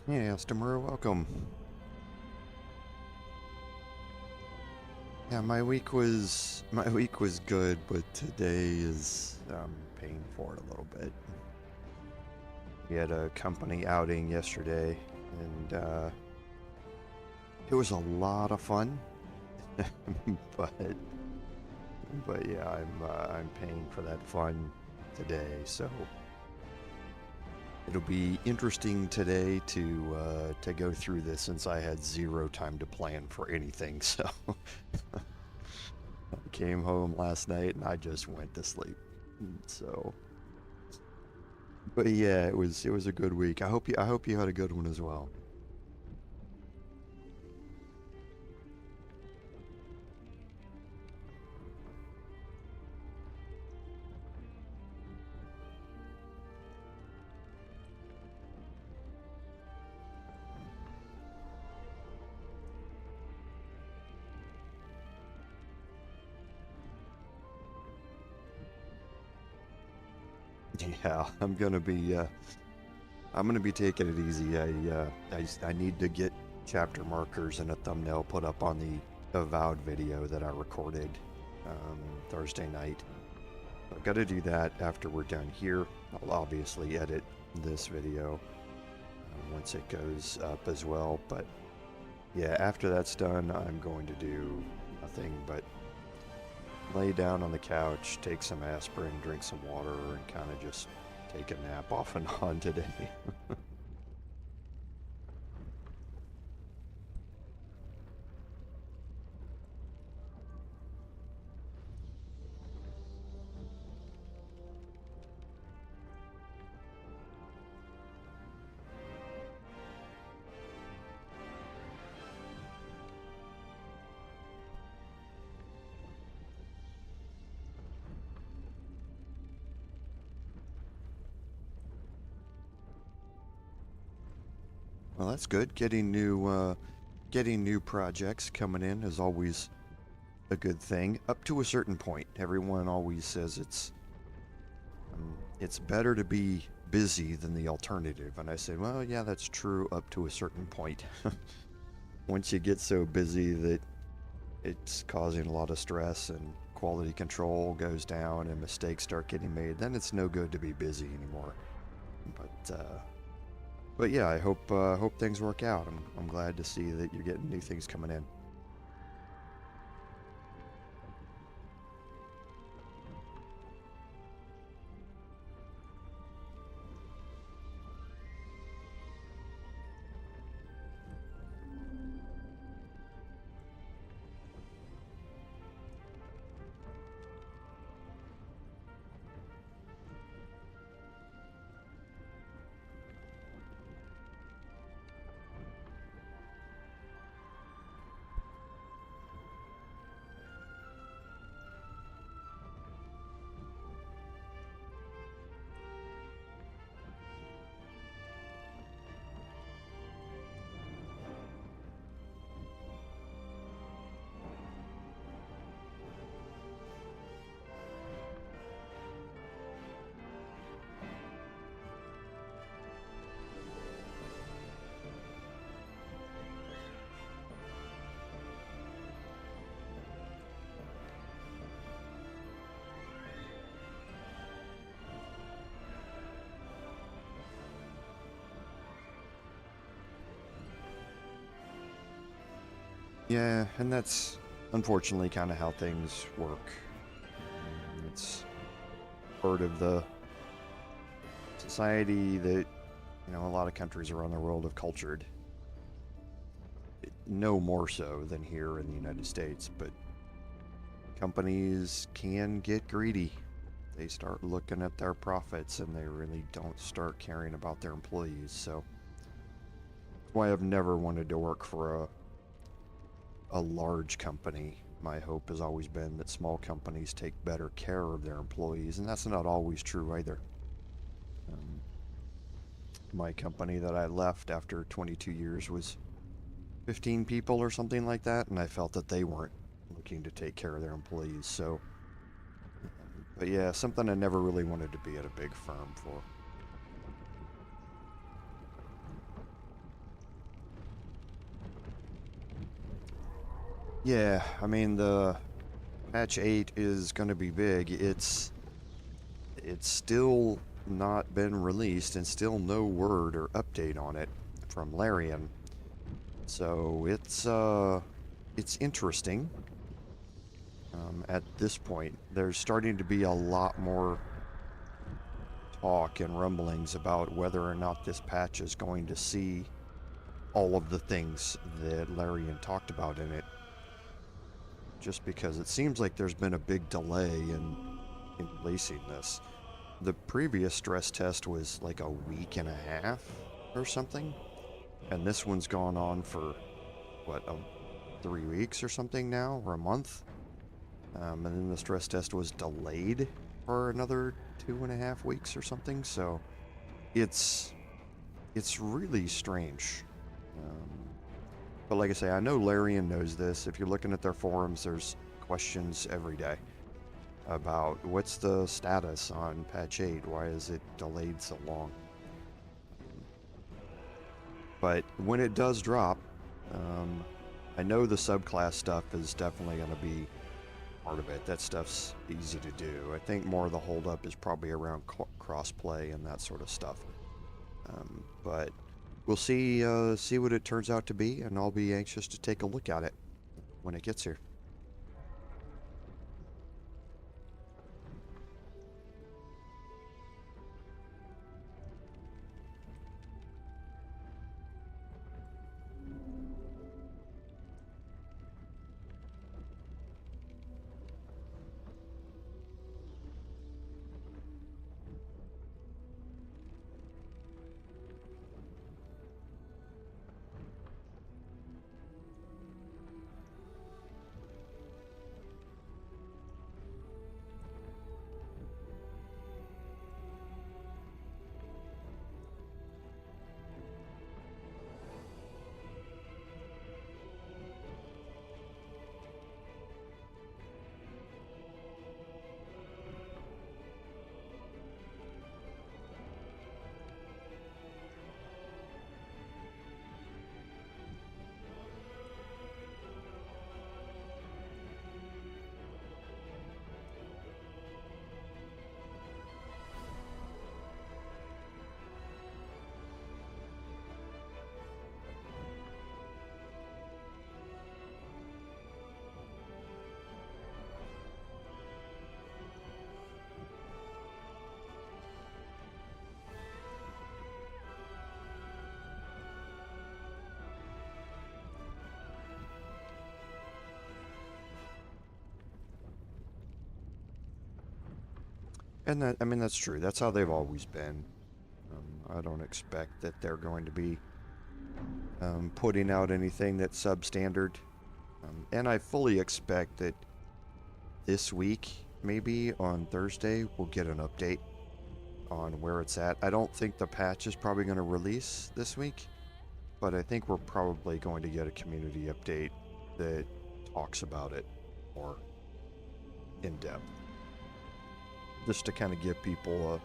Yeah, Stamura, welcome. Yeah, my week was good, but today is paying for it a little bit. We had a company outing yesterday, and it was a lot of fun. but but yeah, I'm paying for that fun today, so it'll be interesting today to go through this since I had zero time to plan for anything. So I came home last night and I just went to sleep. So, but yeah, it was a good week. I hope you had a good one as well. Yeah, I'm gonna be taking it easy. I need to get chapter markers and a thumbnail put up on the Avowed video that I recorded Thursday night. I've got to do that after we're done here. I'll obviously edit this video once it goes up as well. But yeah, after that's done, I'm going to do nothing but lay down on the couch, take some aspirin, drink some water, and kind of just take a nap off and on today. Well, that's good. Getting new projects coming in is always a good thing, up to a certain point. Everyone always says it's better to be busy than the alternative, and I say, well, yeah, that's true up to a certain point. Once you get so busy that it's causing a lot of stress and quality control goes down and mistakes start getting made, then it's no good to be busy anymore. But yeah, I hope things work out. I'm glad to see that you're getting new things coming in. Yeah, and that's unfortunately kind of how things work. It's part of the society that, a lot of countries around the world have cultured. No more so than here in the United States, but companies can get greedy. They start looking at their profits and they really don't start caring about their employees. So that's why I've never wanted to work for a large company. My hope has always been that small companies take better care of their employees, and that's not always true either. Um, my company that I left after 22 years was 15 people or something like that, and I felt that they weren't looking to take care of their employees. So, but yeah, something I never really wanted to be at a big firm for. Yeah, I mean the patch 8 is going to be big. It's still not been released and still no word or update on it from Larian. So it's interesting. At this point, there's starting to be a lot more talk and rumblings about whether or not this patch is going to see all of the things that Larian talked about in it. Just because it seems like there's been a big delay in releasing this. The previous stress test was like a week and a half or something, and this one's gone on for what, 3 weeks or something now, or a month. And then the stress test was delayed for another 2.5 weeks or something. So it's really strange. But like I say, I know Larian knows this. If you're looking at their forums, there's questions every day about what's the status on patch 8, why is it delayed so long. But when it does drop, I know the subclass stuff is definitely going to be part of it. That stuff's easy to do. I think more of the holdup is probably around crossplay and that sort of stuff. But we'll see what it turns out to be, and I'll be anxious to take a look at it when it gets here. And that, I mean, that's true. That's how they've always been. I don't expect that they're going to be putting out anything that's substandard. And I fully expect that this week, maybe on Thursday, we'll get an update on where it's at. I don't think the patch is probably going to release this week, but I think we're probably going to get a community update that talks about it more in depth. Just to kind of give people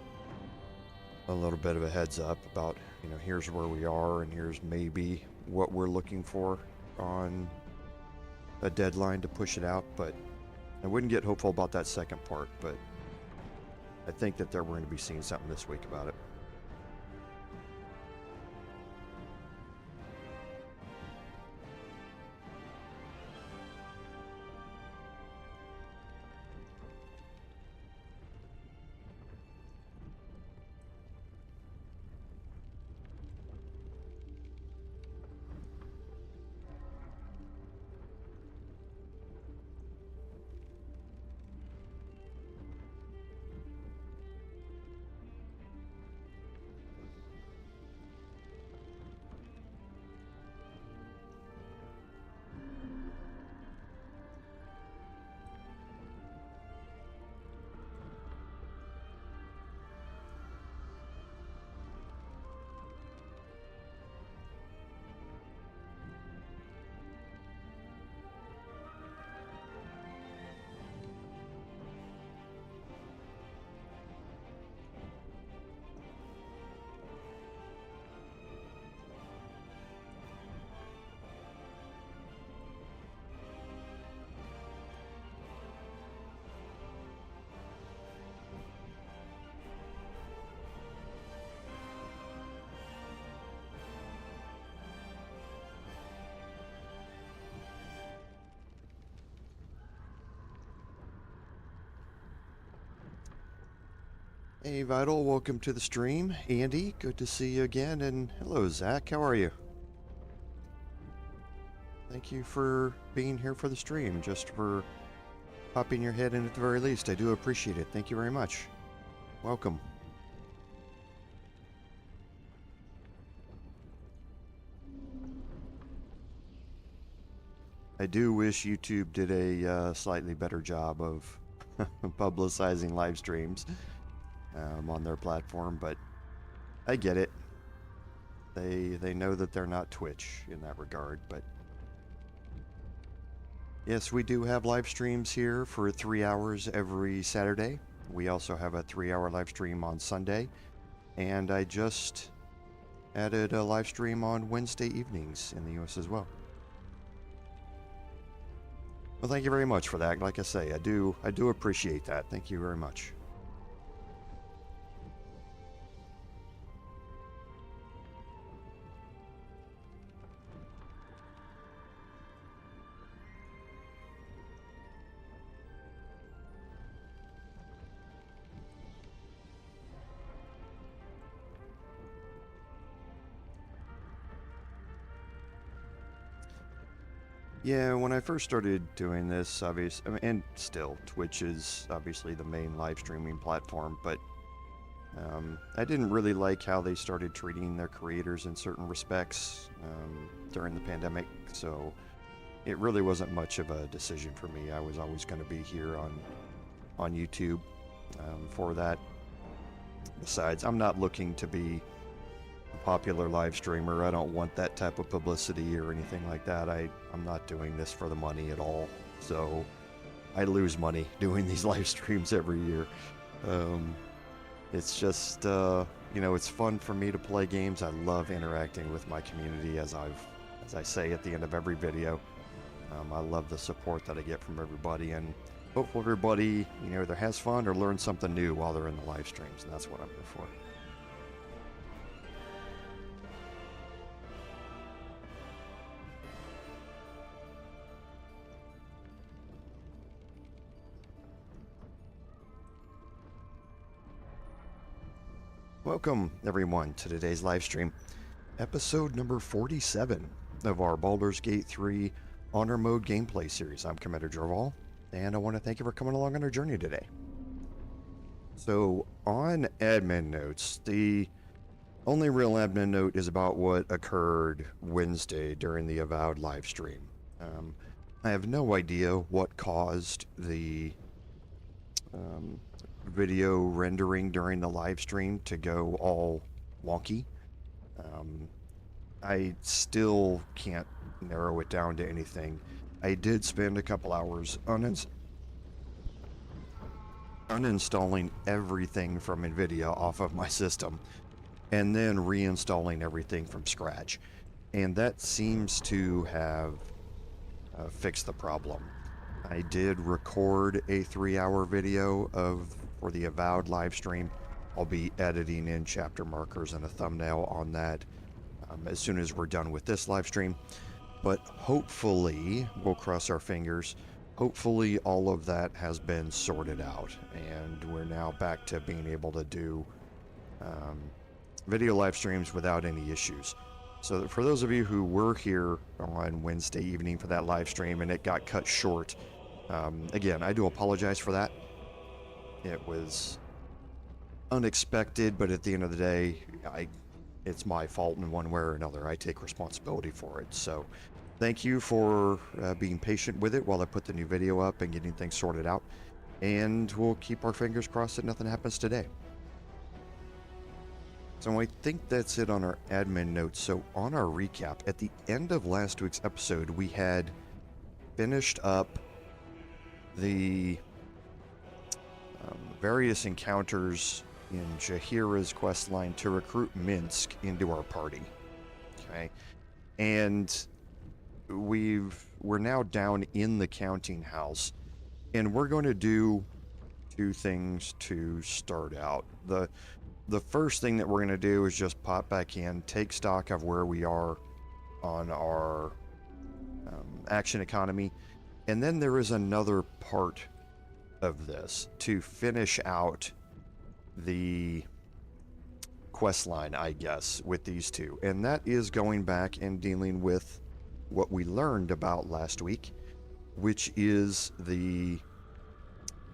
a little bit of a heads up about, you know, here's where we are and here's maybe what we're looking for on a deadline to push it out. But I wouldn't get hopeful about that second part, but I think that we're going to be seeing something this week about it. Hey Vital, welcome to the stream. Andy, good to see you again, and hello Zach, how are you? Thank you for being here for the stream, just for popping your head in at the very least. I do appreciate it. Thank you very much. Welcome. I do wish YouTube did a slightly better job of publicizing live streams on their platform, but I get it. They know that they're not Twitch in that regard, but yes, we do have live streams here for 3 hours every Saturday. We also have a 3-hour live stream on Sunday, and I just added a live stream on Wednesday evenings in the US as well. Well, thank you very much for that. Like I say, I do appreciate that. Thank you very much. Yeah, when I first started doing this, obviously, and still, Twitch is obviously the main live streaming platform, but I didn't really like how they started treating their creators in certain respects during the pandemic, so it really wasn't much of a decision for me. I was always going to be here on YouTube for that. Besides, I'm not looking to be popular live streamer. I don't want that type of publicity or anything like that. I'm not doing this for the money at all. So I lose money doing these live streams every year. It's just, you know, it's fun for me to play games. I love interacting with my community, as I say at the end of every video. I love the support that I get from everybody, and hopefully everybody, you know, either has fun or learns something new while they're in the live streams, and that's what I'm here for. Welcome, everyone, to today's live stream, episode number 47 of our Baldur's Gate 3 Honor Mode gameplay series. I'm Commander Jorval, and I want to thank you for coming along on our journey today. So, on admin notes, the only real admin note is about what occurred Wednesday during the Avowed live stream. I have no idea what caused the video rendering during the live stream to go all wonky. I still can't narrow it down to anything. I did spend a couple hours uninstalling everything from NVIDIA off of my system and then reinstalling everything from scratch, and that seems to have fixed the problem. I did record a 3-hour video for the Avowed live stream. I'll be editing in chapter markers and a thumbnail on that as soon as we're done with this live stream. But hopefully, we'll cross our fingers, hopefully all of that has been sorted out, and we're now back to being able to do video live streams without any issues. So for those of you who were here on Wednesday evening for that live stream and it got cut short, again, I do apologize for that. It was unexpected, but at the end of the day, it's my fault in one way or another. I take responsibility for it. So thank you for being patient with it while I put the new video up and getting things sorted out. And we'll keep our fingers crossed that nothing happens today. So I think that's it on our admin notes. So on our recap, at the end of last week's episode, we had finished up the various encounters in Jaheira's questline to recruit Minsk into our party. Okay, and we're now down in the counting house, and we're going to do 2 things to start out. The first thing that we're going to do is just pop back in, take stock of where we are on our action economy, and then there is another part of this to finish out the quest line, I guess, with these two. And that is going back and dealing with what we learned about last week, which is the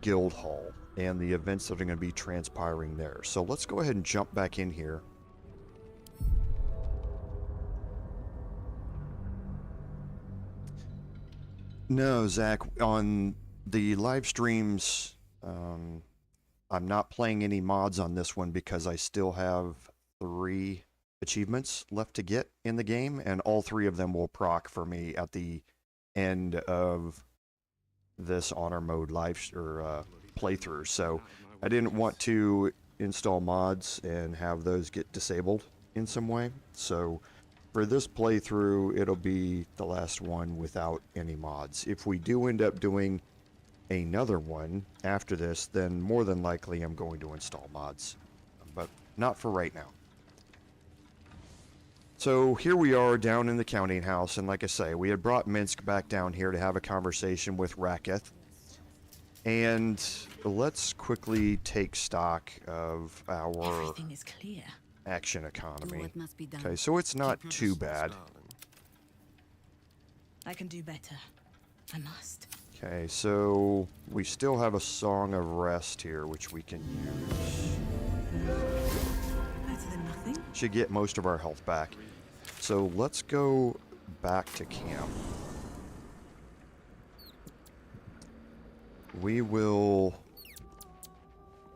Guildhall and the events that are going to be transpiring there. So let's go ahead and jump back in here. No, Zach, on the live streams, I'm not playing any mods on this one because I still have 3 achievements left to get in the game, and all 3 of them will proc for me at the end of this honor mode playthrough. So I didn't want to install mods and have those get disabled in some way. So for this playthrough, it'll be the last one without any mods. If we do end up doing another one after this, then more than likely I'm going to install mods, but not for right now. So here we are down in the counting house, and like I say, we had brought Minsk back down here to have a conversation with Raketh, and let's quickly take stock of our Everything is clear. action economy. What must be done. Okay, so it's not too bad. I can do better. I must. Okay, so we still have a Song of Rest here, which we can use. Better than nothing. Should get most of our health back. So let's go back to camp. We will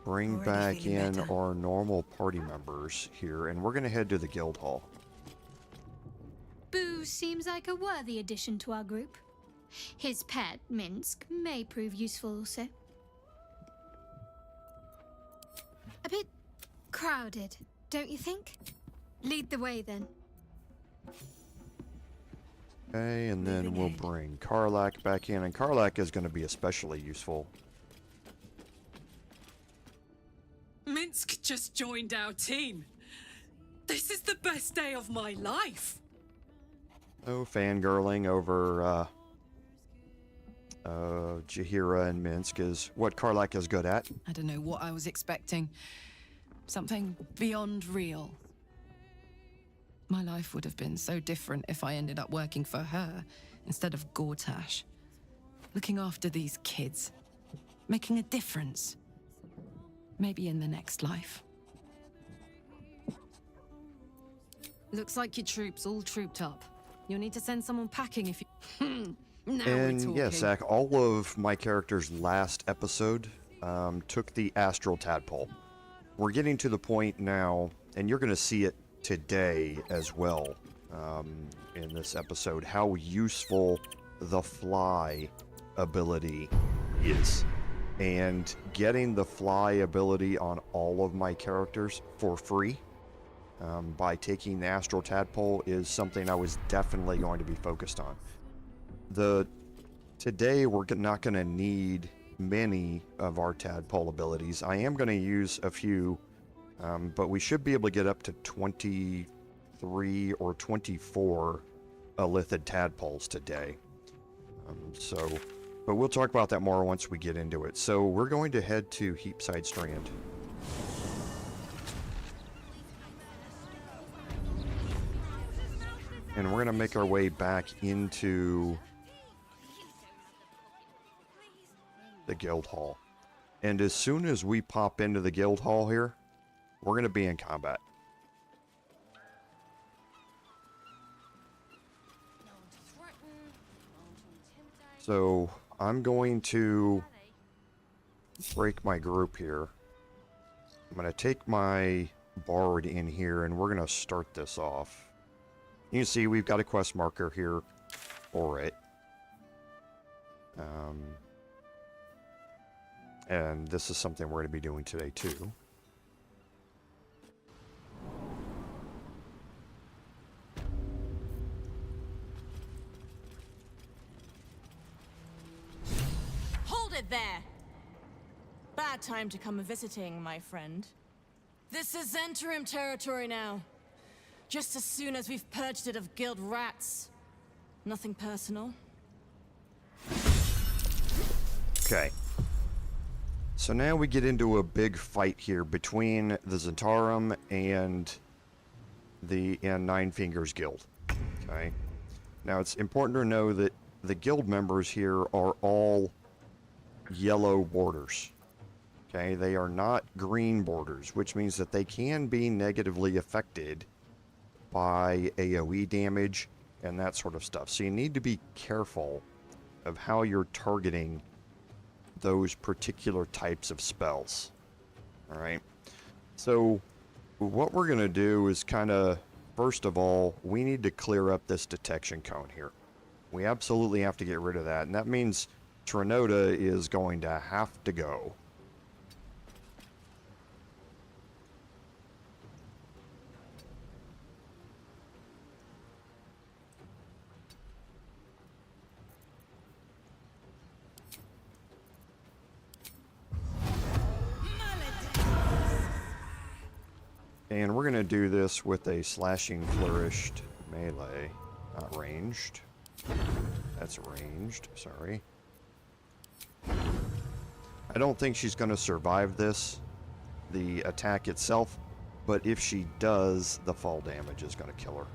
bring Already back feeling in better. our normal party members here, and we're going to head to the Guildhall. Boo seems like a worthy addition to our group. His pet, Minsk, may prove useful also. A bit crowded, don't you think? Lead the way then. Okay, and then Moving we'll ahead. bring Karlak back in, and Karlak is going to be especially useful. Minsk just joined our team. This is the best day of my life. Oh, fangirling over Jaheira and Minsk is what Karlak is good at. I don't know what I was expecting. Something beyond real. My life would have been so different if I ended up working for her instead of Gortash. Looking after these kids. Making a difference. Maybe in the next life. Looks like your troops all trooped up. You'll need to send someone packing if you... Now we're And talking. yes, Zach, all of my characters last episode took the astral tadpole. We're getting to the point now, and you're going to see it today as well in this episode, how useful the fly ability is. And getting the fly ability on all of my characters for free by taking the astral tadpole is something I was definitely going to be focused on. Today we're not going to need many of our tadpole abilities. I am going to use a few, but we should be able to get up to 23 or 24 elithid tadpoles today. But we'll talk about that more once we get into it. So we're going to head to Heapside Strand. And we're going to make our way back into the Guildhall. And as soon as we pop into the Guildhall here, we're going to be in combat. So I'm going to break my group here. I'm going to take my bard in here and we're going to start this off. You can see we've got a quest marker here for it. And this is something we're going to be doing today too. Hold it there! Bad time to come visiting, my friend. This is interim territory now. Just as soon as we've purged it of guild rats. Nothing personal. Okay. So now we get into a big fight here between the Zentarum and the Nine Fingers Guild. Okay. Now it's important to know that the guild members here are all yellow borders. Okay, they are not green borders, which means that they can be negatively affected by AoE damage and that sort of stuff. So you need to be careful of how you're targeting those particular types of spells. Alright, so what we're going to do is kind of, first of all, we need to clear up this detection cone here. We absolutely have to get rid of that, and that means Trinota is going to have to go. And we're going to do this with a slashing flourished melee. Not ranged. That's ranged, sorry. I don't think she's going to survive this, the attack itself, but if she does, the fall damage is going to kill her.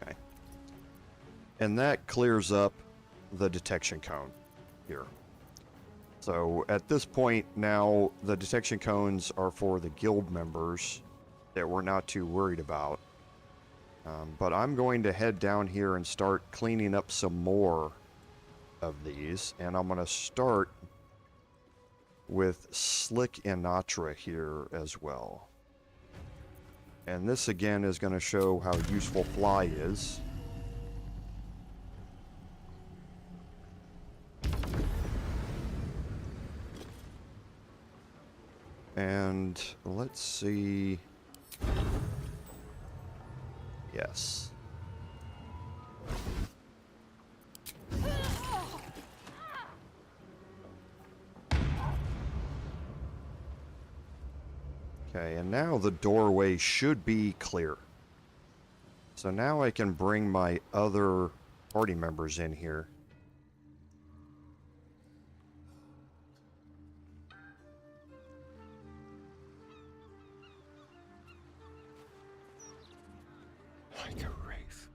Okay. And that clears up the detection cone here. So at this point now, the detection cones are for the guild members that we're not too worried about. But I'm going to head down here and start cleaning up some more of these. And I'm going to start with Slick Inatra here as well. And this again is going to show how useful Fly is. And let's see. Yes. Okay, and now the doorway should be clear. So now I can bring my other party members in here. Like a wraith.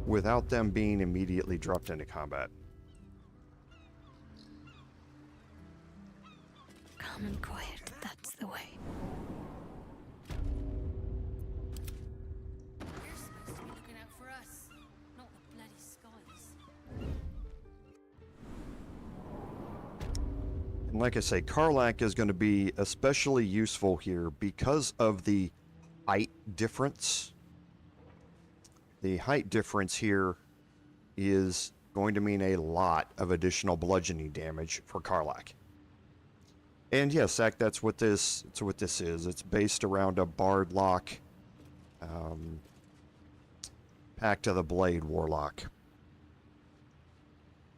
Without them being immediately dropped into combat. Calm and quiet, that's the way. You're supposed to be looking out for us, not the bloody skies. And like I say, Karlach is going to be especially useful here because of the height difference. The height difference here is going to mean a lot of additional bludgeoning damage for Karlach. And yes, Zach, that's what this is. It's based around a Bard Lock, Pact of the Blade Warlock.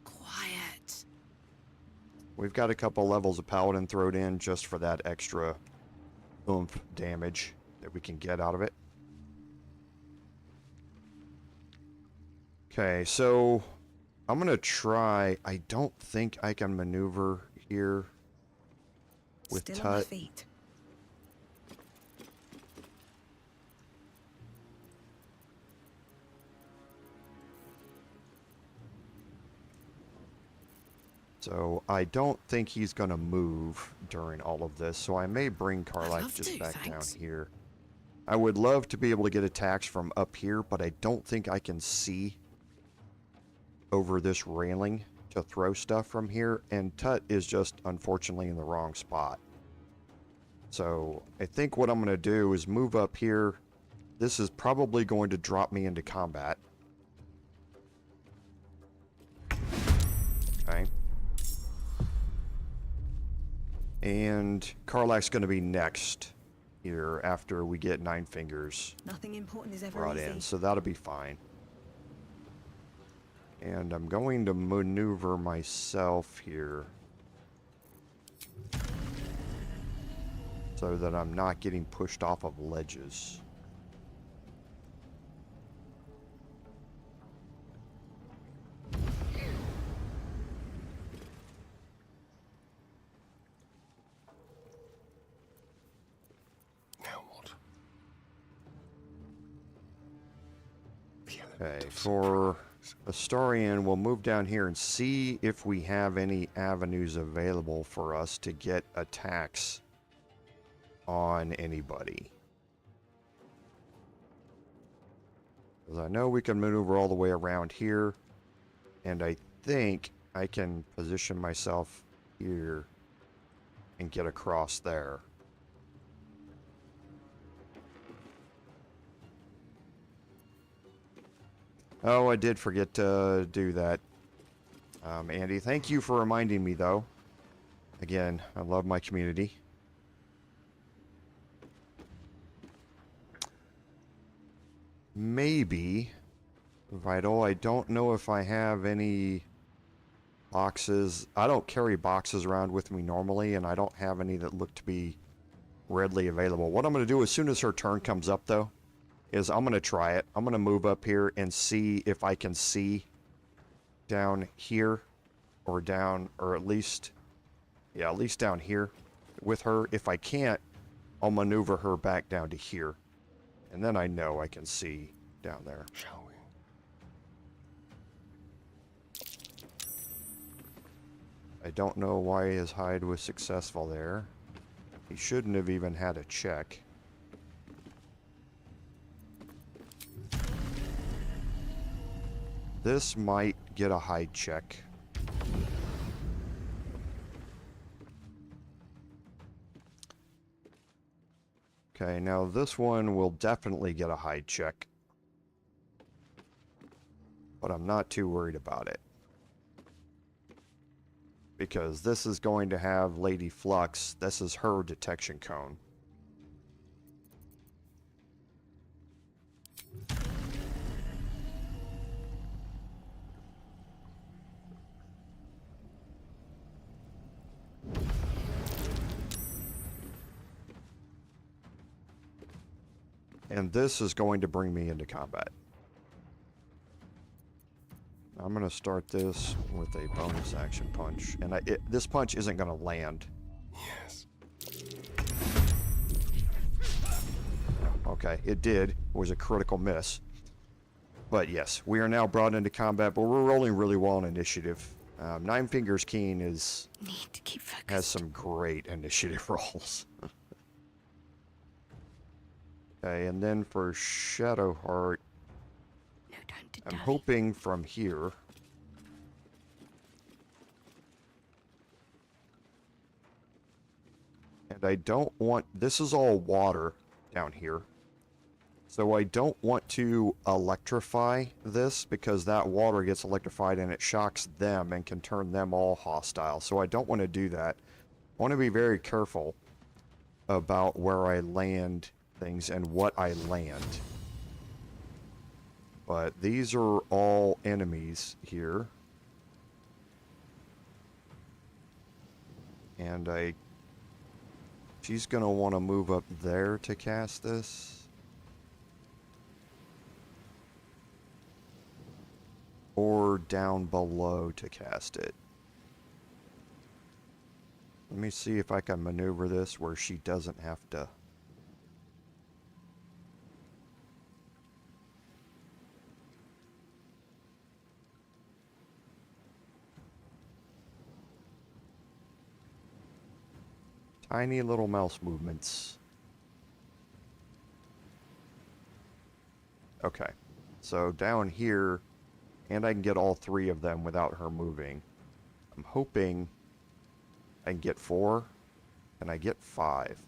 Quiet. We've got a couple levels of Paladin thrown in just for that extra oomph damage that we can get out of it. Okay, so I'm gonna try. I don't think I can maneuver here with Still on my Tut. feet. So I don't think he's gonna move during all of this. So I may bring Karlach love just to, back thanks. down here. I would love to be able to get attacks from up here, but I don't think I can see over this railing to throw stuff from here, and Tut is just unfortunately in the wrong spot. So I think what I'm going to do is move up here. This is probably going to drop me into combat. Okay. And Karlach's going to be next here after we get Nine Fingers Nothing important is ever brought easy. in, so that'll be fine. And I'm going to maneuver myself here so that I'm not getting pushed off of ledges. Okay, for Astarian, we'll move down here and see if we have any avenues available for us to get attacks on anybody. Because I know we can maneuver all the way around here, and I think I can position myself here and get across there. Oh, I did forget to do that. Andy, thank you for reminding me, though. Again, I love my community. Maybe. Vital, I don't know if I have any boxes. I don't carry boxes around with me normally, and I don't have any that look to be readily available. What I'm going to do as soon as her turn comes up, though, is I'm going to try it. I'm going to move up here and see if I can see down here or down, or at least down here with her. If I can't, I'll maneuver her back down to here. And then I know I can see down there. Shall we? I don't know why his hide was successful there. He shouldn't have even had a check. This might get a hide check. Okay, now this one will definitely get a hide check. But I'm not too worried about it. Because this is going to have Lady Flux. This is her detection cone. And this is going to bring me into combat. I'm going to start this with a bonus action punch. And this punch isn't going to land. Yes. Okay, it did. It was a critical miss. But yes, we are now brought into combat, but we're rolling really well on initiative. Nine Fingers Keen has some great initiative rolls. Okay, and then for Shadowheart, I'm hoping from here. And I don't want, this is all water down here. So I don't want to electrify this because that water gets electrified and it shocks them and can turn them all hostile. So I don't want to do that. I want to be very careful about where I land things and what I land. But these are all enemies here. And she's gonna want to move up there to cast this. Or down below to cast it. Let me see if I can maneuver this where she doesn't have to. Tiny little mouse movements. Okay, so down here, and I can get all three of them without her moving. I'm hoping I can get 4. Can I get 5?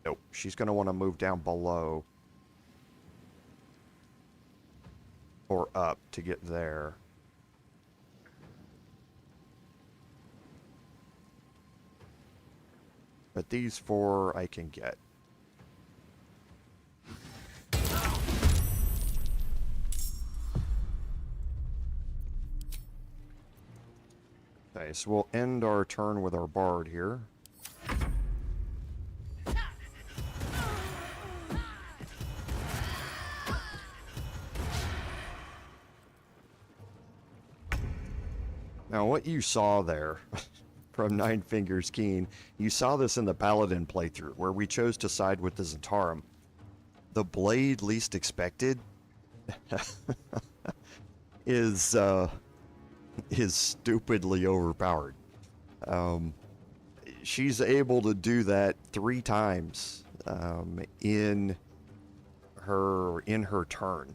Nope, she's going to want to move down below or up to get there. But these 4 I can get. Okay, so we'll end our turn with our bard here. Now what you saw there from Nine Fingers Keen, you saw this in the Paladin playthrough, where we chose to side with the Zentarum. The blade least expected is stupidly overpowered. She's able to do that 3 times in her turn,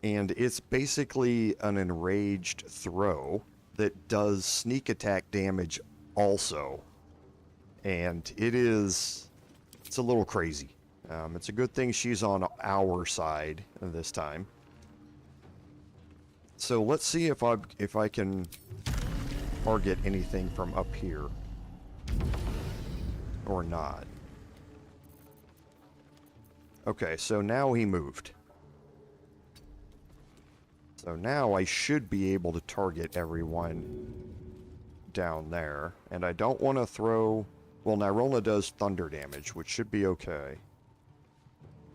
and it's basically an enraged throw that does sneak attack damage also, and it's a little crazy. It's a good thing she's on our side this time. So let's see if I can target anything from up here or not. Okay, so now he moved. So now I should be able to target everyone down there. And I don't want to throw... Well, Nyrona does thunder damage, which should be okay.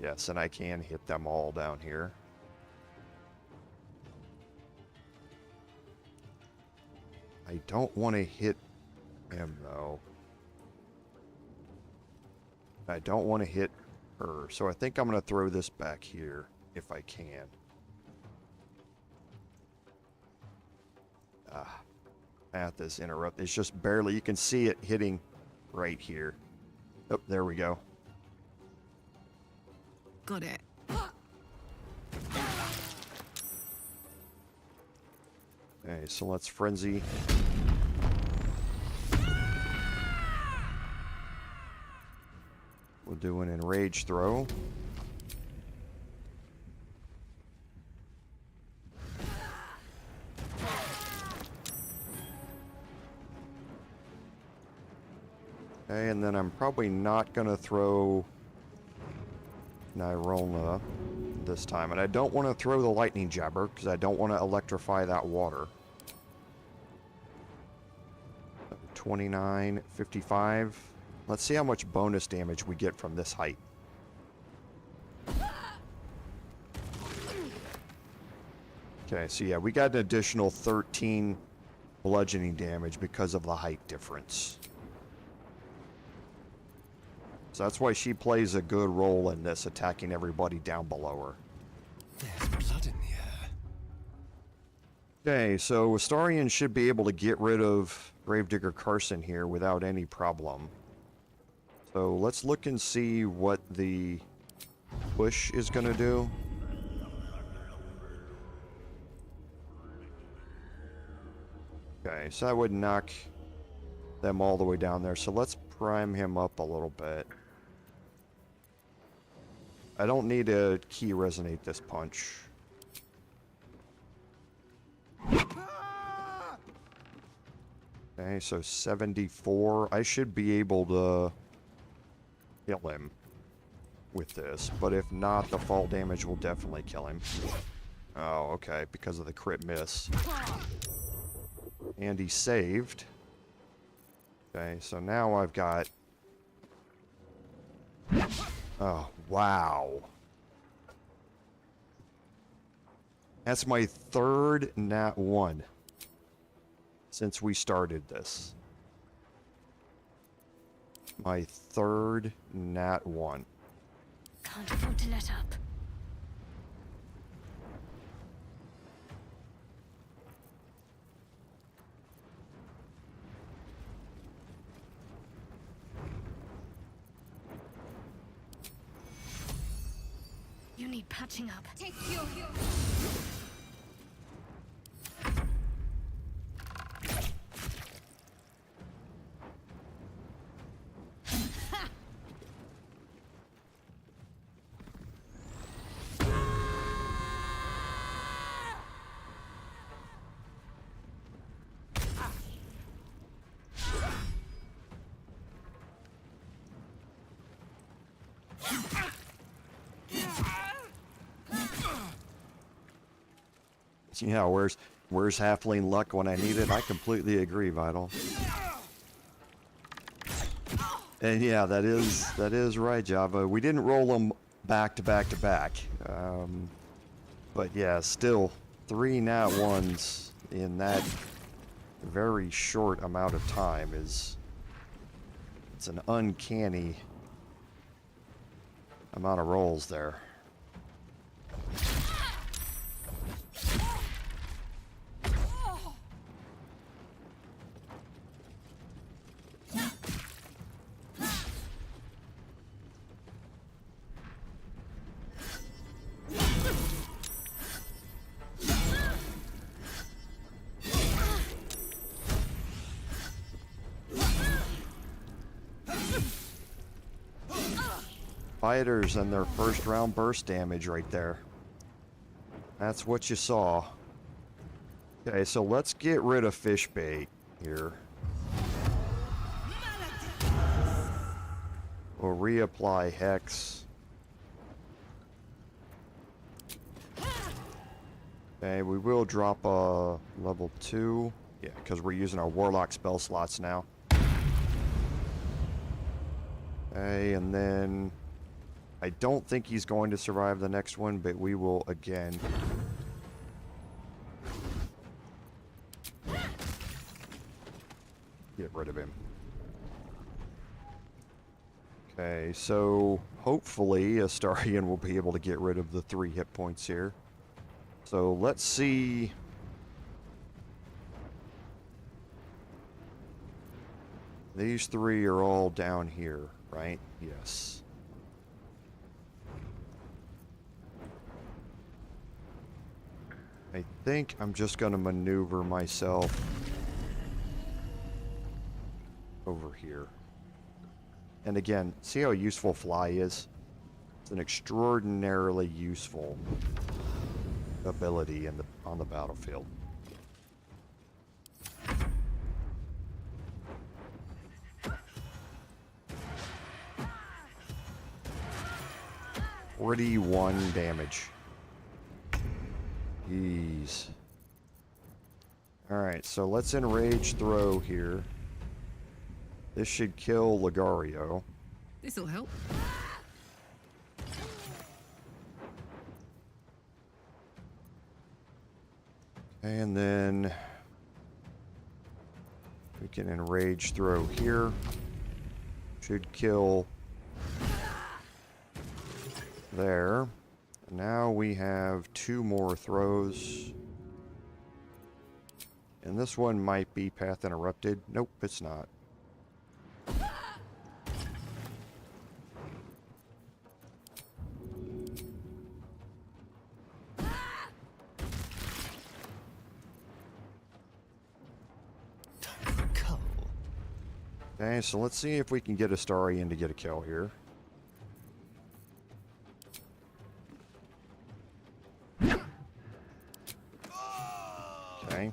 Yes, and I can hit them all down here. I don't want to hit him, though. I don't want to hit her, so I think I'm going to throw this back here, if I can. Path is interrupted. It's just barely, you can see it hitting right here. Oh, there we go. Got it. Okay, so let's frenzy. We'll do an enrage throw. Okay, and then I'm probably not going to throw Nyrona this time. And I don't want to throw the lightning jabber because I don't want to electrify that water. 29, 55. Let's see how much bonus damage we get from this height. Okay, so yeah, we got an additional 13 bludgeoning damage because of the height difference. So that's why she plays a good role in this, attacking everybody down below her. There's blood in the air. Okay, so Astarion should be able to get rid of Gravedigger Carson here without any problem. So let's look and see what the push is going to do. Okay, so that would knock them all the way down there. So let's prime him up a little bit. I don't need to key resonate this punch. Okay, so 74. I should be able to kill him with this, but if not, the fall damage will definitely kill him. Oh, okay, because of the crit miss. And he saved. Okay, so now I've got... Oh, wow. That's my third nat 1 since we started this. My third nat 1. Can't afford to let up. You need patching up. Take your... Yeah, where's halfling luck when I need it? I completely agree, Vital. And yeah, that is right, Java. We didn't roll them back to back to back. But yeah, still 3 nat 1s in that very short amount of time it's an uncanny amount of rolls there. fighters and their first round burst damage right there. That's what you saw. Okay, so let's get rid of fish bait here. We'll reapply Hex. Okay, we will drop a level 2. Yeah, because we're using our Warlock spell slots now. Okay, and then I don't think he's going to survive the next one, but we will again get rid of him. Okay, so hopefully Astarion will be able to get rid of the 3 hit points here. So let's see. These 3 are all down here, right? Yes. I think I'm just going to maneuver myself over here. And again, see how useful Fly is? It's an extraordinarily useful ability on the battlefield. $41 damage. Jeez. Alright, so let's enrage throw here. This should kill Lagario. This'll help. And then we can enrage throw here. Should kill there. Now we have 2 more throws. And this one might be path interrupted. Nope, it's not. Okay, so let's see if we can get Astarion to get a kill here. Okay.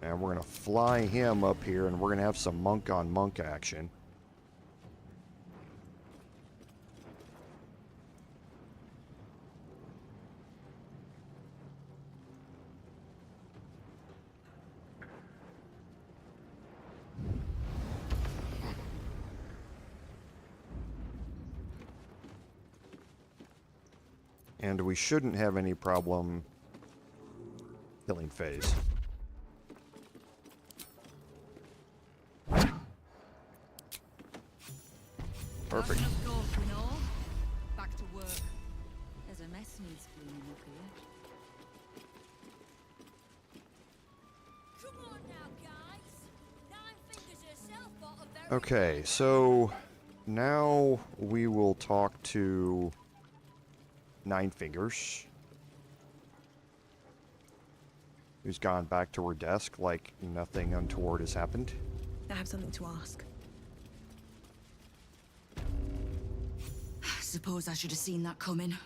And we're going to fly him up here, and we're going to have some monk-on-monk action. And we shouldn't have any problem killing Phase. Perfect. Back to work. There's a mess needs cleaning up here. Come on now, guys. 9 fingers yourself got a very Okay, so now we will talk to 9 Fingers, who's gone back to her desk like nothing untoward has happened. I have something to ask. Suppose I should have seen that coming.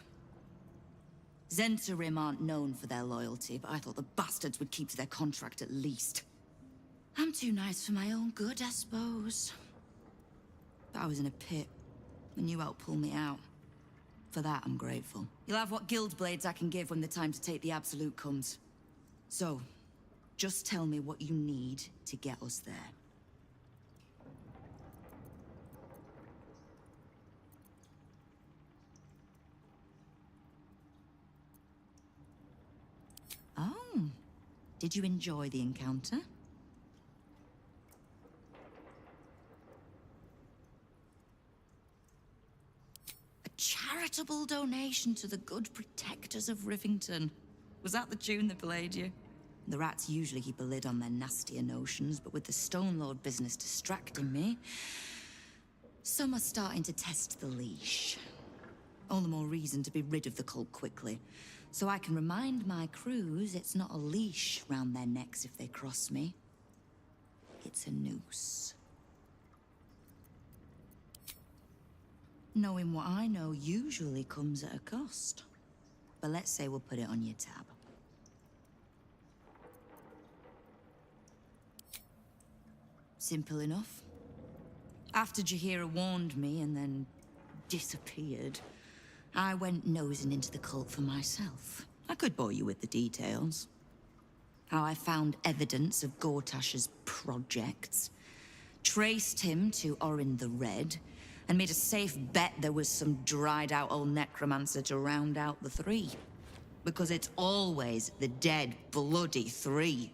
Zentarim aren't known for their loyalty, but I thought the bastards would keep to their contract at least. I'm too nice for my own good, I suppose. But I was in a pit, and you helped pull me out. For that, I'm grateful. You'll have what guild blades I can give when the time to take the absolute comes. So, just tell me what you need to get us there. Oh, did you enjoy the encounter? A charitable donation to the good protectors of Rivington. Was that the tune that played you? The rats usually keep a lid on their nastier notions, but with the Stone Lord business distracting me, some are starting to test the leash. All the more reason to be rid of the cult quickly, so I can remind my crews it's not a leash round their necks if they cross me. It's a noose. Knowing what I know usually comes at a cost. But let's say we'll put it on your tab. Simple enough. After Jaheira warned me and then disappeared, I went nosing into the cult for myself. I could bore you with the details. How I found evidence of Gortash's projects, traced him to Orin the Red, and made a safe bet there was some dried-out old necromancer to round out the three. Because it's always the dead, bloody three.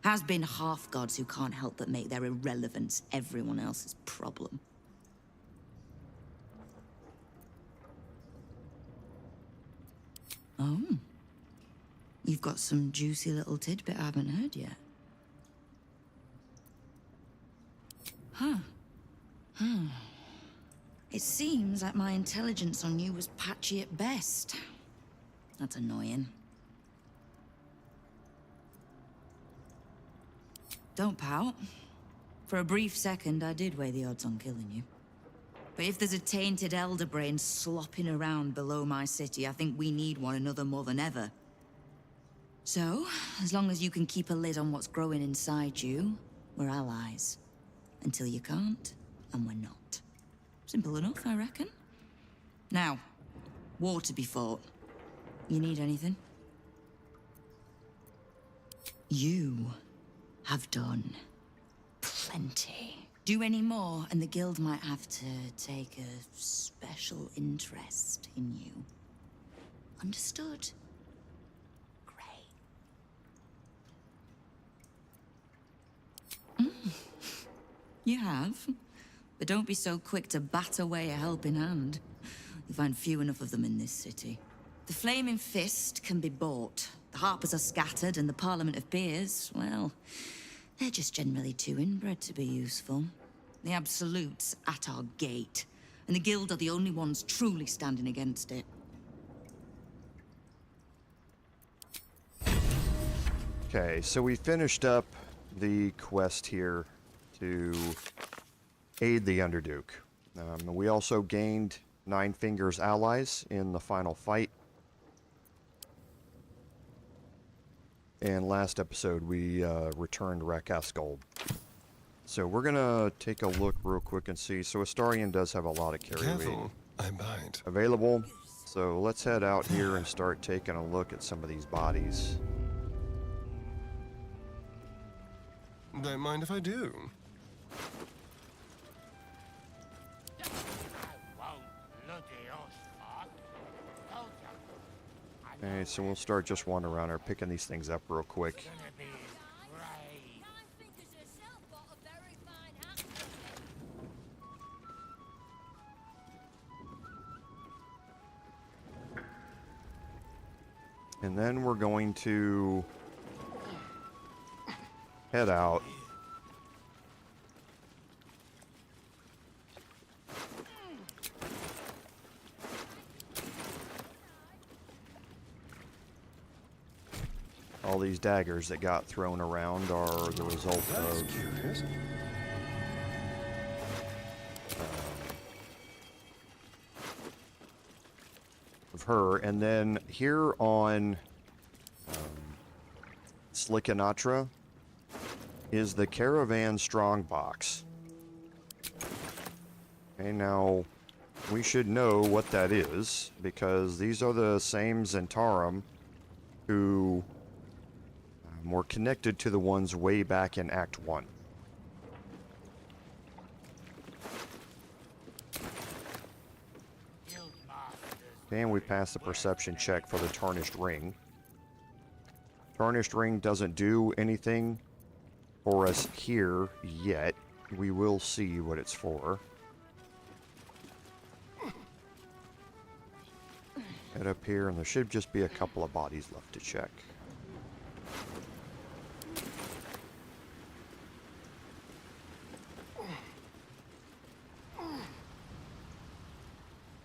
Has been half-gods who can't help but make their irrelevance everyone else's problem. Oh. You've got some juicy little tidbit I haven't heard yet. Huh. It seems like my intelligence on you was patchy at best. That's annoying. Don't pout. For a brief second, I did weigh the odds on killing you. But if there's a tainted elder brain slopping around below my city, I think we need one another more than ever. So, as long as you can keep a lid on what's growing inside you, we're allies. Until you can't, and we're not. Simple enough, I reckon. Now, war to be fought. You need anything? You have done plenty. Do any more, and the guild might have to take a special interest in you. Understood? Great. You have. But don't be so quick to bat away a helping hand. You find few enough of them in this city. The Flaming Fist can be bought. The Harpers are scattered, and the Parliament of Peers, well, they're just generally too inbred to be useful. The Absolute's at our gate, and the Guild are the only ones truly standing against it. Okay, so we finished up the quest here to aid the Underduke. We also gained Nine Fingers allies in the final fight. And last episode we returned Rakaskull. So we're gonna take a look real quick and see. So Astarion does have a lot of carry weight I bite. available. So let's head out here and start taking a look at some of these bodies. Don't mind if I do. Okay, so we'll start just wandering around here, picking these things up real quick. And then we're going to head out. All these daggers that got thrown around are the result of her. And then here on Slickanatra is the Caravan Strongbox. Okay, now we should know what that is, because these are the same Zentarum who were connected to the ones way back in Act 1. And we pass the perception check for the Tarnished Ring. Tarnished Ring doesn't do anything for us here yet. We will see what it's for. Head up here, and there should just be a couple of bodies left to check.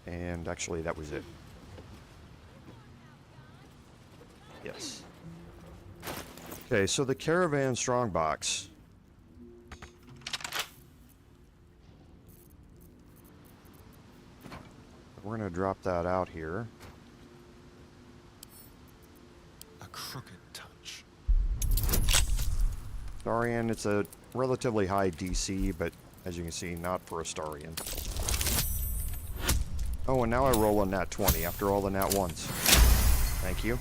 And actually, that was it. Yes. Okay, so the Caravan Strongbox. We're going to drop that out here. A crooked touch. Starian, it's a relatively high DC, but as you can see, not for a Starian. Oh, and now I roll a nat 20 after all the nat 1s. Thank you.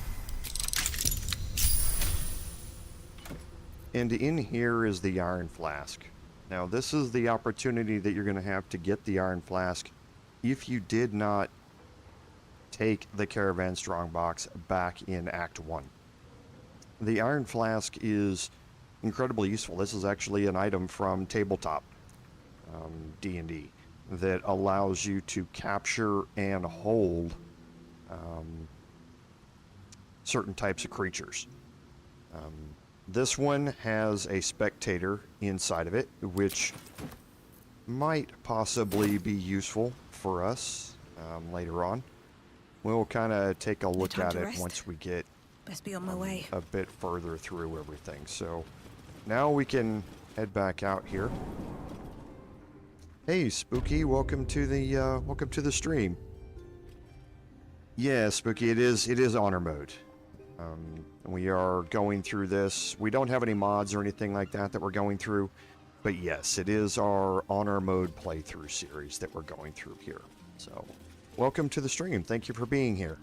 And in here is the Iron Flask. Now, this is the opportunity that you're going to have to get the Iron Flask if you did not take the Caravan Strongbox back in Act 1. The Iron Flask is incredibly useful. This is actually an item from tabletop D&D that allows you to capture and hold certain types of creatures. This one has a spectator inside of it, which might possibly be useful for us later on. We'll kind of take a look at it once we get Best be on my way. a bit further through everything. So now we can head back out here. Hey, Spooky, welcome to the stream. Yeah, Spooky, it is honor mode. We are going through this. We don't have any mods or anything like that we're going through, but yes, it is our honor mode playthrough series that we're going through here. So, welcome to the stream. Thank you for being here.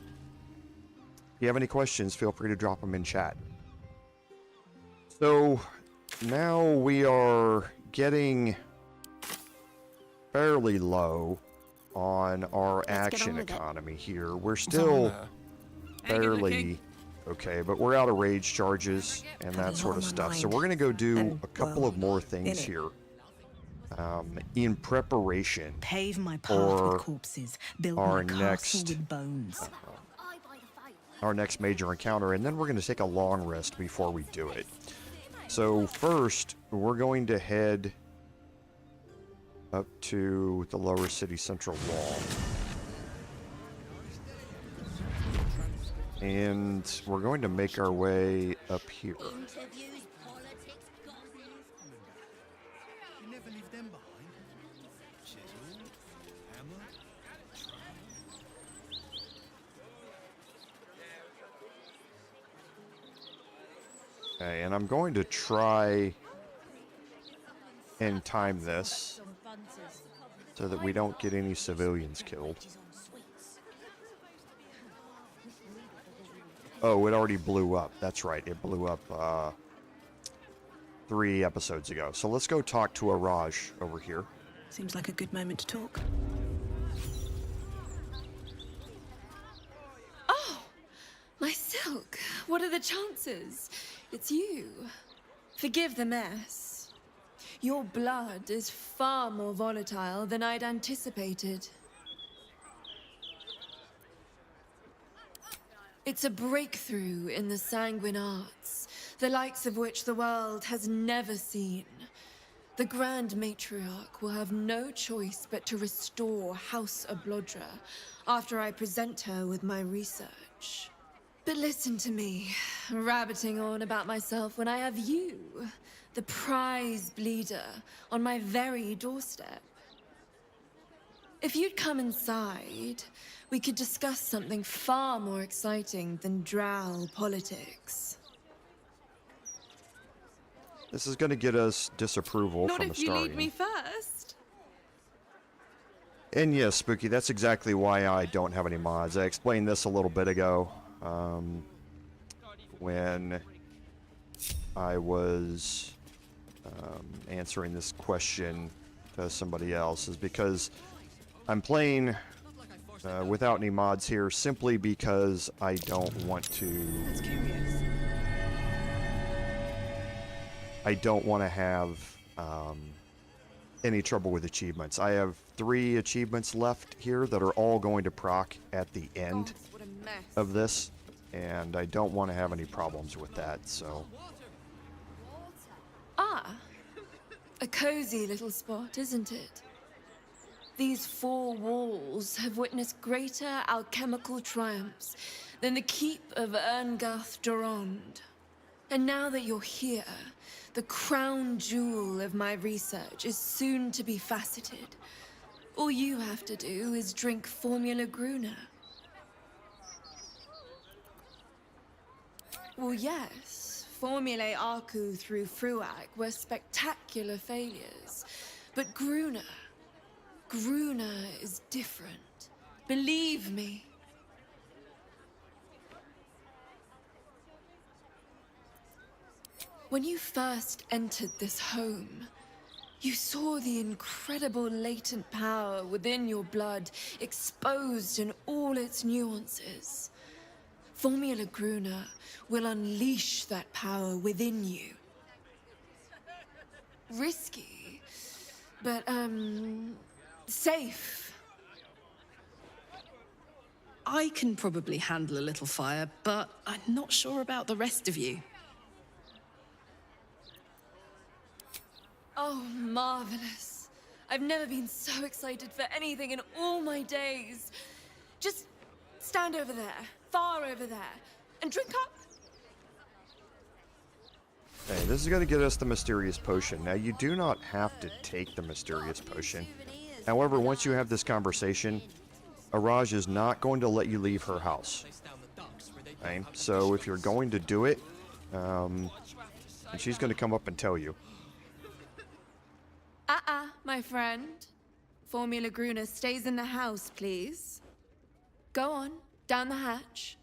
If you have any questions, feel free to drop them in chat. So, now we are getting fairly low on our action economy here. We're still fairly okay, but we're out of rage charges and that sort of stuff. So we're going to go do a couple of more things here in preparation Pave my path with corpses, build our my castle with bones. Our next major encounter, and then we're going to take a long rest before we do it. So first, we're going to head up to the lower city central wall. And we're going to make our way up here. Okay, and I'm going to try and time this so that we don't get any civilians killed. Oh, it already blew up. That's right. It blew up 3 episodes ago. So let's go talk to Araj over here. Seems like a good moment to talk. Oh, my silk. What are the chances? It's you. Forgive the mess. Your blood is far more volatile than I'd anticipated. It's a breakthrough in the sanguine arts, the likes of which the world has never seen. The Grand Matriarch will have no choice but to restore House Ablodra after I present her with my research. But listen to me, rabbiting on about myself when I have you, the prize bleeder, on my very doorstep. If you'd come inside, we could discuss something far more exciting than drow politics. This is going to get us disapproval Not from if you Astarian. lead me first. And yes, Spooky, that's exactly why I don't have any mods. I explained this a little bit ago when I was answering this question to somebody else, is because I'm playing without any mods here simply because I don't want to... That's curious. I don't want to have any trouble with achievements. I have 3 achievements left here that are all going to proc at the end of this, and I don't want to have any problems with that, so... Ah, a cozy little spot, isn't it? These 4 walls have witnessed greater alchemical triumphs than the keep of Erngarth Durand. And now that you're here, the crown jewel of my research is soon to be faceted. All you have to do is drink Formula Gruner. Well, yes, Formulae Arcu through Fruag were spectacular failures. But Gruner is different. Believe me. When you first entered this home, you saw the incredible latent power within your blood exposed in all its nuances. Formula Gruner will unleash that power within you. Risky, but, safe. I can probably handle a little fire, but I'm not sure about the rest of you. Oh, marvelous. I've never been so excited for anything in all my days. Just stand over there, far over there, and drink up. Okay, this is going to get us the mysterious potion. Now, you do not have to take the mysterious potion. However, once you have this conversation, Araj is not going to let you leave her house. Okay, so if you're going to do it, and she's going to come up and tell you. My friend. Formula Gruner stays in the house, please. Go on, down the hatch.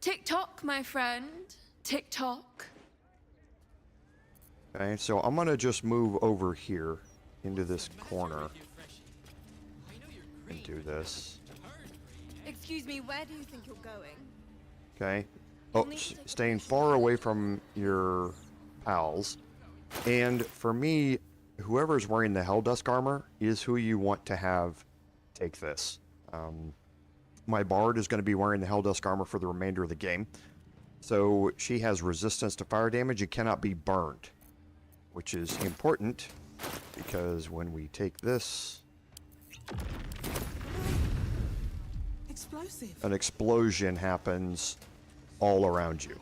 Tick-tock, my friend. Tick-tock. Okay, so I'm going to just move over here into this corner and do this. Excuse me, where do you think you're going? Okay. Oh, staying far away from your pals. And for me, whoever's wearing the Helldusk armor is who you want to have take this. My Bard is going to be wearing the Helldusk armor for the remainder of the game. So she has resistance to fire damage and cannot be burned. Which is important, because when we take this... Explosive. An explosion happens all around you.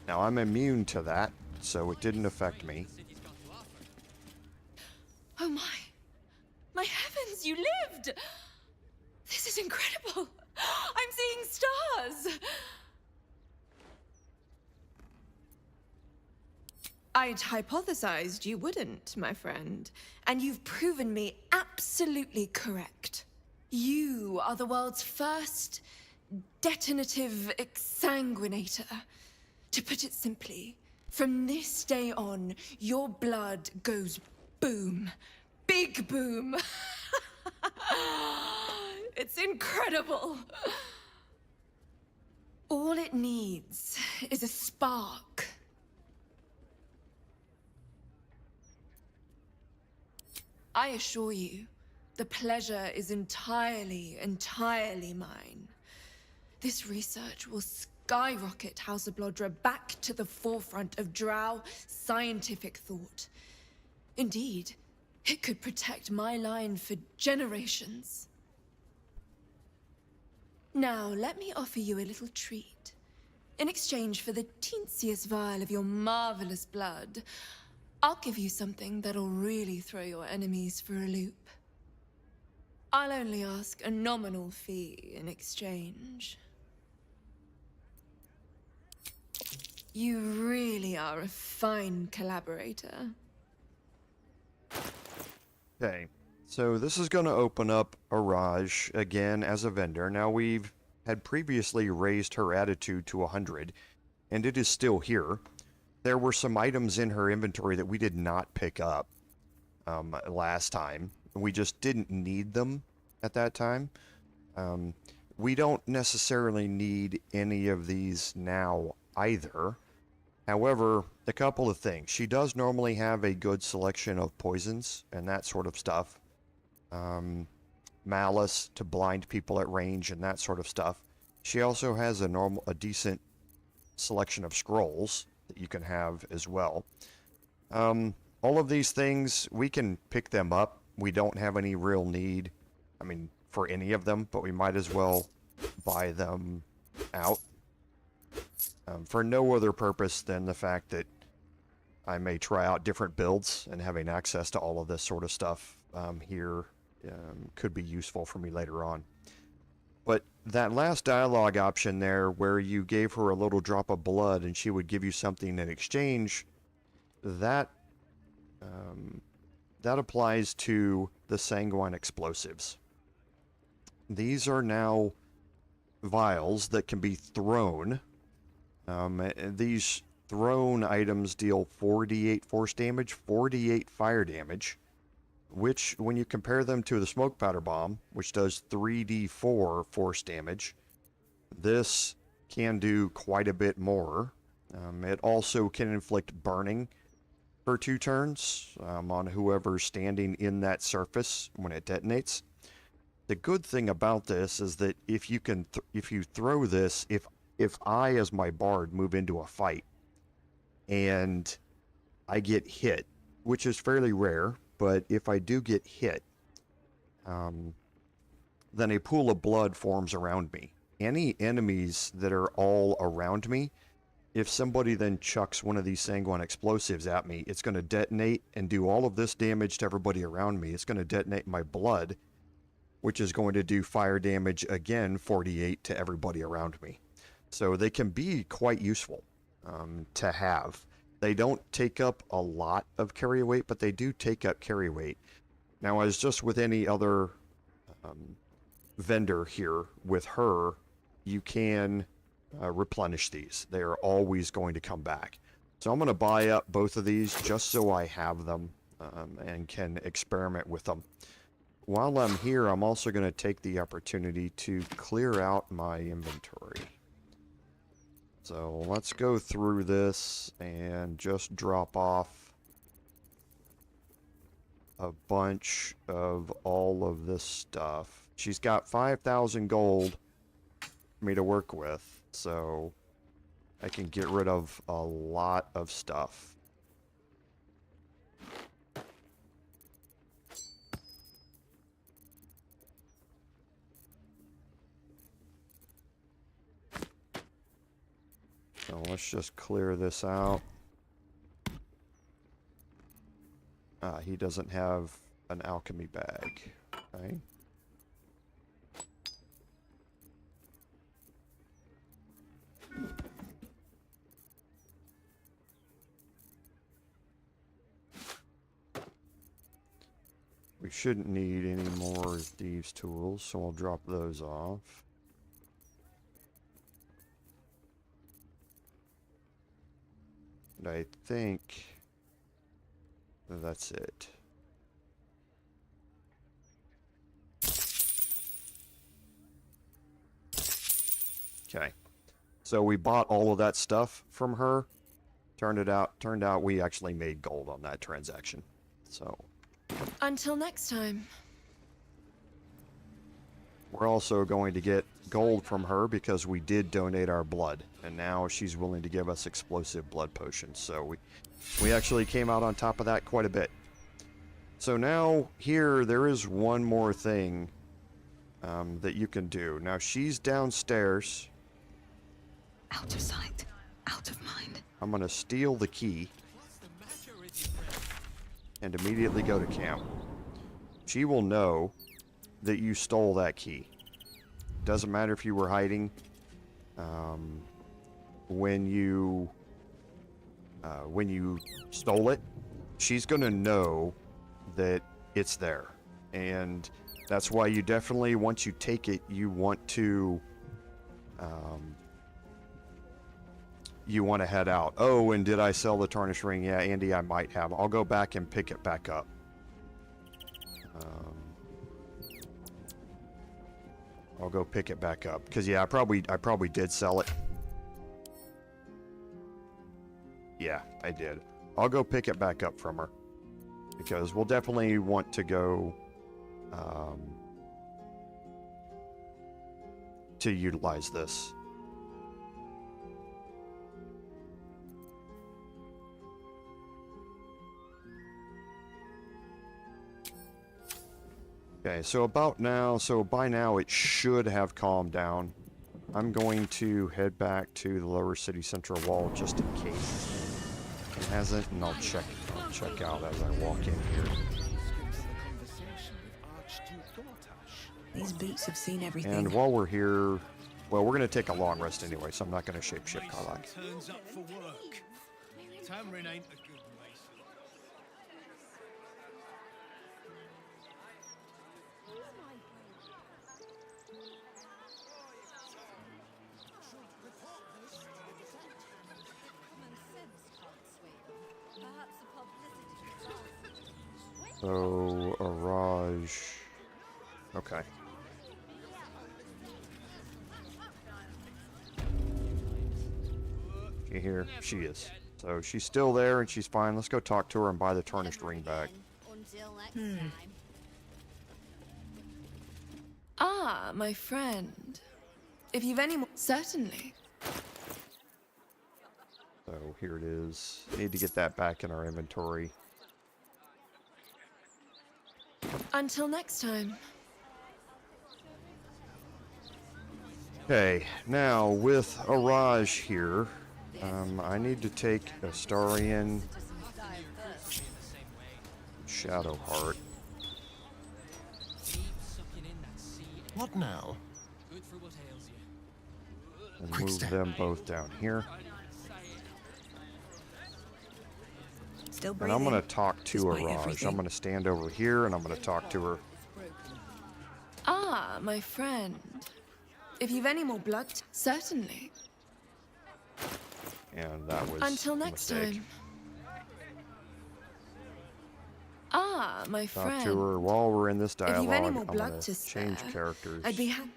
Now, I'm immune to that, so it didn't affect me. Oh my. My heavens, you lived! This is incredible! I'm seeing stars! I'd hypothesized you wouldn't, my friend. And you've proven me absolutely correct. You are the world's first detonative exsanguinator. To put it simply, from this day on, your blood goes boom. Big boom. It's incredible. All it needs is a spark. I assure you, the pleasure is entirely mine. This research will skyrocket House of Blodra back to the forefront of Drow scientific thought. Indeed, it could protect my line for generations. Now, let me offer you a little treat. In exchange for the teensiest vial of your marvelous blood, I'll give you something that'll really throw your enemies for a loop. I'll only ask a nominal fee in exchange. You really are a fine collaborator. Okay, so this is going to open up Araj again as a vendor. Now, we've had previously raised her attitude to 100, and it is still here. There were some items in her inventory that we did not pick up last time. We just didn't need them at that time. We don't necessarily need any of these now either. However, a couple of things. She does normally have a good selection of poisons and that sort of stuff. Malice to blind people at range and that sort of stuff. She also has a decent selection of scrolls that you can have as well. All of these things, we can pick them up. We don't have any real need, I mean, for any of them, but we might as well buy them out. For no other purpose than the fact that I may try out different builds, and having access to all of this sort of stuff here could be useful for me later on. But that last dialogue option there, where you gave her a little drop of blood and she would give you something in exchange, that that applies to the sanguine explosives. These are now vials that can be thrown. These thrown items deal 4d8 force damage, 4d8 fire damage, which, when you compare them to the smoke powder bomb, which does 3d4 force damage, this can do quite a bit more. It also can inflict burning for 2 turns on whoever's standing in that surface when it detonates. The good thing about this is that if you throw this, if I, as my bard, move into a fight and I get hit, which is fairly rare, but if I do get hit, then a pool of blood forms around me. Any enemies that are all around me, if somebody then chucks one of these sanguine explosives at me, it's going to detonate and do all of this damage to everybody around me. It's going to detonate my blood, which is going to do fire damage again, 48 to everybody around me. So they can be quite useful to have. They don't take up a lot of carry weight, but they do take up carry weight. Now, as just with any other vendor here, with her, you can replenish these. They are always going to come back. So I'm going to buy up both of these just so I have them and can experiment with them. While I'm here, I'm also going to take the opportunity to clear out my inventory. So let's go through this and just drop off a bunch of all of this stuff. She's got 5,000 gold for me to work with, so I can get rid of a lot of stuff. So let's just clear this out. He doesn't have an alchemy bag. Okay. We shouldn't need any more of these tools, so I'll drop those off. And I think that's it. Okay. So we bought all of that stuff from her. Turned out we actually made gold on that transaction. So Until next time. we're also going to get gold from her because we did donate our blood, and now she's willing to give us explosive blood potions. So we actually came out on top of that quite a bit. So now here there is one more thing that you can do. Now she's downstairs. Out of sight, out of mind. I'm going to steal the key and immediately go to camp. She will know that you stole that key. Doesn't matter if you were hiding. When you stole it, she's going to know that it's there. And that's why you definitely, once you take it, you want to head out. Oh, and did I sell the tarnished ring? Yeah, Andy, I might have. I'll go back and pick it back up. I'll go pick it back up because yeah, I probably did sell it. Yeah, I did. I'll go pick it back up from her because we'll definitely want to go to utilize this. Okay, so by now it should have calmed down. I'm going to head back to the lower city central wall just in case. It hasn't, and I'll check out as I walk in here. These boots have seen everything. And while we're here, well, we're gonna take a long rest anyway, so I'm not gonna shapeshift Karlak. Turns up for work. Tamrin ain't a good mate. So, Araj. Okay. She here? She is. So she's still there and she's fine. Let's go talk to her and buy the tarnished ring back. Ah, my friend. If you've any more... Certainly. So here it is. Need to get that back in our inventory. Until next time. Okay, now with Araj here, I need to take Astarion, Shadowheart. What now? And Quick move step. them both down here. Still And breathing. I'm going to talk to despite Araj. everything. I'm going to stand over here and I'm going to talk to her. Ah, my friend. If you've any more blood... Certainly. And that was Until a next mistake. time. Ah, my Talk friend. to her while we're in this If you've any dialogue. more I'm blood going to to change spare, characters. I'd be happy.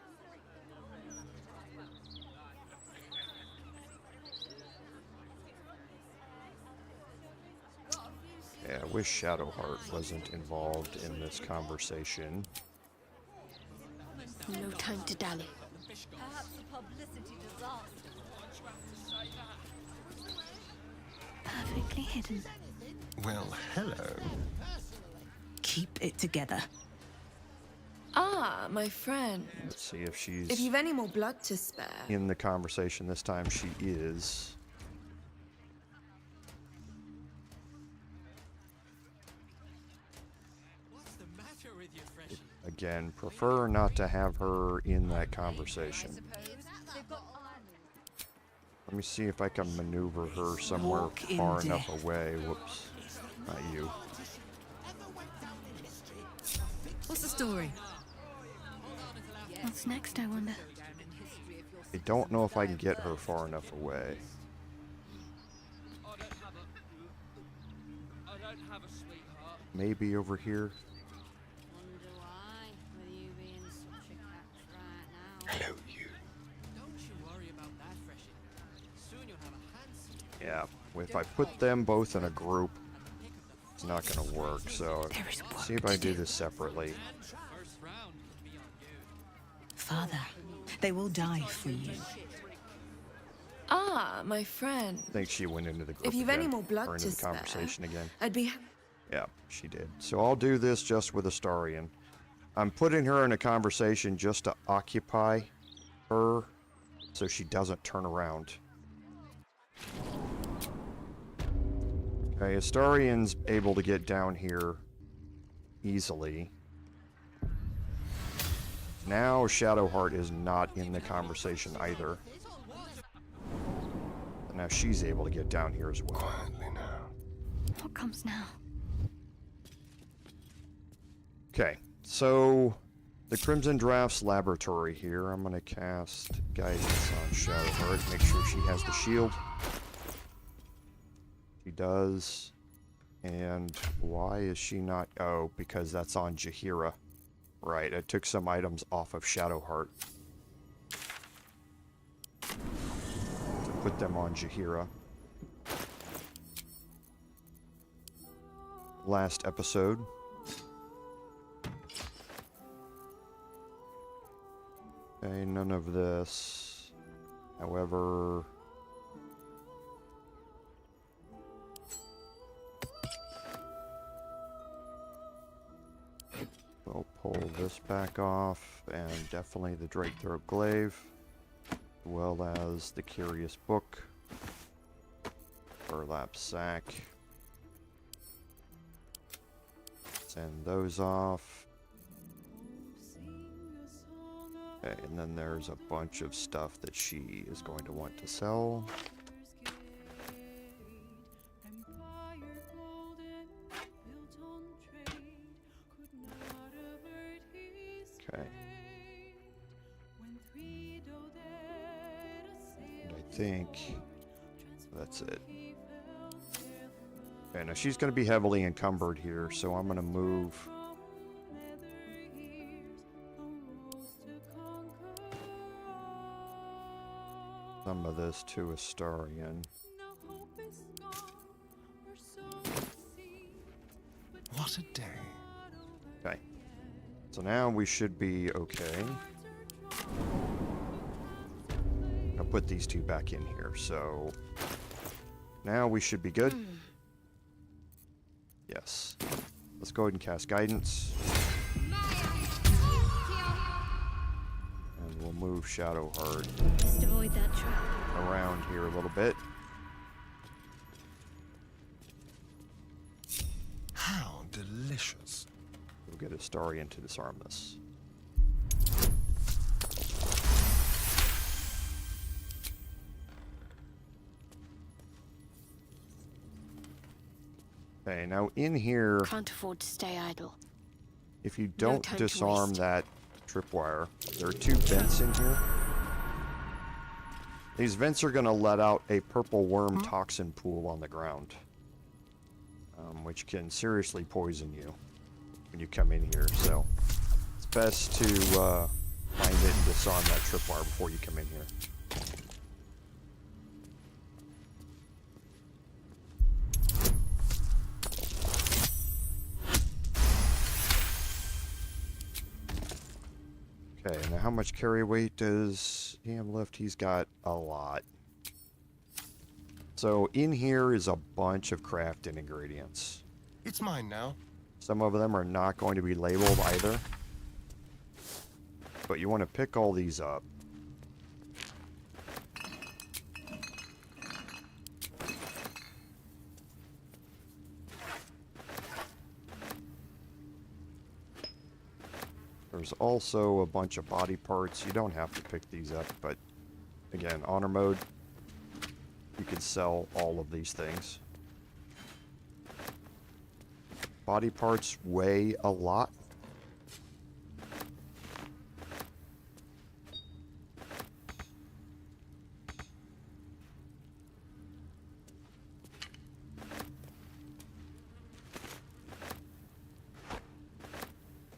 Yeah, I wish Shadowheart wasn't involved in this conversation. No time to dally. Perfectly hidden. Well, hello. Keep it together. Ah, my friend. Let's see if she's If you've any more blood to spare. in the conversation. This time she is. Again, prefer not to have her in that conversation. Let me see if I can maneuver her somewhere Walk in far death. enough away. Whoops. Not you. What's the story? What's next, I wonder? I don't know if I can get her far enough away. Maybe over here. Hello, you. Yeah, if I put them both in a group, it's not going to work. So, There is work see if I to do do. this separately. Father, they will die for you. Ah, my friend. I think she went into the group If you've again, any more or blood into to the spare, conversation again. I'd be... Yeah, she did. So I'll do this just with Astarion. I'm putting her in a conversation just to occupy her so she doesn't turn around. Okay, Astarion's able to get down here easily. Now Shadowheart is not in the conversation either. And now she's able to get down here as well. Quietly now. What comes now? Okay, so the Crimson Draughts laboratory here. I'm going to cast guidance on Shadowheart. Make sure she has the shield. She does. And why is she not? Oh, because that's on Jaheira. Right, I took some items off of Shadowheart to put them on Jaheira. Last episode. Okay, none of this. However... We'll pull this back off, and definitely the Drake Throat Glaive, as well as the Curious Book. burlap sack. Send those off. Okay, and then there's a bunch of stuff that she is going to want to sell. Okay. And I think that's it. Okay, now she's going to be heavily encumbered here, so I'm going to move some of this to Astarian. What a day. Okay. So now we should be okay. I'll put these two back in here, so now we should be good. Yes. Let's go ahead and cast guidance. And we'll move Shadowheart Just avoid that trap. around here a little bit. How delicious. We'll get Astarian to disarm this. Okay, now in here, Can't afford to stay idle. if you No don't time to disarm waste. that tripwire, there are two vents in here. These vents are going to let out a purple worm toxin pool on the ground, which can seriously poison you when you come in here. So it's best to find it and disarm that tripwire before you come in here. Okay, now how much carry weight does he have left? He's got a lot. So in here is a bunch of crafting ingredients. It's mine now. Some of them are not going to be labeled either. But you want to pick all these up. There's also a bunch of body parts. You don't have to pick these up, but again, honor mode, you can sell all of these things. Body parts weigh a lot.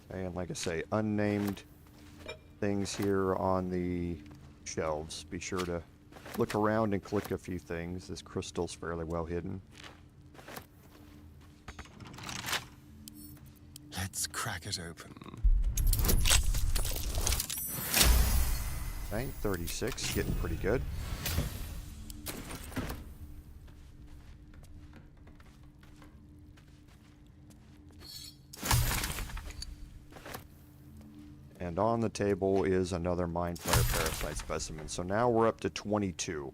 And like I say, unnamed things here on the shelves. Be sure to look around and click a few things. This crystal's fairly well hidden. Let's crack it open. Okay, 36, getting pretty good. And on the table is another Mind Flayer Parasite specimen. So now we're up to 22.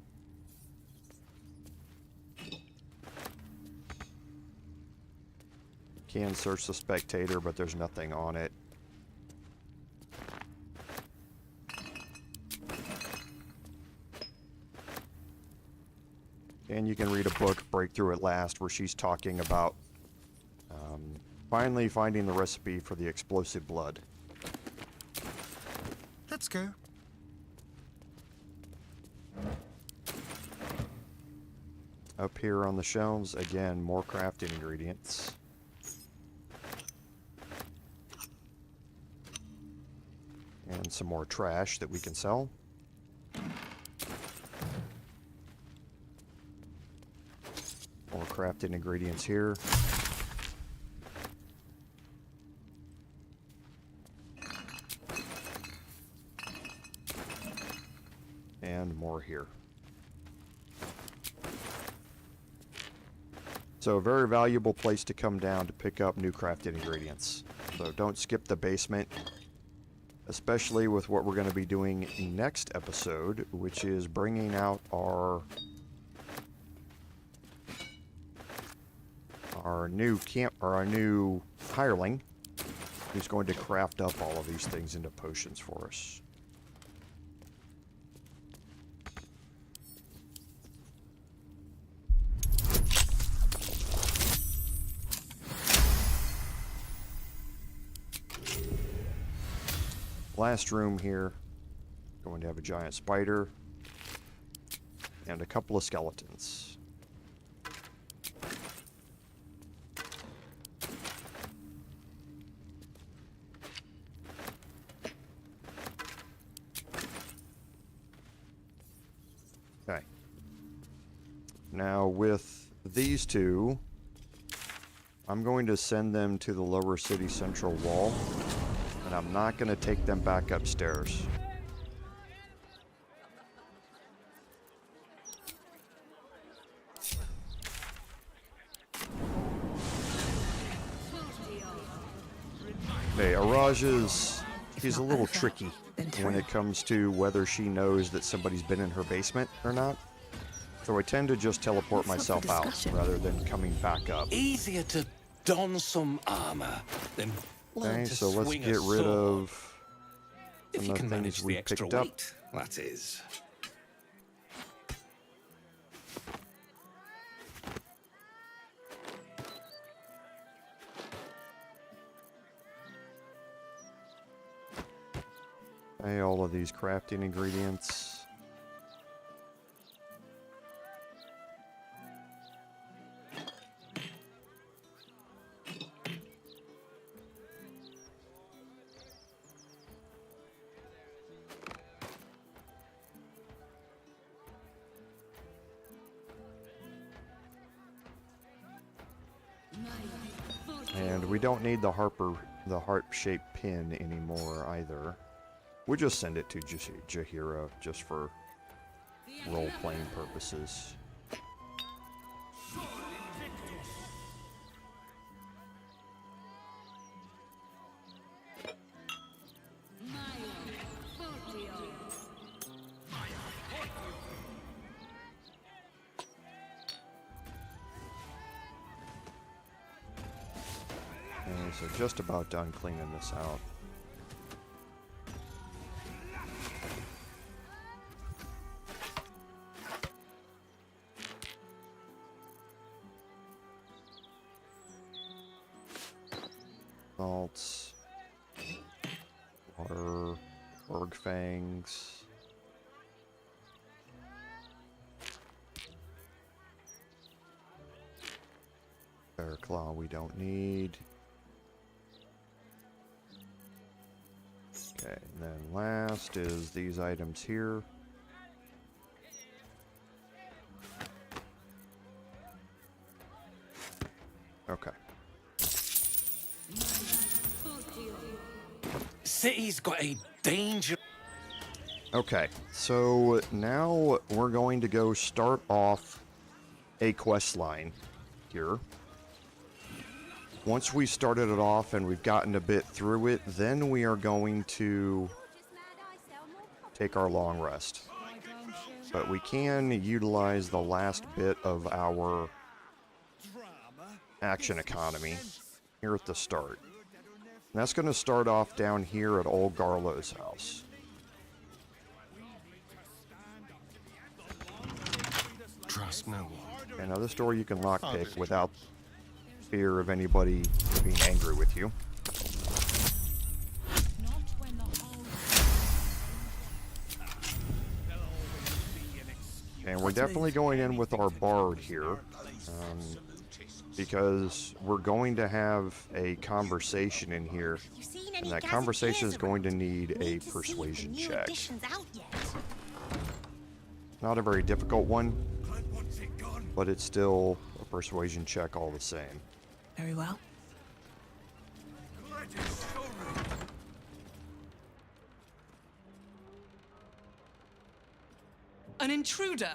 Can search the spectator, but there's nothing on it. And you can read a book, Breakthrough at Last, where she's talking about finally finding the recipe for the explosive blood. Let's go. Up here on the shelves, again, more crafting ingredients. And some more trash that we can sell. More crafting ingredients here. And more here. So a very valuable place to come down to pick up new crafted ingredients. So don't skip the basement, especially with what we're going to be doing next episode, which is bringing out our our new hireling, who's going to craft up all of these things into potions for us. Last room here, going to have a giant spider and a couple of skeletons. Okay. Now with these two, I'm going to send them to the lower city central wall. And I'm not going to take them back upstairs. Hey, Araj she's a little tricky when it comes to whether she knows that somebody's been in her basement or not. So I tend to just teleport myself out rather than coming back up. Easier to don some armor than Okay, so let's get rid of if you some can of the manage things the we extra picked up. weight, that is. Okay, all of these crafting ingredients. And we don't need the harp-shaped pin anymore either. We'll just send it to Jaheira just for role-playing purposes. Okay, so just about done cleaning this out. Salts, water, org fangs. Bear claw we don't need. Okay, and then last is these items here. Okay. City's got a danger. Okay, so now we're going to go start off a quest line here. Once we started it off and we've gotten a bit through it, then we are going to take our long rest. But we can utilize the last bit of our action economy here at the start. And that's going to start off down here at old Garlow's house. Trust no one. And now this door you can lockpick without fear of anybody being angry with you. And we're definitely going in with our bard here, because we're going to have a conversation in here, and that conversation is going to need a persuasion check. Not a very difficult one, but it's still a persuasion check all the same. Very well. An intruder.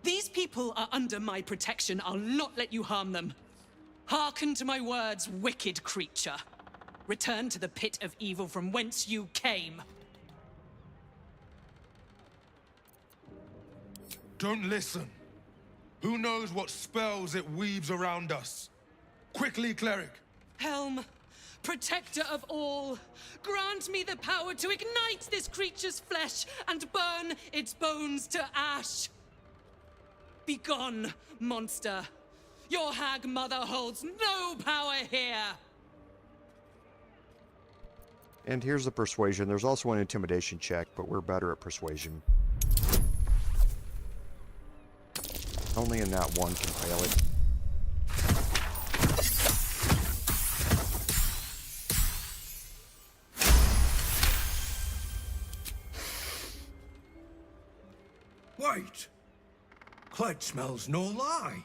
These people are under my protection. I'll not let you harm them. Hearken to my words, wicked creature. Return to the pit of evil from whence you came. Don't listen. Who knows what spells it weaves around us? Quickly, cleric! Helm, protector of all, grant me the power to ignite this creature's flesh and burn its bones to ash. Begone, monster. Your hag mother holds no power here. And here's the persuasion. There's also an intimidation check, but we're better at persuasion. Only in that one can fail it. Wait! Clet smells no lie.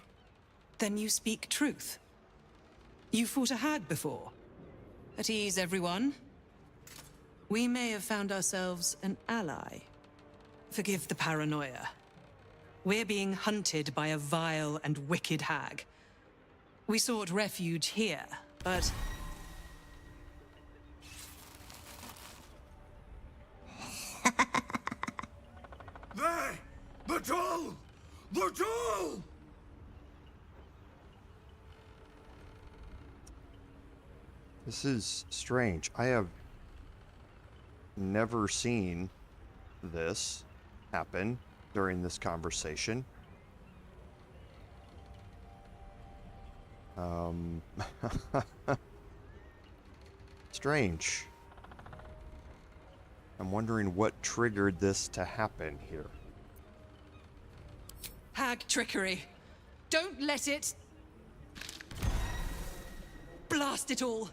Then you speak truth. You fought a hag before. At ease, everyone. We may have found ourselves an ally. Forgive the paranoia. We're being hunted by a vile and wicked hag. We sought refuge here, but... There! The doll! The doll! This is strange. I have never seen this happen during this conversation. Strange. I'm wondering what triggered this to happen here. Hag trickery. Don't let it... Blast it all.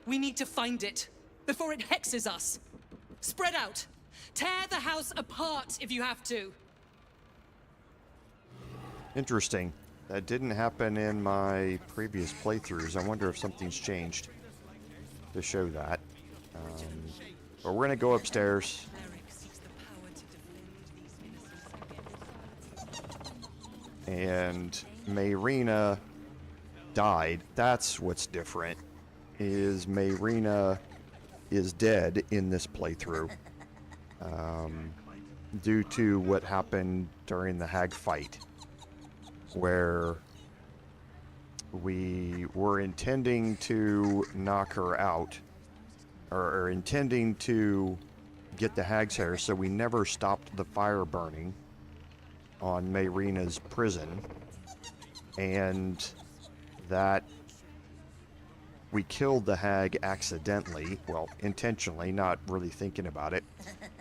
We need to find it before it hexes us. Spread out. Tear the house apart if you have to. Interesting. That didn't happen in my previous playthroughs. I wonder if something's changed to show that. But we're gonna go upstairs. And Mayrina died. That's what's different. Is Mayrina is dead in this playthrough. Due to what happened during the hag fight, where we were intending to knock her out, or intending to get the hag's hair, so we never stopped the fire burning on Mayrina's prison, and that we killed the hag accidentally, well, intentionally, not really thinking about it,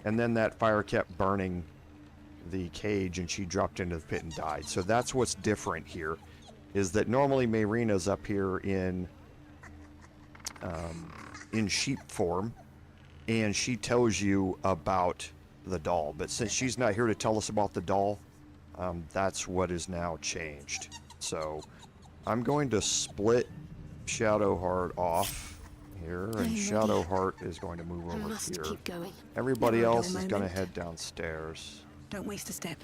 and then that fire kept burning the cage and she dropped into the pit and died. So that's what's different here, is that normally Mayrina's up here in sheep form, and she tells you about the doll, but since she's not here to tell us about the doll, that's what is now changed. So I'm going to split Shadowheart off here, and Shadowheart is going to move over here. Keep going. Everybody else is going to head downstairs. Don't waste a step.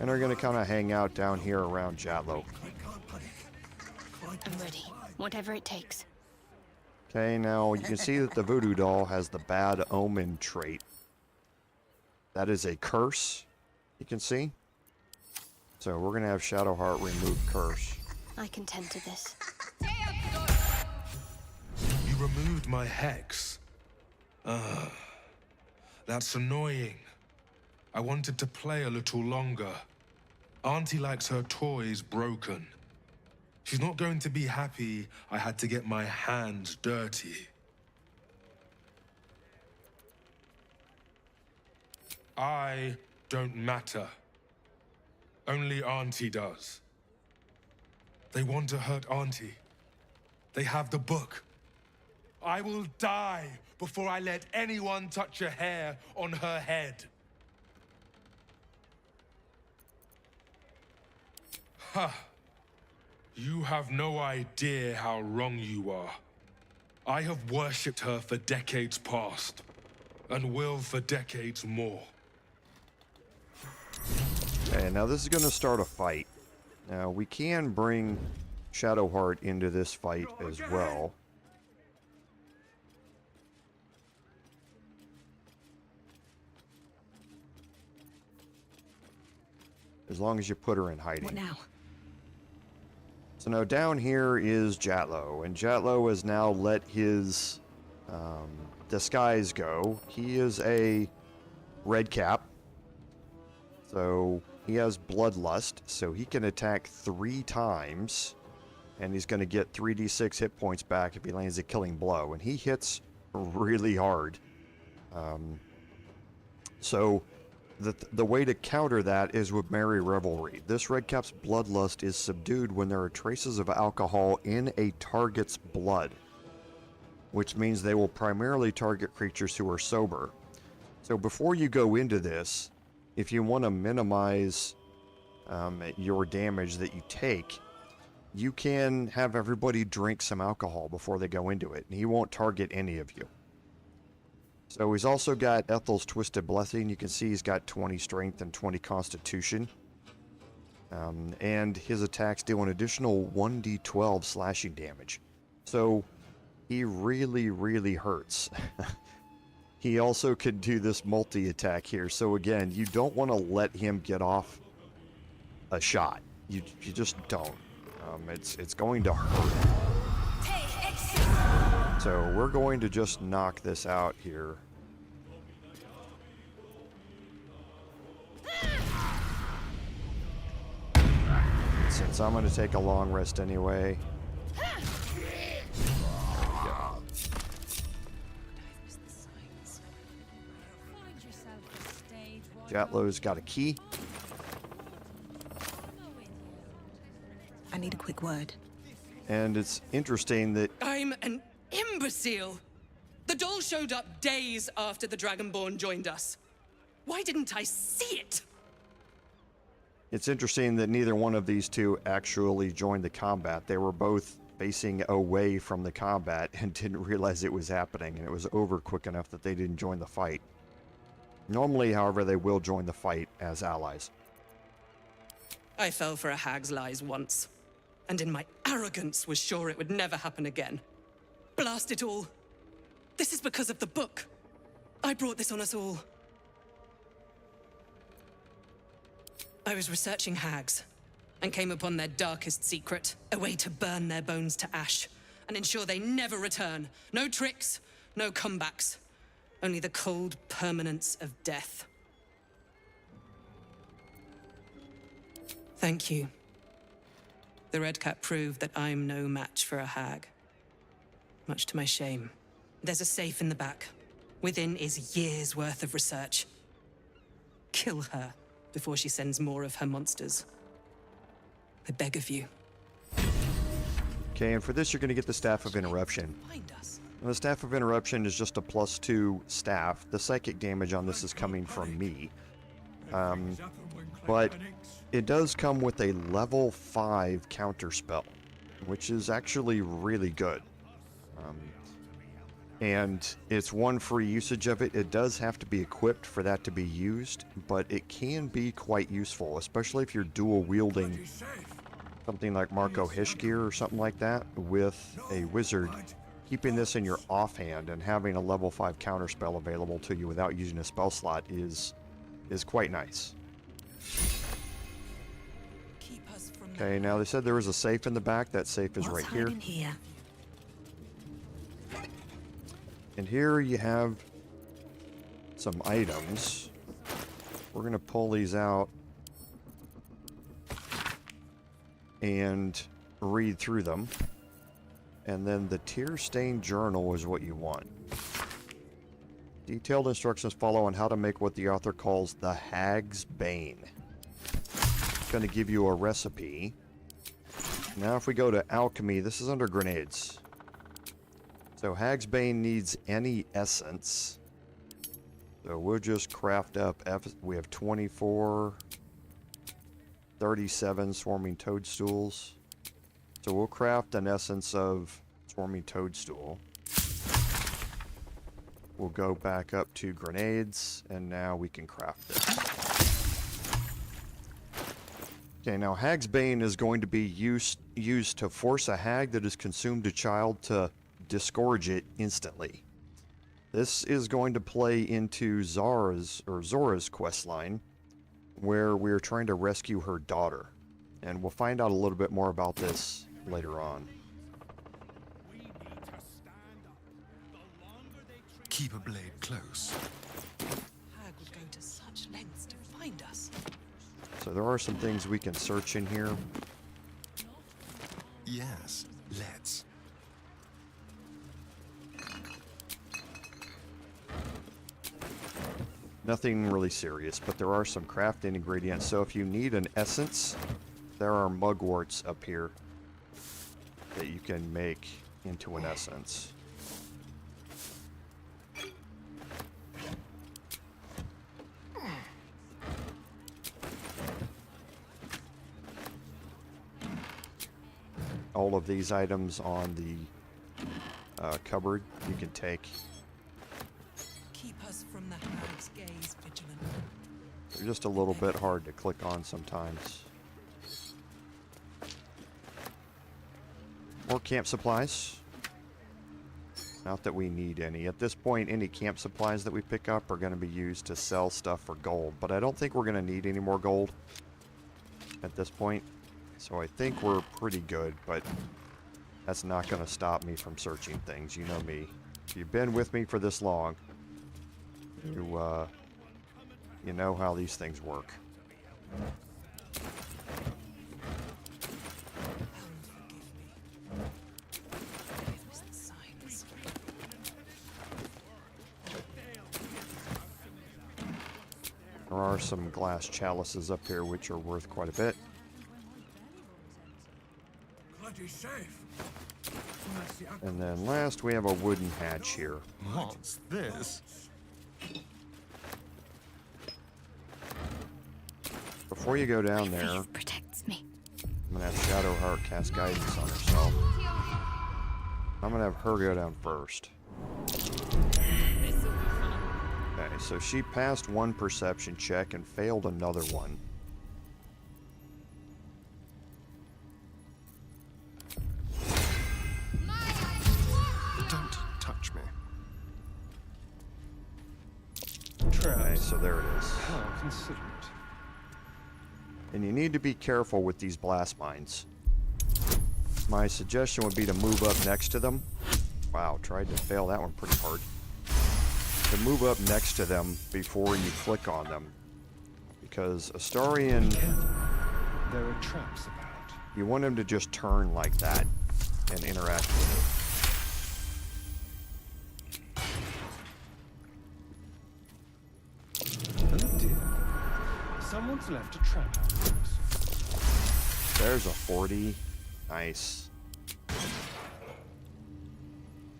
And are going to kind of hang out down here around Jatlow. I'm ready. Whatever it takes. Okay, now you can see that the voodoo doll has the bad omen trait. That is a curse, you can see. So we're going to have Shadowheart remove curse. I can tend to this. You removed my hex. That's annoying. I wanted to play a little longer. Auntie likes her toys broken. She's not going to be happy I had to get my hands dirty. I don't matter. Only Auntie does. They want to hurt Auntie. They have the book. I will die before I let anyone touch a hair on her head. Ha! You have no idea how wrong you are. I have worshipped her for decades past, and will for decades more. Okay, now this is going to start a fight. Now we can bring Shadowheart into this fight as well. as long as you put her in hiding. What now? So now down here is Jatlow, and Jatlow has now let his disguise go. He is a red cap, so he has bloodlust, so he can attack 3 times, and he's going to get 3d6 hit points back if he lands a killing blow, and he hits really hard. So the way to counter that is with Merry Revelry. This red cap's bloodlust is subdued when there are traces of alcohol in a target's blood, which means they will primarily target creatures who are sober. So before you go into this, if you want to minimize your damage that you take, you can have everybody drink some alcohol before they go into it, and he won't target any of you. So he's also got Ethel's Twisted Blessing. You can see he's got 20 strength and 20 constitution. And his attacks deal an additional 1d12 slashing damage. So he really, really hurts. He also could do this multi-attack here. So again, you don't want to let him get off a shot. You just don't. It's going to hurt. So we're going to just knock this out here. Since I'm going to take a long rest anyway. Jatlow's got a key. I need a quick word. And it's interesting that... I'm an imbecile! The doll showed up days after the Dragonborn joined us. Why didn't I see it? It's interesting that neither one of these two actually joined the combat. They were both facing away from the combat and didn't realize it was happening, and it was over quick enough that they didn't join the fight. Normally, however, they will join the fight as allies. I fell for a hag's lies once, and in my arrogance was sure it would never happen again. Blast it all. This is because of the book. I brought this on us all. I was researching hags, and came upon their darkest secret, a way to burn their bones to ash, and ensure they never return. No tricks, no comebacks, only the cold permanence of death. Thank you. The Red Cap proved that I'm no match for a hag. Much to my shame. There's a safe in the back. Within is years' worth of research. Kill her before she sends more of her monsters. I beg of you. Okay, and for this you're going to get the Staff of Interruption. And the Staff of Interruption is just a +2 staff. The psychic damage on this is coming from me. But it does come with a level 5 counterspell, which is actually really good. And it's one free usage of it. It does have to be equipped for that to be used, but it can be quite useful, especially if you're dual wielding something like Marco Hishgear or something like that with a wizard. Keeping this in your offhand and having a level 5 counterspell available to you without using a spell slot is quite nice. Okay, now they said there was a safe in the back. That safe is right here. And here you have some items. We're going to pull these out and read through them. And then the tear-stained journal is what you want. Detailed instructions follow on how to make what the author calls the Hag's Bane. It's going to give you a recipe. Now if we go to alchemy, this is under grenades. So Hag's Bane needs any essence. So we'll just craft up, we have 24, 37 swarming toadstools. So we'll craft an essence of swarming toadstool. We'll go back up to grenades, and now we can craft this. Okay, now Hag's Bane is going to be used to force a hag that has consumed a child to disgorge it instantly. This is going to play into Zora's questline, where we're trying to rescue her daughter. And we'll find out a little bit more about this later on. Keep a blade close. Hag would go to such lengths to find us. So there are some things we can search in here. Yes, let's. Nothing really serious, but there are some crafting ingredients. So if you need an essence, there are mugworts up here that you can make into an essence. All of these items on the cupboard you can take. Keep us from the hag's gaze, vigilant. They're just a little bit hard to click on sometimes. More camp supplies. Not that we need any. At this point, any camp supplies that we pick up are going to be used to sell stuff for gold. But I don't think we're going to need any more gold at this point. So I think we're pretty good, but that's not going to stop me from searching things. You know me. If you've been with me for this long, you know how these things work. There are some glass chalices up here which are worth quite a bit. And then last we have a wooden hatch here. What's this? Before you go down there, Faith protects me. I'm gonna have Shadowheart cast guidance on herself. I'm gonna have her go down first. Okay, so she passed one perception check and failed another one. Don't touch me. Okay, so there it is. How considerate. And you need to be careful with these blast mines. My suggestion would be to move up next to them. Wow, tried to fail that one pretty hard. To move up next to them before you click on them. Because Astarian, There are traps about. you want him to just turn like that and interact with it. Oh dear. Someone's left a trap out for us. There's a 40. Nice.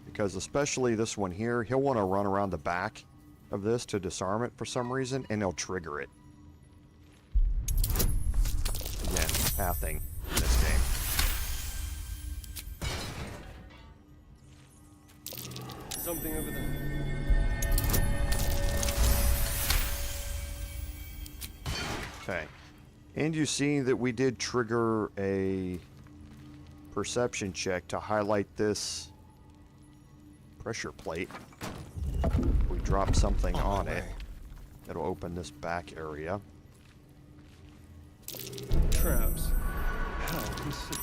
Because especially this one here, he'll want to run around the back of this to disarm it for some reason, and he'll trigger it. Again, pathing in this game. Something over there. Okay. And you see that we did trigger a perception check to highlight this pressure plate. If we drop something on it, it'll open this back area. Traps. How considerate.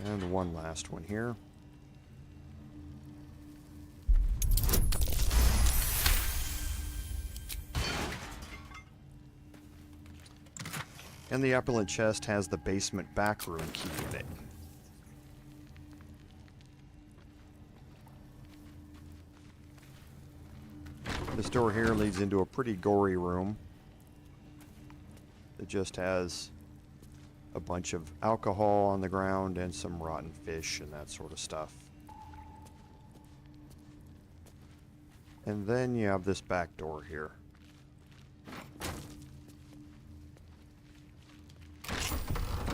And one last one here. And the opulent chest has the basement backroom key in it. This door here leads into a pretty gory room. It just has a bunch of alcohol on the ground and some rotten fish and that sort of stuff. And then you have this back door here.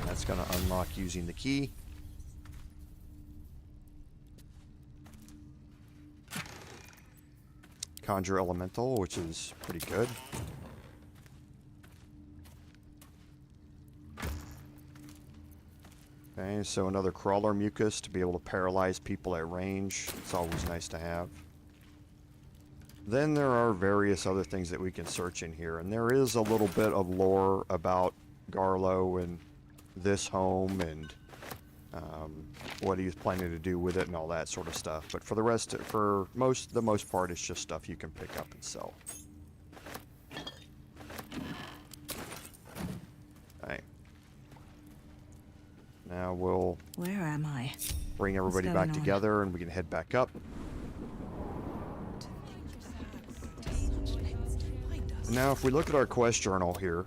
That's going to unlock using the key. conjure elemental, which is pretty good. Okay, so another crawler mucus to be able to paralyze people at range. It's always nice to have. Then there are various other things that we can search in here, and there is a little bit of lore about Garlow and this home and what he's planning to do with it and all that sort of stuff. But for the rest, the most part, it's just stuff you can pick up and sell. Okay. Now we'll Where am I? bring everybody What's back going on? together and we can head back up. Now, if we look at our quest journal here,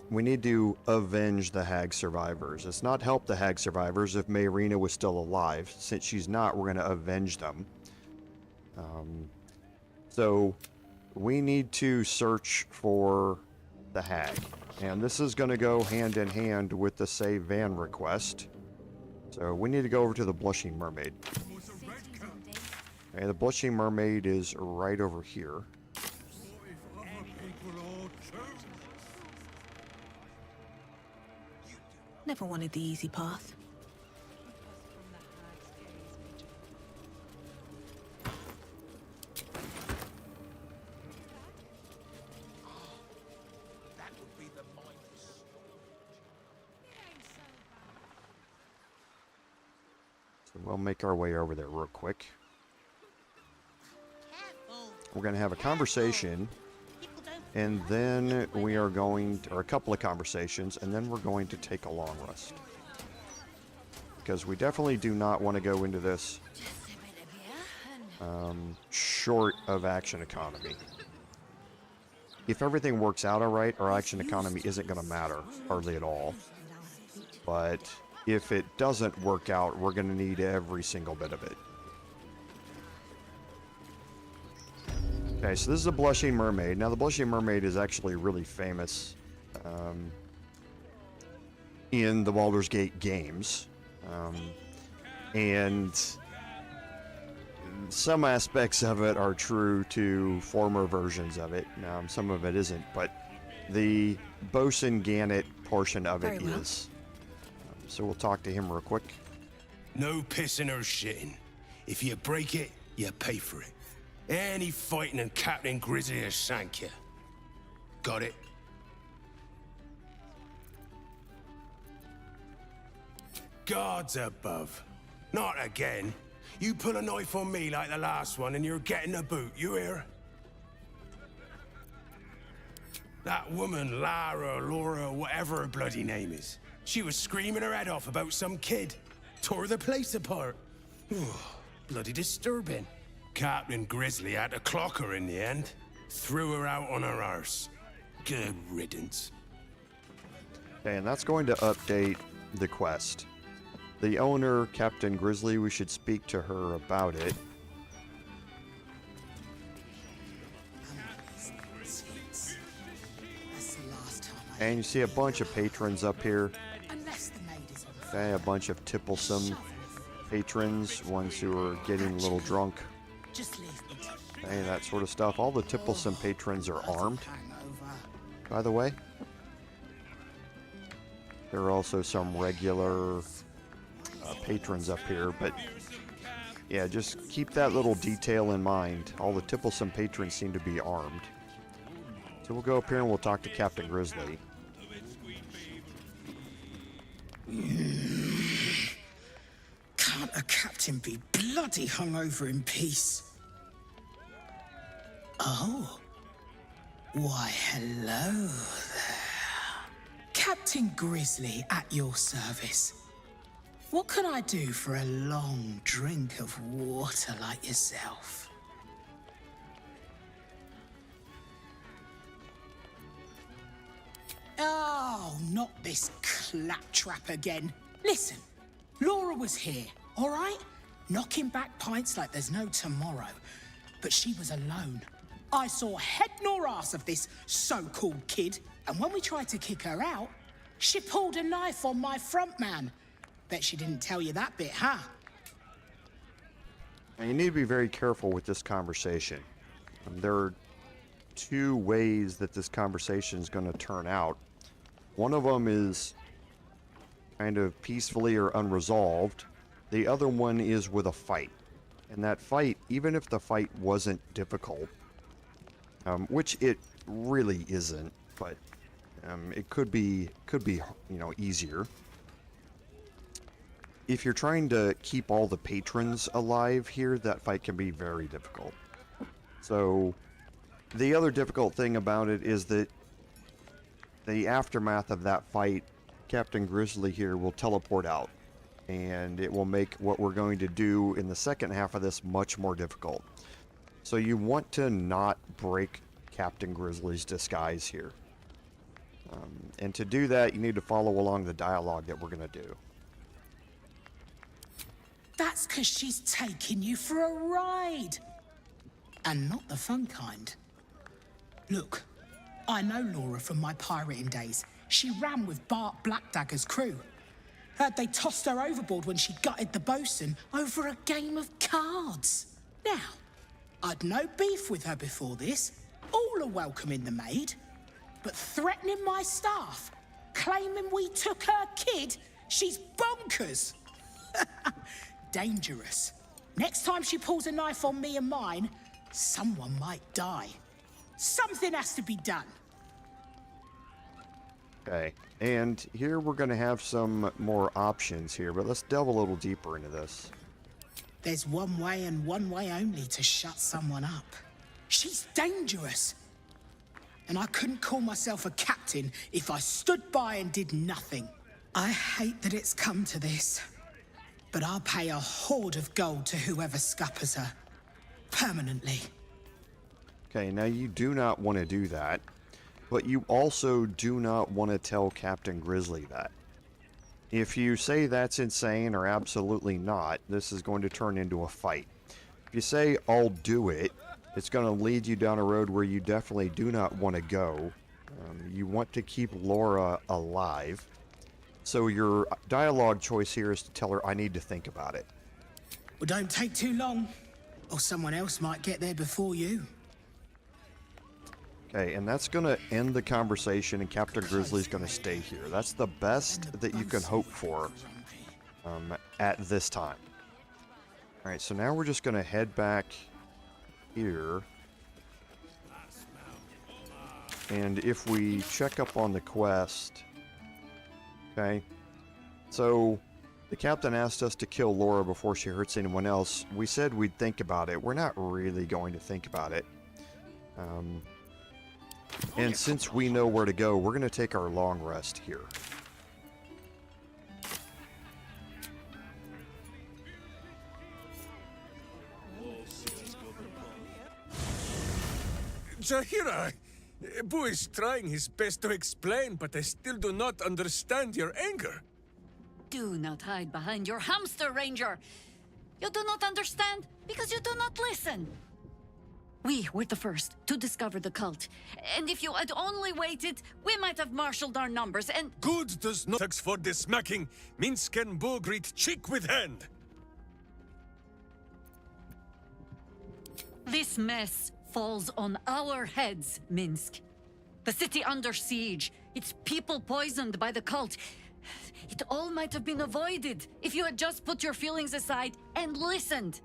we need to avenge the hag survivors. It's not help the hag survivors if Mayrina was still alive. Since she's not, we're going to avenge them. So we need to search for the hag. And this is going to go hand in hand with the save van request. So we need to go over to the Blushing Mermaid. Okay, the Blushing Mermaid is right over here. Never wanted the easy path. So we'll make our way over there real quick. We're going to have a conversation, and then we are going to, or a couple of conversations, and then we're going to take a long rest. Because we definitely do not want to go into this short of action economy. If everything works out alright, our action economy isn't going to matter hardly at all. But if it doesn't work out, we're going to need every single bit of it. Okay, so this is a Blushing Mermaid. Now, the Blushing Mermaid is actually really famous in the Baldur's Gate games. And some aspects of it are true to former versions of it. Some of it isn't, but the Bosun Gannet portion of it is. So we'll talk to him real quick. No pissing or shitting. If you break it, you pay for it. Any fighting and Captain Grizzly will shank you. Got it? Gods above. Not again. You pull a knife on me like the last one and you're getting a boot, you hear? That woman, Lara, Lora, whatever her bloody name is. She was screaming her head off about some kid. Tore the place apart. Bloody disturbing. Captain Grizzly had to clock her in the end. Threw her out on her arse. Good riddance. Okay, and that's going to update the quest. The owner, Captain Grizzly, we should speak to her about it. And you see a bunch of patrons up here. Okay, a bunch of tipplesome patrons, ones who are getting a little drunk. Okay, that sort of stuff. All the tipplesome patrons are armed, by the way. There are also some regular patrons up here, but yeah, just keep that little detail in mind. All the tipplesome patrons seem to be armed. So we'll go up here and we'll talk to Captain Grizzly. Can't a captain be bloody hungover in peace? Oh. Why, hello there. Captain Grizzly at your service. What can I do for a long drink of water like yourself? Oh, not this claptrap again. Listen, Lora was here, all right? Knocking back pints like there's no tomorrow. But she was alone. I saw head nor ass of this so-called kid, and when we tried to kick her out, she pulled a knife on my front man. Bet she didn't tell you that bit, huh? And you need to be very careful with this conversation. There are two ways that this conversation is going to turn out. One of them is kind of peacefully or unresolved. The other one is with a fight. And that fight, even if the fight wasn't difficult, which it really isn't, but it could be, easier. If you're trying to keep all the patrons alive here, that fight can be very difficult. So, the other difficult thing about it is that the aftermath of that fight, Captain Grizzly here will teleport out. And it will make what we're going to do in the second half of this much more difficult. So you want to not break Captain Grizzly's disguise here. And to do that, you need to follow along the dialogue that we're going to do. That's because she's taking you for a ride. And not the fun kind. Look, I know Lora from my pirating days. She ran with Bart Blackdagger's crew. Heard they tossed her overboard when she gutted the bosun over a game of cards. Now, I'd no beef with her before this. All are welcoming the maid. But threatening my staff, claiming we took her kid, she's bonkers. Dangerous. Next time she pulls a knife on me and mine, someone might die. Something has to be done. Okay, and here we're going to have some more options here, but let's delve a little deeper into this. There's one way and one way only to shut someone up. She's dangerous. And I couldn't call myself a captain if I stood by and did nothing. I hate that it's come to this, but I'll pay a hoard of gold to whoever scuppers her. Permanently. Okay, now you do not want to do that. But you also do not want to tell Captain Grizzly that. If you say that's insane or absolutely not, this is going to turn into a fight. If you say, I'll do it, it's going to lead you down a road where you definitely do not want to go. You want to keep Lora alive. So your dialogue choice here is to tell her, I need to think about it. Well, don't take too long, or someone else might get there before you. Okay, and that's going to end the conversation, and Captain Grizzly's going to stay here. That's the best that you can hope for at this time. Alright, so now we're just going to head back here. And if we check up on the quest... Okay, so the captain asked us to kill Lora before she hurts anyone else. We said we'd think about it. We're not really going to think about it. And since we know where to go, we're going to take our long rest here. Jaheira! Boo is trying his best to explain, but I still do not understand your anger. Do not hide behind your hamster, Ranger. You do not understand because you do not listen. We were the first to discover the cult. And if you had only waited, we might have marshaled our numbers and... Good does not tax for this smacking. Minsk and Boo greet cheek with hand. This mess falls on our heads, Minsk. The city under siege, its people poisoned by the cult. It all might have been avoided if you had just put your feelings aside and listened.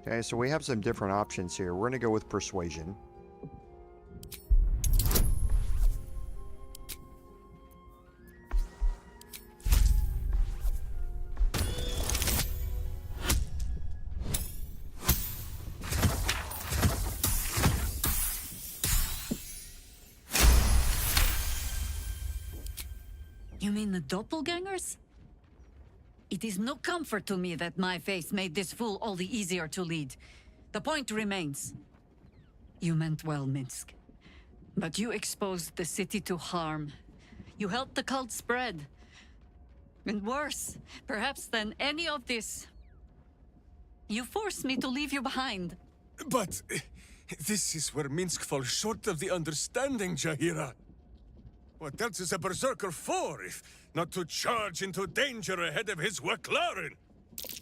Okay, so we have some different options here. We're going to go with persuasion. You mean the doppelgangers? It is no comfort to me that my face made this fool all the easier to lead. The point remains. You meant well, Minsk. But you exposed the city to harm. You helped the cult spread. And worse, perhaps than any of this, you forced me to leave you behind. But this is where Minsk falls short of the understanding, Jaheira. What else is a berserker for, if not to charge into danger ahead of his WotC?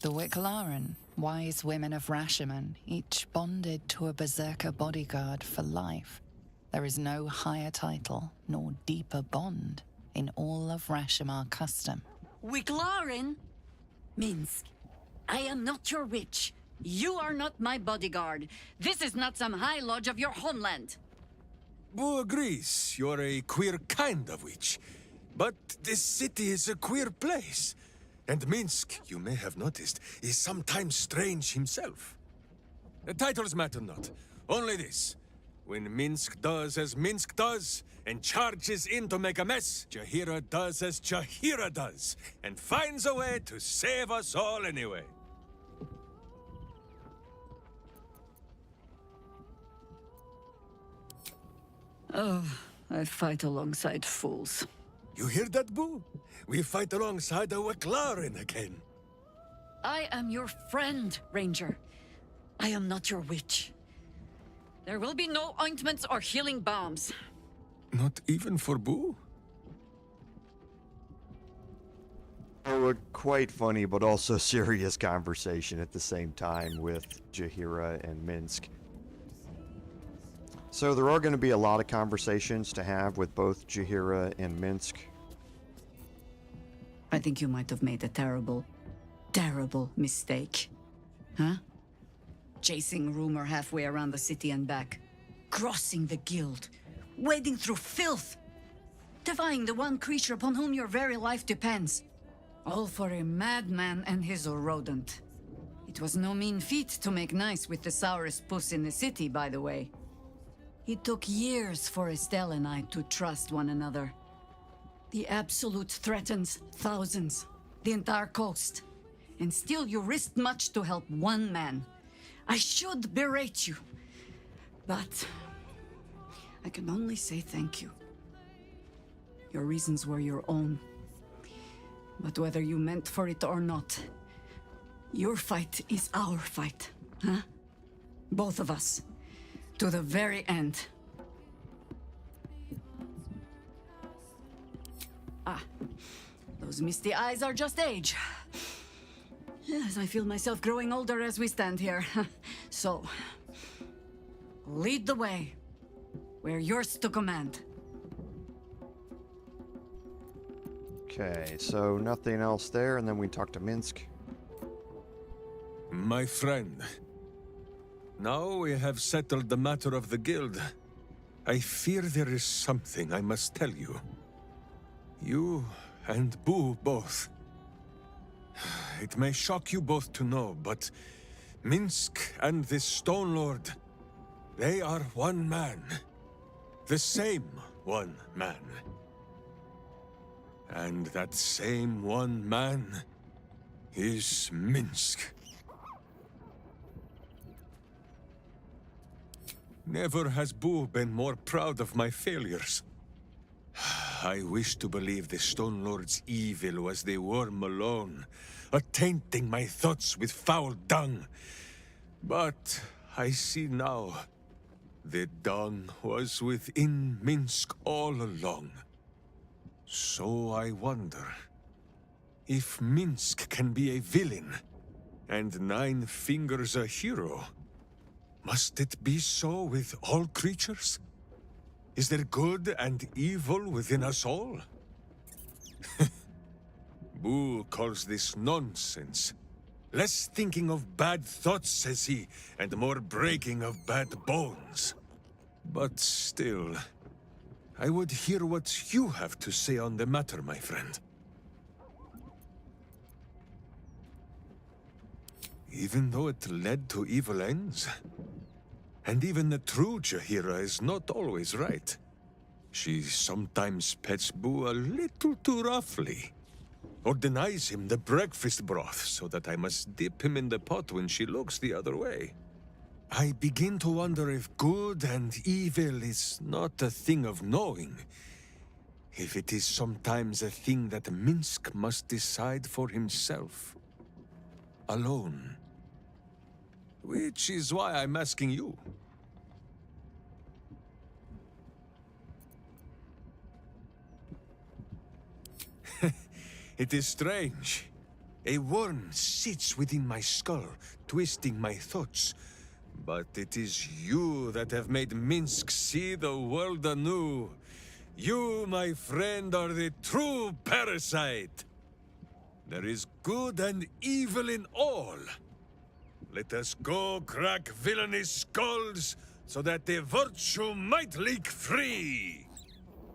The WotC, wise women of Rashomon, each bonded to a berserker bodyguard for life. There is no higher title nor deeper bond in all of Rashomon custom. WotC? Minsk, I am not your witch. You are not my bodyguard. This is not some high lodge of your homeland. Boo agrees you're a queer kind of witch. But this city is a queer place. And Minsk, you may have noticed, is sometimes strange himself. The titles matter not. Only this. When Minsk does as Minsk does, and charges in to make a mess, Jaheira does as Jaheira does, and finds a way to save us all anyway. Oh, I fight alongside fools. You hear that, Boo? We fight alongside a WotC again. I am your friend, Ranger. I am not your witch. There will be no ointments or healing balms. Not even for Boo? A quite funny but also serious conversation at the same time with Jaheira and Minsk. So there are going to be a lot of conversations to have with both Jaheira and Minsk. I think you might have made a terrible, terrible mistake. Huh? Chasing rumor halfway around the city and back. Crossing the guild. Wading through filth. Defying the one creature upon whom your very life depends. All for a madman and his rodent. It was no mean feat to make nice with the sourest puss in the city, by the way. It took years for Estelle and I to trust one another. The Absolute threatens thousands, the entire coast. And still you risked much to help one man. I should berate you, but I can only say thank you. Your reasons were your own. But whether you meant for it or not, your fight is our fight, huh? Both of us. To the very end. Ah, those misty eyes are just age. Yes, I feel myself growing older as we stand here. So, lead the way. We're yours to command. Okay, so nothing else there, and then we talk to Minsk. My friend. Now we have settled the matter of the guild. I fear there is something I must tell you. You and Boo both. It may shock you both to know, but Minsk and this Stone Lord, they are one man. The same one man. And that same one man is Minsk. Never has Boo been more proud of my failures. I wish to believe the Stone Lord's evil was the worm alone, attainting my thoughts with foul dung. But I see now, the dung was within Minsk all along. So I wonder, if Minsk can be a villain, and Nine Fingers a hero, must it be so with all creatures? Is there good and evil within us all? Boo calls this nonsense. Less thinking of bad thoughts, says he, and more breaking of bad bones. But still, I would hear what you have to say on the matter, my friend. Even though it led to evil ends? And even the true Jaheira is not always right. She sometimes pets Boo a little too roughly. Or denies him the breakfast broth so that I must dip him in the pot when she looks the other way. I begin to wonder if good and evil is not a thing of knowing. If it is sometimes a thing that Minsk must decide for himself. Alone. Which is why I'm asking you. It is strange. A worm sits within my skull, twisting my thoughts. But it is you that have made Minsk see the world anew. You, my friend, are the true parasite. There is good and evil in all. Let us go crack villainous skulls, so that the virtue might leak free.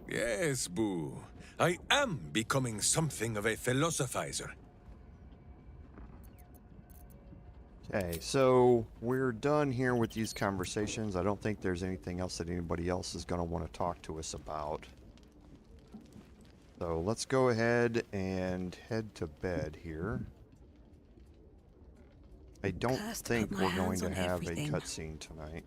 Yes, Boo. I am becoming something of a philosophizer. Okay, so we're done here with these conversations. I don't think there's anything else that anybody else is going to want to talk to us about. So let's go ahead and head to bed here. I don't think we're going to have a cutscene tonight.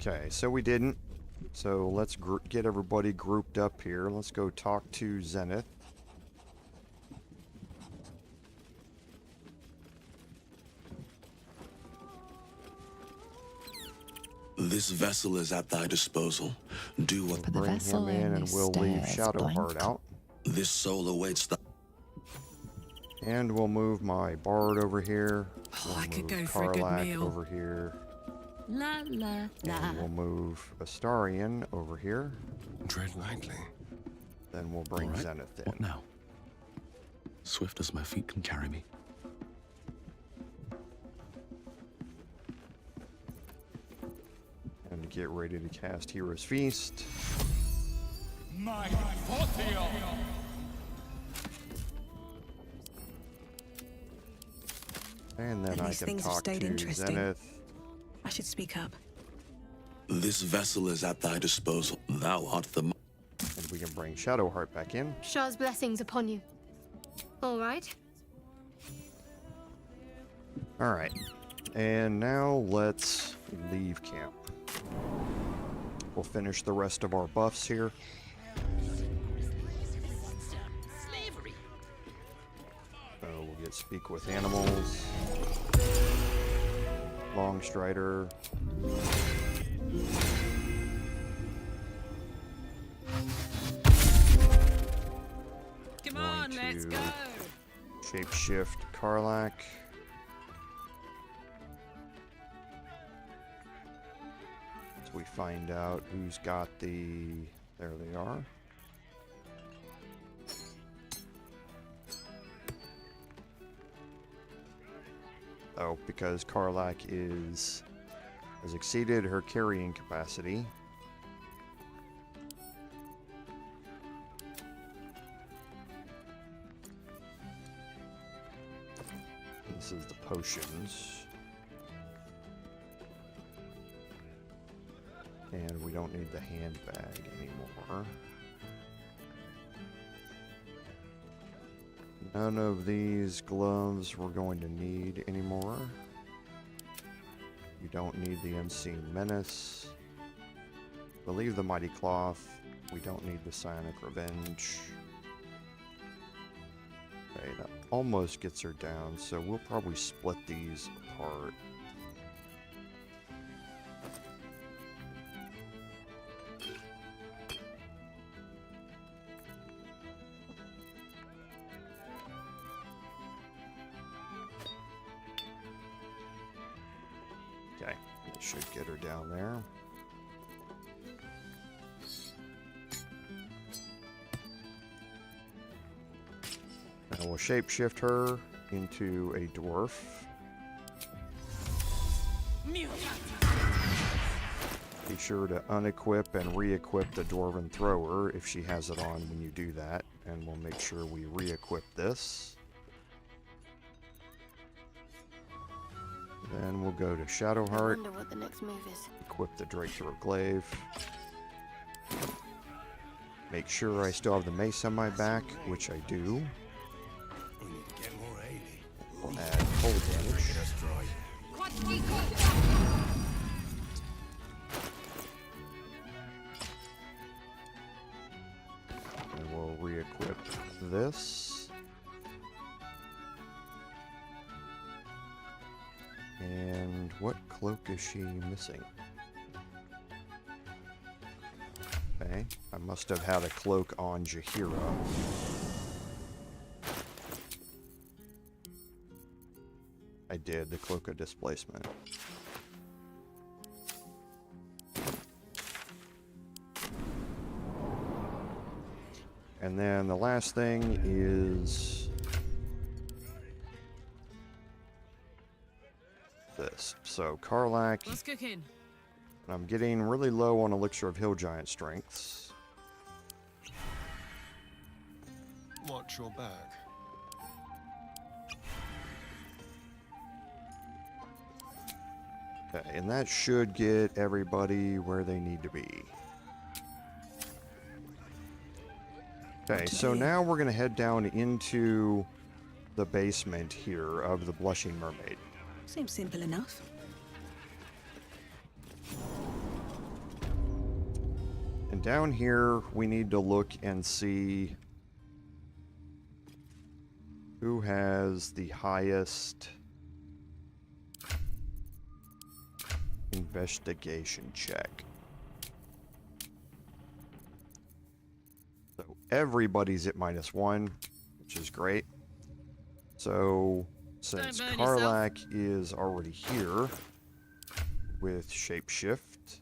Okay, so we didn't. So let's get everybody grouped up here. Let's go talk to Zenith. This vessel is at thy disposal. Do what. Bring him in and we'll leave Shadowheart out. This soul awaits the. And we'll move my Bard over here. Oh, I could go for a good meal. Over here. La la la. And we'll move Astarion over here. Tread lightly. Then we'll bring Zenith in. What now? Swift as my feet can carry me. And get ready to cast Hero's Feast. My Pothio! And then I can talk to Zenith. I should speak up. This vessel is at thy disposal. Thou art the. And we can bring Shadowheart back in. Shah's blessings upon you. All right. All right. And now let's leave camp. We'll finish the rest of our buffs here. So we'll get Speak with Animals. Longstrider. Come on, let's go. Shapeshift Karlak. So we find out who's got the. There they are. Oh, because Karlak has exceeded her carrying capacity. This is the potions. And we don't need the handbag anymore. None of these gloves we're going to need anymore. We don't need the Unseen Menace. We'll leave the Mighty Cloth. We don't need the Psionic Revenge. Okay, that almost gets her down, so we'll probably split these apart. Okay, that should get her down there. And we'll shapeshift her into a dwarf. Be sure to unequip and re-equip the Dwarven Thrower if she has it on when you do that. And we'll make sure we re-equip this. Then we'll go to Shadowheart. I wonder what the next move is. Equip the Drakethroat Glaive. Make sure I still have the mace on my back, which I do. We'll add cold damage. this. And what cloak is she missing? Okay, I must have had a cloak on Jaheira. I did, the cloak of displacement. And then the last thing is this. So Karlak. What's cooking? I'm getting really low on Elixir of Hill Giant strengths. Watch your back. Okay, and that should get everybody where they need to be. Okay, so now we're going to head down into the basement here of the Blushing Mermaid. Seems simple enough. And down here, we need to look and see who has the highest investigation check. So everybody's at -1, which is great. So since Karlak is already here with Shapeshift,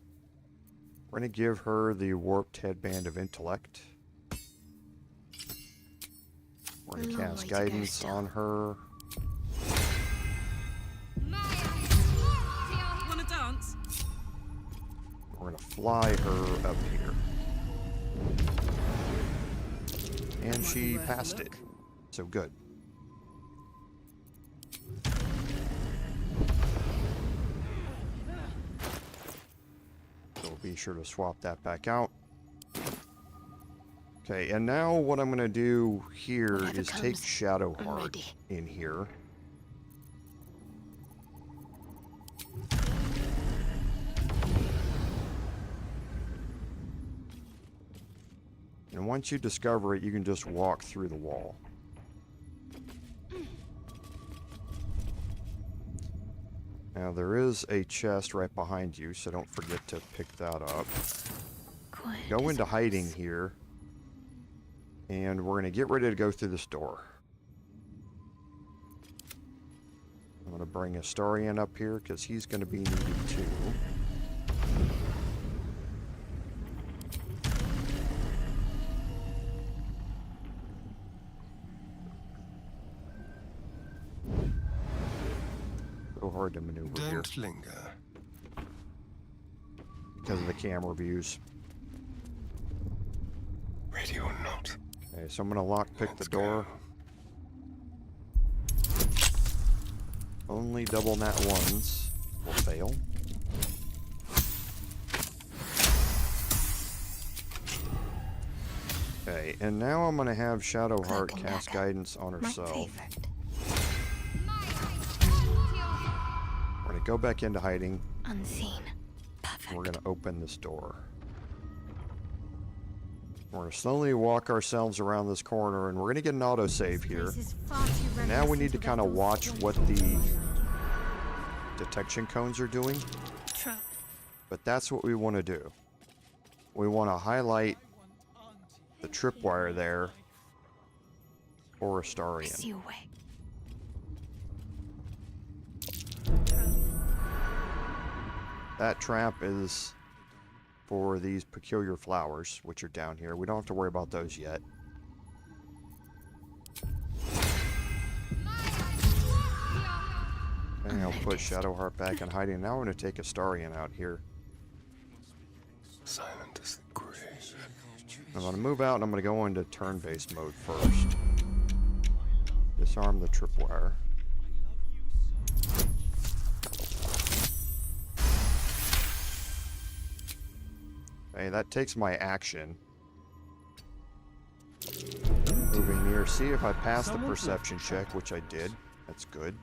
we're going to give her the Warped Headband of Intellect. We're going to cast Guidance on her. Wanna dance? We're going to fly her up here. And she passed it. So good. So be sure to swap that back out. Okay, and now what I'm going to do here is take Shadowheart in here. And once you discover it, you can just walk through the wall. Now there is a chest right behind you, so don't forget to pick that up. Go into hiding here. And we're going to get ready to go through this door. I'm going to bring Astarion up here because he's going to be needed too. So hard to maneuver here. Don't linger. Because of the camera views. Ready or not. Okay, so I'm going to lockpick the door. Only double nat ones will fail. Okay, and now I'm going to have Shadowheart cast Guidance on herself. We're going to go back into hiding. Unseen. Perfect. We're going to open this door. We're going to slowly walk ourselves around this corner, and we're going to get an autosave here. And now we need to kind of watch what the detection cones are doing. But that's what we want to do. We want to highlight the tripwire there for Astarion. That trap is for these peculiar flowers, which are down here. We don't have to worry about those yet. And I'll put Shadowheart back in hiding. Now we're going to take Astarion out here. Silent as the grave. I'm going to move out and I'm going to go into turn-based mode first. Disarm the tripwire. Okay, that takes my action. Moving near, see if I pass the perception check, which I did. That's good.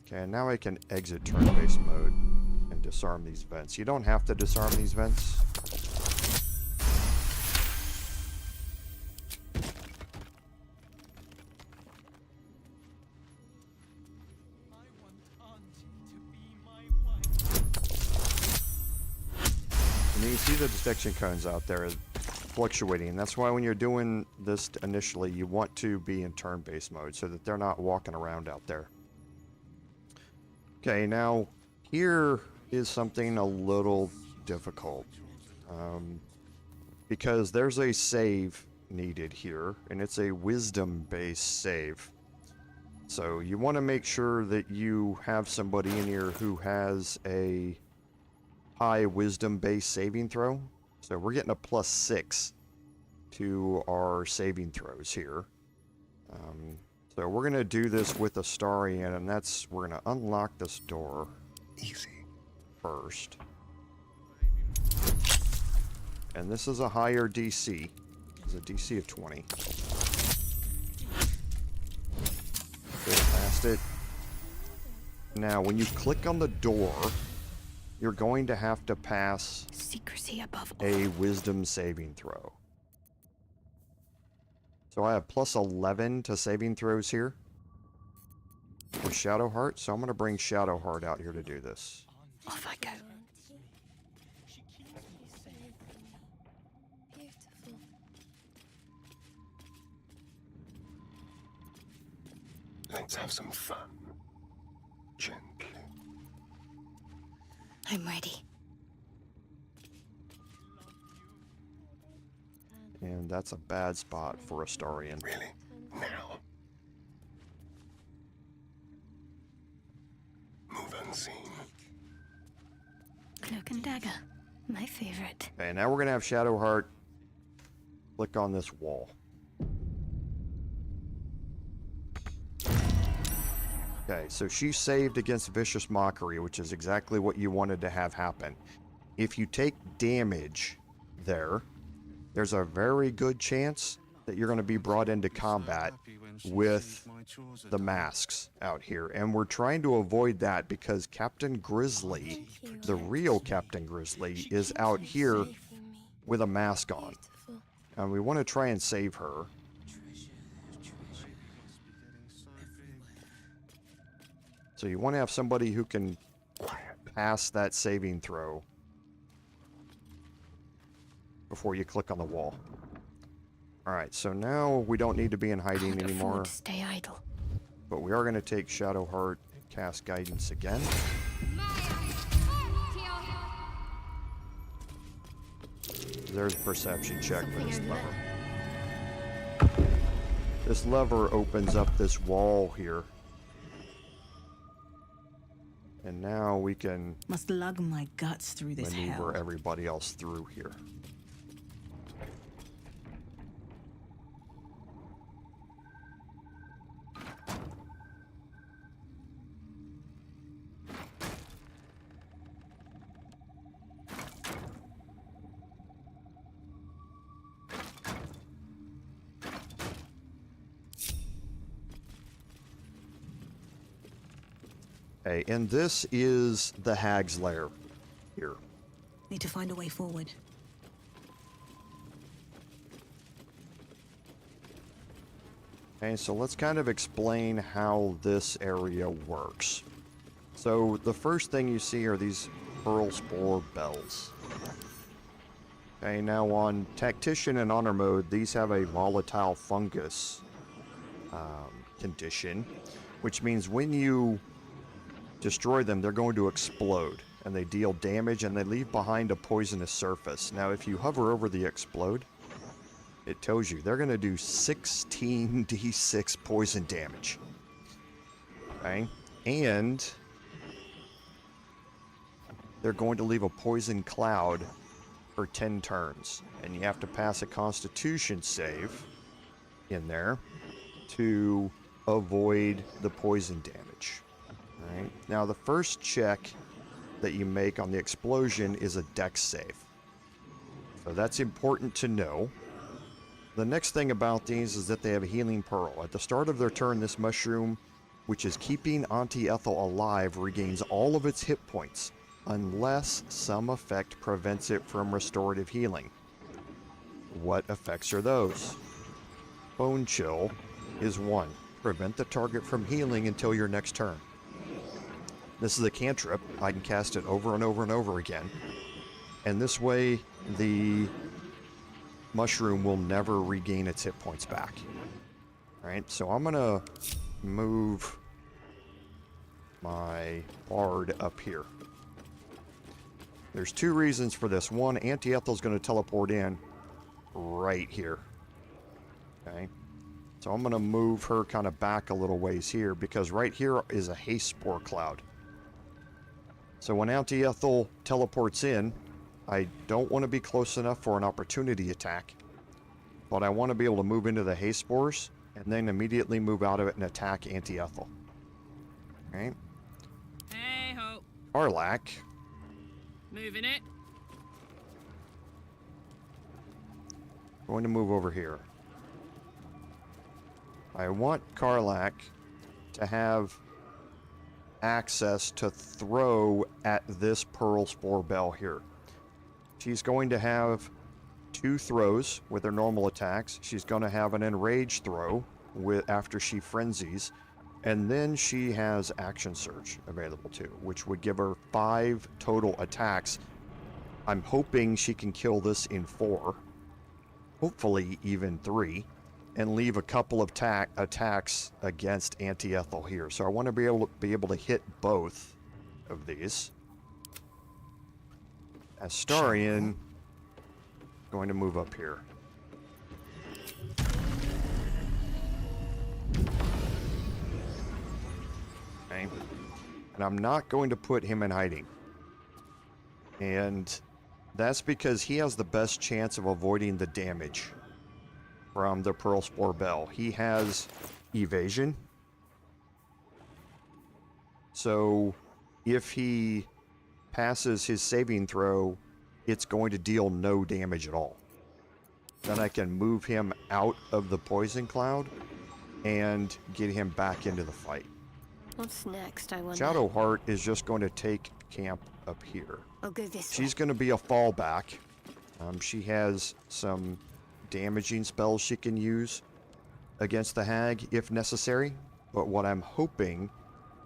Okay, now I can exit turn-based mode and disarm these vents. You don't have to disarm these vents. And you see the detection cones out there fluctuating. And that's why when you're doing this initially, you want to be in turn-based mode so that they're not walking around out there. Okay, now here is something a little difficult. Because there's a save needed here, and it's a wisdom-based save. So you want to make sure that you have somebody in here who has a high wisdom-based saving throw. So we're getting a +6 to our saving throws here. So we're going to do this with Astarion, and we're going to unlock this door first. And this is a higher DC. It's a DC of 20. Go past it. Now, when you click on the door, you're going to have to pass secrecy above all. A wisdom saving throw. So I have +11 to saving throws here with Shadowheart, so I'm going to bring Shadowheart out here to do this. Off I go. Let's have some fun. Gently. I'm ready. And that's a bad spot for Astarion. Really? Now? Move unseen. Cloak and dagger. My favorite. Okay, now we're going to have Shadowheart click on this wall. Okay, so she saved against Vicious Mockery, which is exactly what you wanted to have happen. If you take damage there's a very good chance that you're going to be brought into combat with the masks out here. And we're trying to avoid that because Captain Grizzly, the real Captain Grizzly, is out here with a mask on. And we want to try and save her. So you want to have somebody who can pass that saving throw before you click on the wall. Alright, so now we don't need to be in hiding anymore. Stay idle. But we are going to take Shadowheart and cast Guidance again. There's a perception check for this lever. This lever opens up this wall here. And now we can must lug my guts through this maneuver hell. Everybody else through here. Okay, and this is the Hag's Lair here. Need to find a way forward. Okay, so let's kind of explain how this area works. So the first thing you see are these Pearl Spore bells. Okay, now on Tactician and Honor mode, these have a volatile fungus condition, which means when you destroy them, they're going to explode, and they deal damage, and they leave behind a poisonous surface. Now, if you hover over the explode, it tells you they're going to do 16d6 poison damage. Okay? And they're going to leave a poison cloud for 10 turns. And you have to pass a Constitution save in there to avoid the poison damage. Right. Now the first check that you make on the explosion is a dex save. So that's important to know. The next thing about these is that they have a healing pearl. At the start of their turn, this mushroom, which is keeping Auntie Ethel alive, regains all of its hit points, unless some effect prevents it from restorative healing. What effects are those? Bone Chill is one. Prevent the target from healing until your next turn. This is a cantrip. I can cast it over and over and over again. And this way, the mushroom will never regain its hit points back. Alright, so I'm gonna move my bard up here. There's two reasons for this. One, Auntie Ethel's going to teleport in right here. Okay. So I'm going to move her kind of back a little ways here because right here is a haste spore cloud. So when Auntie Ethel teleports in, I don't want to be close enough for an opportunity attack, but I want to be able to move into the haste spores and then immediately move out of it and attack Auntie Ethel. Okay. Hey ho. Karlach. Moving it. Going to move over here. I want Karlach to have access to throw at this Pearl Spore Bell here. She's going to have 2 throws with her normal attacks. She's going to have an enraged throw after she frenzies. And then she has Action Surge available too, which would give her 5 total attacks. I'm hoping she can kill this in 4, hopefully even 3, and leave a couple of attacks against Auntie Ethel here. So I want to be able to hit both of these. Astarion going to move up here. Okay. And I'm not going to put him in hiding. And that's because he has the best chance of avoiding the damage from the Pearl Spore Bell. He has evasion. So if he passes his saving throw, it's going to deal no damage at all. Then I can move him out of the poison cloud and get him back into the fight. What's next, I wonder? Shadowheart is just going to take camp up here. I'll go this way. She's going to be a fallback. She has some damaging spells she can use against the hag if necessary. But what I'm hoping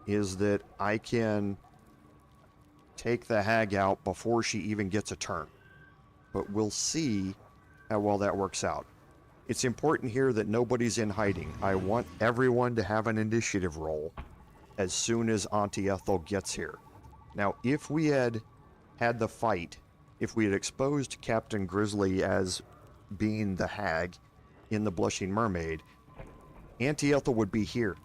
is that I can take the hag out before she even gets a turn. But we'll see how well that works out. It's important here that nobody's in hiding. I want everyone to have an initiative roll as soon as Auntie Ethel gets here. Now, if we had had the fight, if we had exposed Captain Grizzly as being the hag in the Blushing Mermaid, Auntie Ethel would be here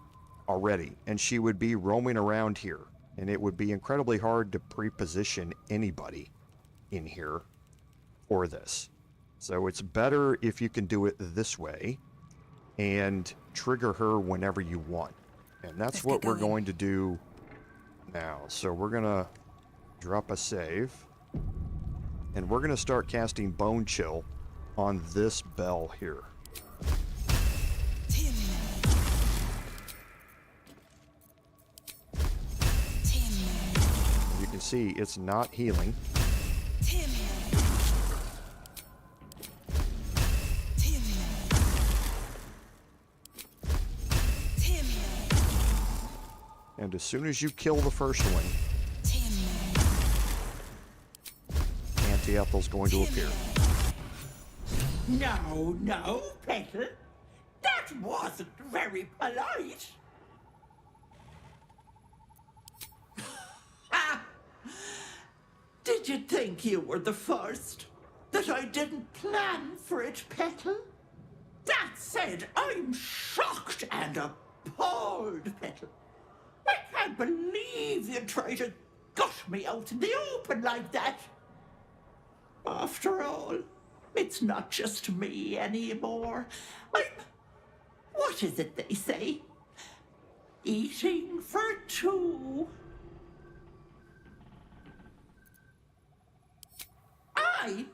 already, and she would be roaming around here, and it would be incredibly hard to pre-position anybody in here for this. So it's better if you can do it this way and trigger her whenever you want. And that's what we're going to do now. So we're going to drop a save. And we're going to start casting Bone Chill on this bell here. You can see it's not healing. And as soon as you kill the first one, Auntie Ethel's going to appear. No, Petal. That wasn't very polite. Did you think you were the first? That I didn't plan for it, Petal? That said, I'm shocked and appalled, Petal. I can't believe you tried to gut me out in the open like that. After all, it's not just me anymore. What is it they say? Eating for two. I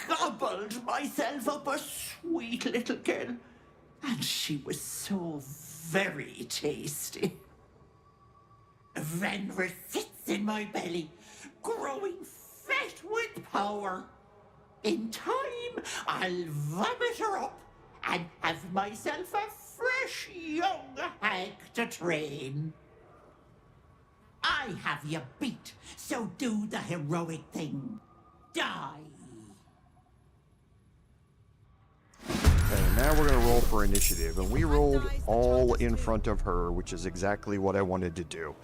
gobbled myself up a sweet little girl, and she was so very tasty. Venra sits in my belly, growing fat with power. In time, I'll vomit her up and have myself a fresh young hag to train. I I have you beat, so do the heroic thing. Die. Okay, now we're gonna roll for initiative, and we rolled all in front of her, which is exactly what I wanted to do.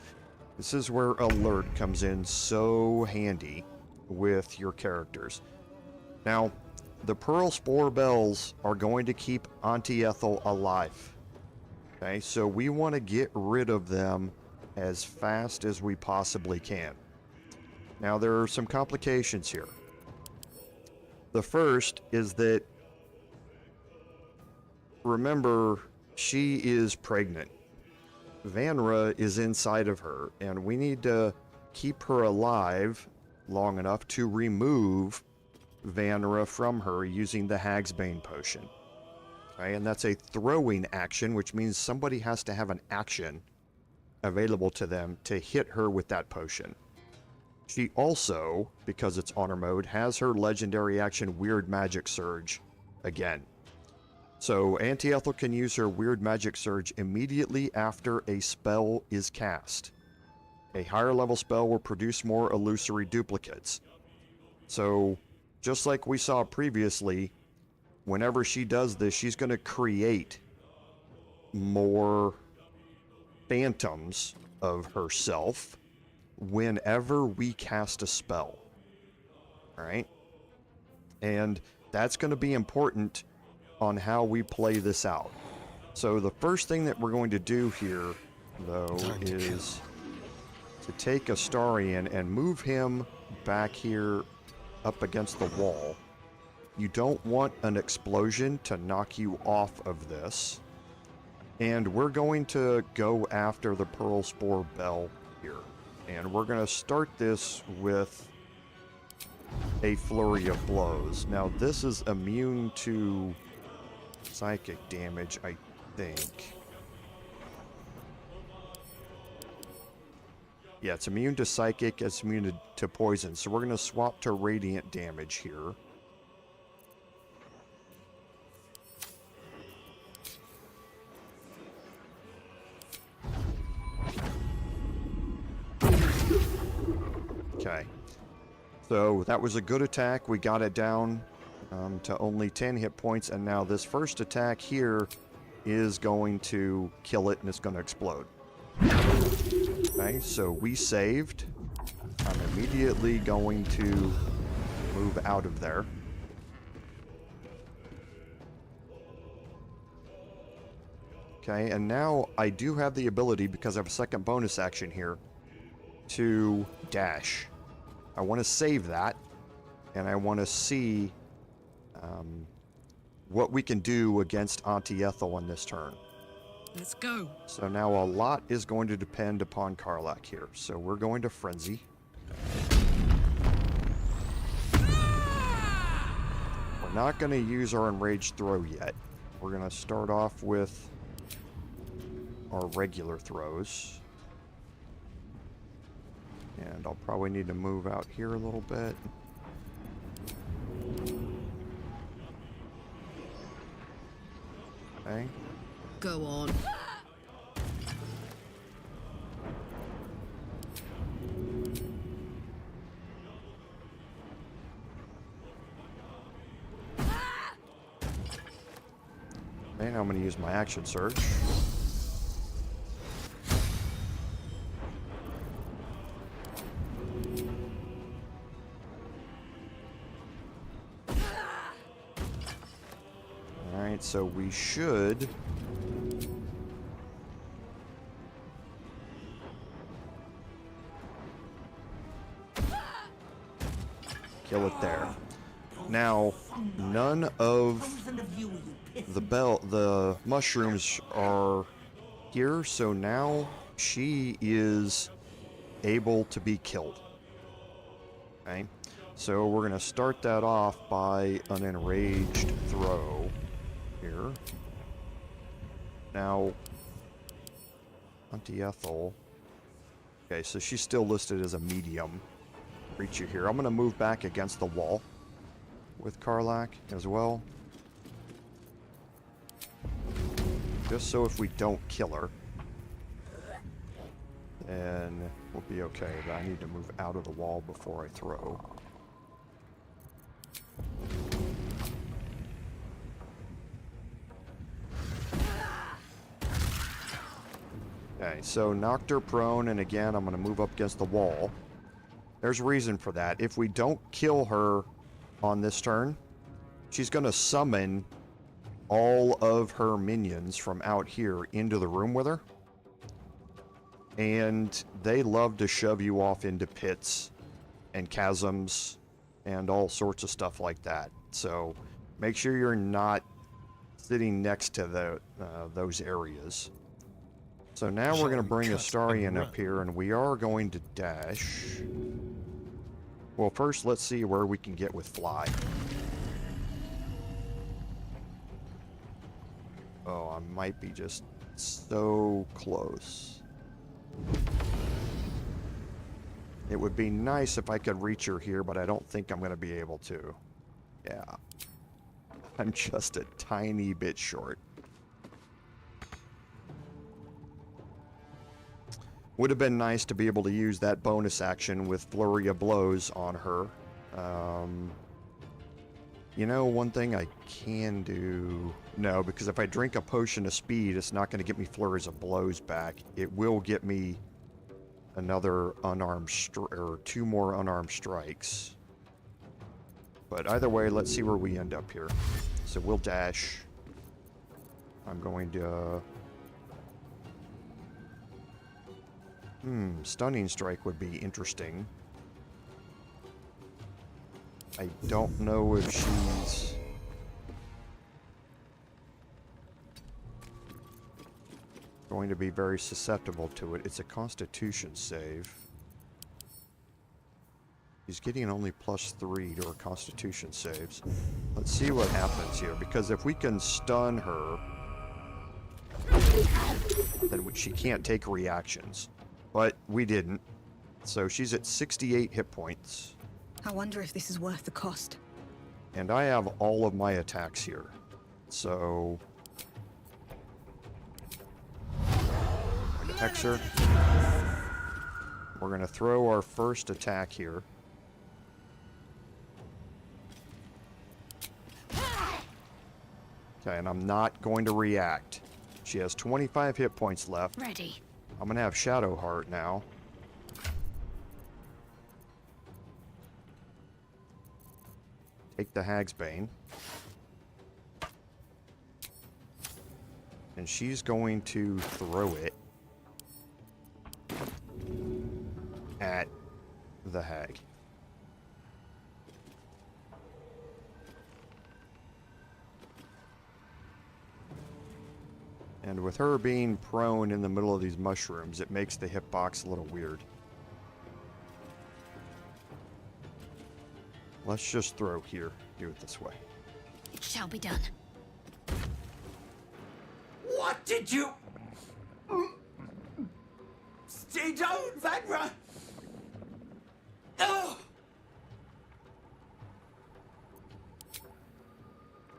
This is where alert comes in so handy with your characters. Now, the Pearl Spore Bells are going to keep Auntie Ethel alive. Okay, so we want to get rid of them as fast as we possibly can. Now, there are some complications here. The first is that, remember, she is pregnant. Vanra is inside of her, and we need to keep her alive long enough to remove Vanra from her using the Hagsbane potion. Okay, and that's a throwing action, which means somebody has to have an action available to them to hit her with that potion. She also, because it's honor mode, has her legendary action Weird Magic Surge again. So Auntie Ethel can use her Weird Magic Surge immediately after a spell is cast. A higher level spell will produce more illusory duplicates. So, just like we saw previously, whenever she does this, she's going to create more phantoms of herself whenever we cast a spell. Alright? And that's going to be important on how we play this out. So the first thing that we're going to do here, though, is to take Astarion and move him back here up against the wall. You don't want an explosion to knock you off of this. And we're going to go after the Pearl Spore Bell here. And we're going to start this with a flurry of blows. Now, this is immune to psychic damage, I think. Yeah, it's immune to psychic, it's immune to poison. So we're going to swap to radiant damage here. Okay. So that was a good attack. We got it down to only 10 hit points, and now this first attack here is going to kill it and it's going to explode. Okay, so we saved. I'm immediately going to move out of there. Okay, and now I do have the ability, because I have a second bonus action here, to dash. I want to save that, and I want to see what we can do against Auntie Ethel on this turn. Let's go. So now a lot is going to depend upon Karlach here. So we're going to Frenzy. We're not going to use our Enraged Throw yet. We're going to start off with our regular throws. And I'll probably need to move out here a little bit. Okay. Go on. Okay, now I'm going to use my action surge. Alright, so we should kill it there. Now, none of the mushrooms are here, so now she is able to be killed. Okay, so we're going to start that off by an enraged throw here. Now, Auntie Ethel. Okay, so she's still listed as a medium creature here. I'm going to move back against the wall with Karlach as well. Just so if we don't kill her, and we'll be okay. But I need to move out of the wall before I throw. Okay, so knocked her prone, and again, I'm going to move up against the wall. There's a reason for that. If we don't kill her on this turn, she's going to summon all of her minions from out here into the room with her. And they love to shove you off into pits and chasms and all sorts of stuff like that. So make sure you're not sitting next to those areas. So now we're going to bring Astarion up here, and we are going to dash. Well, first let's see where we can get with fly. Oh, I might be just so close. It would be nice if I could reach her here, but I don't think I'm going to be able to. Yeah. I'm just a tiny bit short. Would have been nice to be able to use that bonus action with Flurry of Blows on her. You know, one thing I can do... No, because if I drink a potion of speed, it's not going to get me Flurries of Blows back. It will get me another unarmed or 2 more unarmed strikes. But either way, let's see where we end up here. So we'll dash. I'm going to... Stunning Strike would be interesting. I don't know if she's... going to be very susceptible to it. It's a Constitution save. She's getting only +3 to her Constitution saves. Let's see what happens here, because if we can stun her, then she can't take reactions. But we didn't. So she's at 68 hit points. I wonder if this is worth the cost. And I have all of my attacks here. So... I'm going to hex her. We're going to throw our first attack here. Okay, and I'm not going to react. She has 25 hit points left. Ready. I'm going to have Shadow Heart now. Take the Hag's Bane. And she's going to throw it at the Hag. And with her being prone in the middle of these mushrooms, it makes the hitbox a little weird. Let's just throw here. Do it this way. It shall be done. What did you... Stay down, Vanra! No!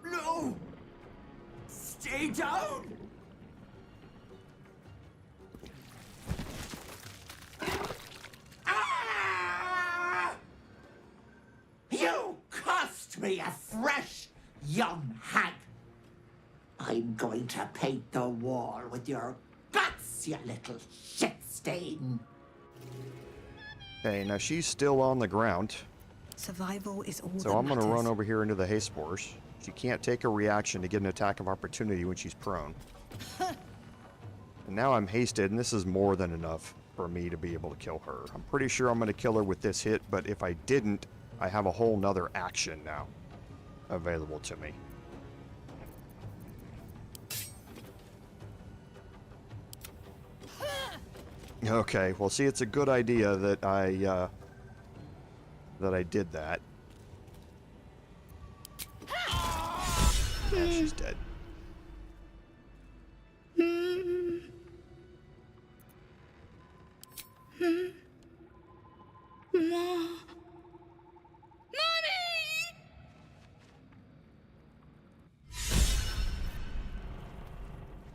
No! Stay down! Ah! You cost me a fresh young hag. I'm going to paint the wall with your guts, you little shit stain. Okay, now she's still on the ground. Survival is all So I'm going to run over here into the hay spores. She can't take a reaction to get an attack of opportunity when she's prone. And now I'm hasted, and this is more than enough for me to be able to kill her. I'm pretty sure I'm going to kill her with this hit, but if I didn't, I have a whole nother action now available to me. Okay, well, see, it's a good idea that I did that. And she's dead.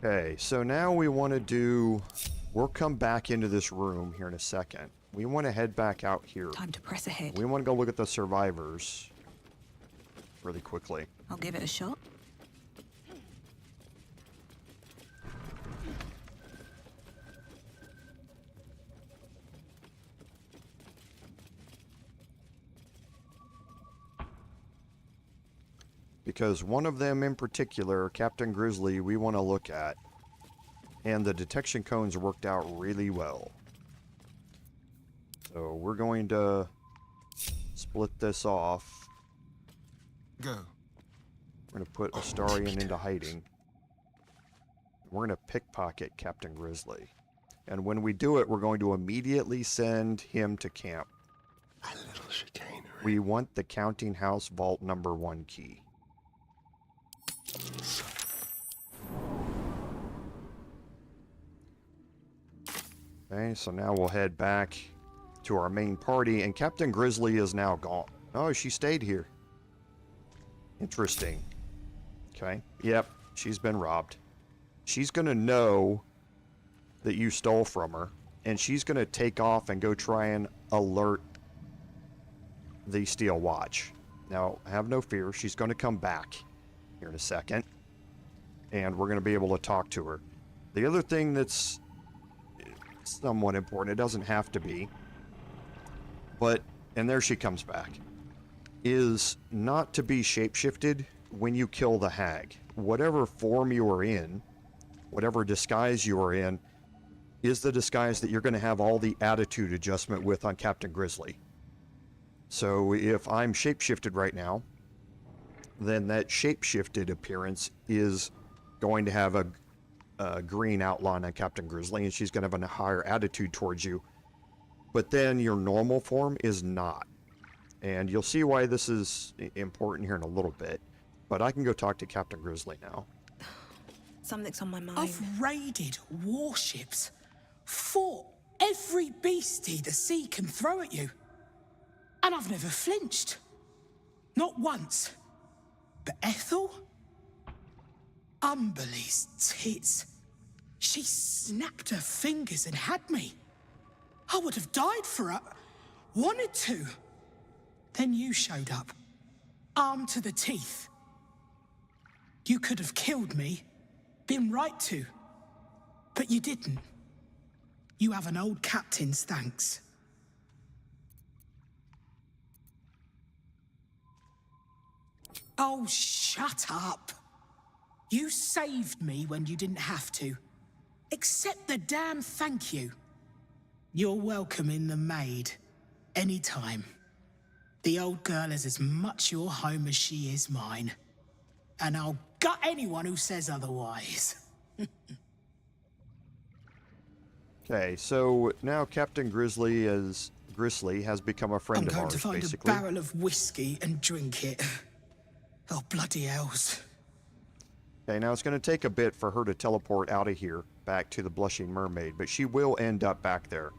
Okay, so now we want to do We'll come back into this room here in a second. We want to head back out here. Time to press ahead. We want to go look at the survivors really quickly. I'll give it a shot. Because one of them in particular, Captain Grizzly, we want to look at. And the detection cones worked out really well. So we're going to split this off. Go. We're going to put Astarion into hiding. We're going to pickpocket Captain Grizzly. And when we do it, we're going to immediately send him to camp. A little chicanery. We want the counting house vault number 1 key. Okay, so now we'll head back to our main party, and Captain Grizzly is now gone. Oh, she stayed here. Interesting. Okay, yep, she's been robbed. She's gonna know that you stole from her, and she's gonna take off and go try and alert the Steel Watch. Now, have no fear, she's gonna come back here in a second, and we're gonna be able to talk to her. The other thing that's somewhat important, it doesn't have to be, but, and there she comes back, is not to be shapeshifted when you kill the hag. Whatever form you are in, whatever disguise you are in, is the disguise that you're going to have all the attitude adjustment with on Captain Grizzly. So if I'm shapeshifted right now, then that shapeshifted appearance is going to have a green outline on Captain Grizzly, and she's going to have a higher attitude towards you. But then your normal form is not. And you'll see why this is important here in a little bit. But I can go talk to Captain Grizzly now. Something's on my mind. I've raided warships, fought every beastie the sea can throw at you. And I've never flinched. Not once. But Ethel? Umberly's tits. She snapped her fingers and had me. I would have died for her. Wanted to. Then you showed up. Armed to the teeth. You could have killed me. Been right to. But you didn't. You have an old captain's thanks. Oh, shut up. You saved me when you didn't have to. Accept the damn thank you. You're welcome in the Maid. Anytime. The old girl is as much your home as she is mine. And I'll gut anyone who says otherwise. Okay, so now Captain Grizzly has become a friend of ours, basically. I'm going to find a barrel of whiskey and drink it. Oh, bloody hells. Okay, now it's going to take a bit for her to teleport out of here, back to the Blushing Mermaid, but she will end up back there.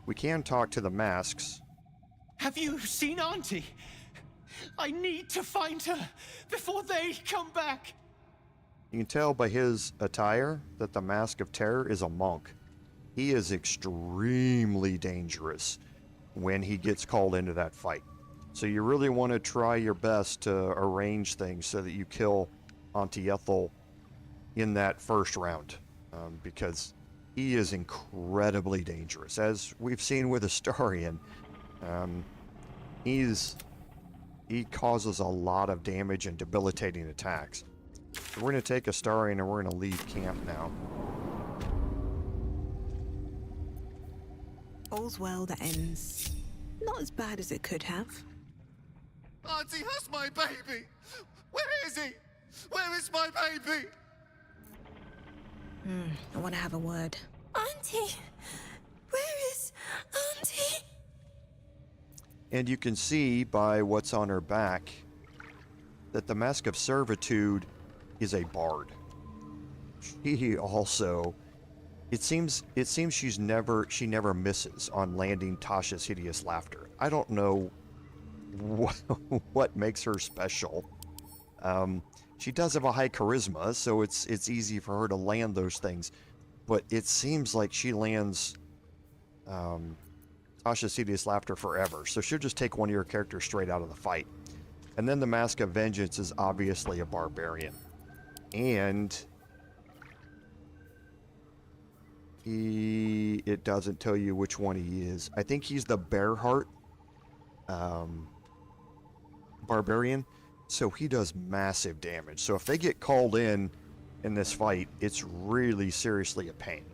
We can talk to the masks. Have you seen Auntie? I need to find her before they come back. You can tell by his attire that the Mask of Terror is a monk. He is extremely dangerous when he gets called into that fight. So you really want to try your best to arrange things so that you kill Auntie Ethel in that first round, because he is incredibly dangerous. As we've seen with Astarion, he causes a lot of damage and debilitating attacks. So we're going to take Astarion and we're going to leave camp now. All's well that ends not as bad as it could have. Auntie, that's my baby. Where is he? Where is my baby? I want to have a word. Auntie! Where is Auntie? And you can see by what's on her back that the Mask of Servitude is a bard. She also, it seems she never misses on landing Tasha's hideous laughter. I don't know what makes her special. She does have a high charisma, so it's easy for her to land those things. but it seems like she lands Tasha Cedius Laughter forever, so she'll just take one of your characters straight out of the fight. And then the Mask of Vengeance is obviously a barbarian. And it doesn't tell you which one he is. I think he's the Bearheart barbarian, so he does massive damage. So if they get called in this fight, it's really seriously a pain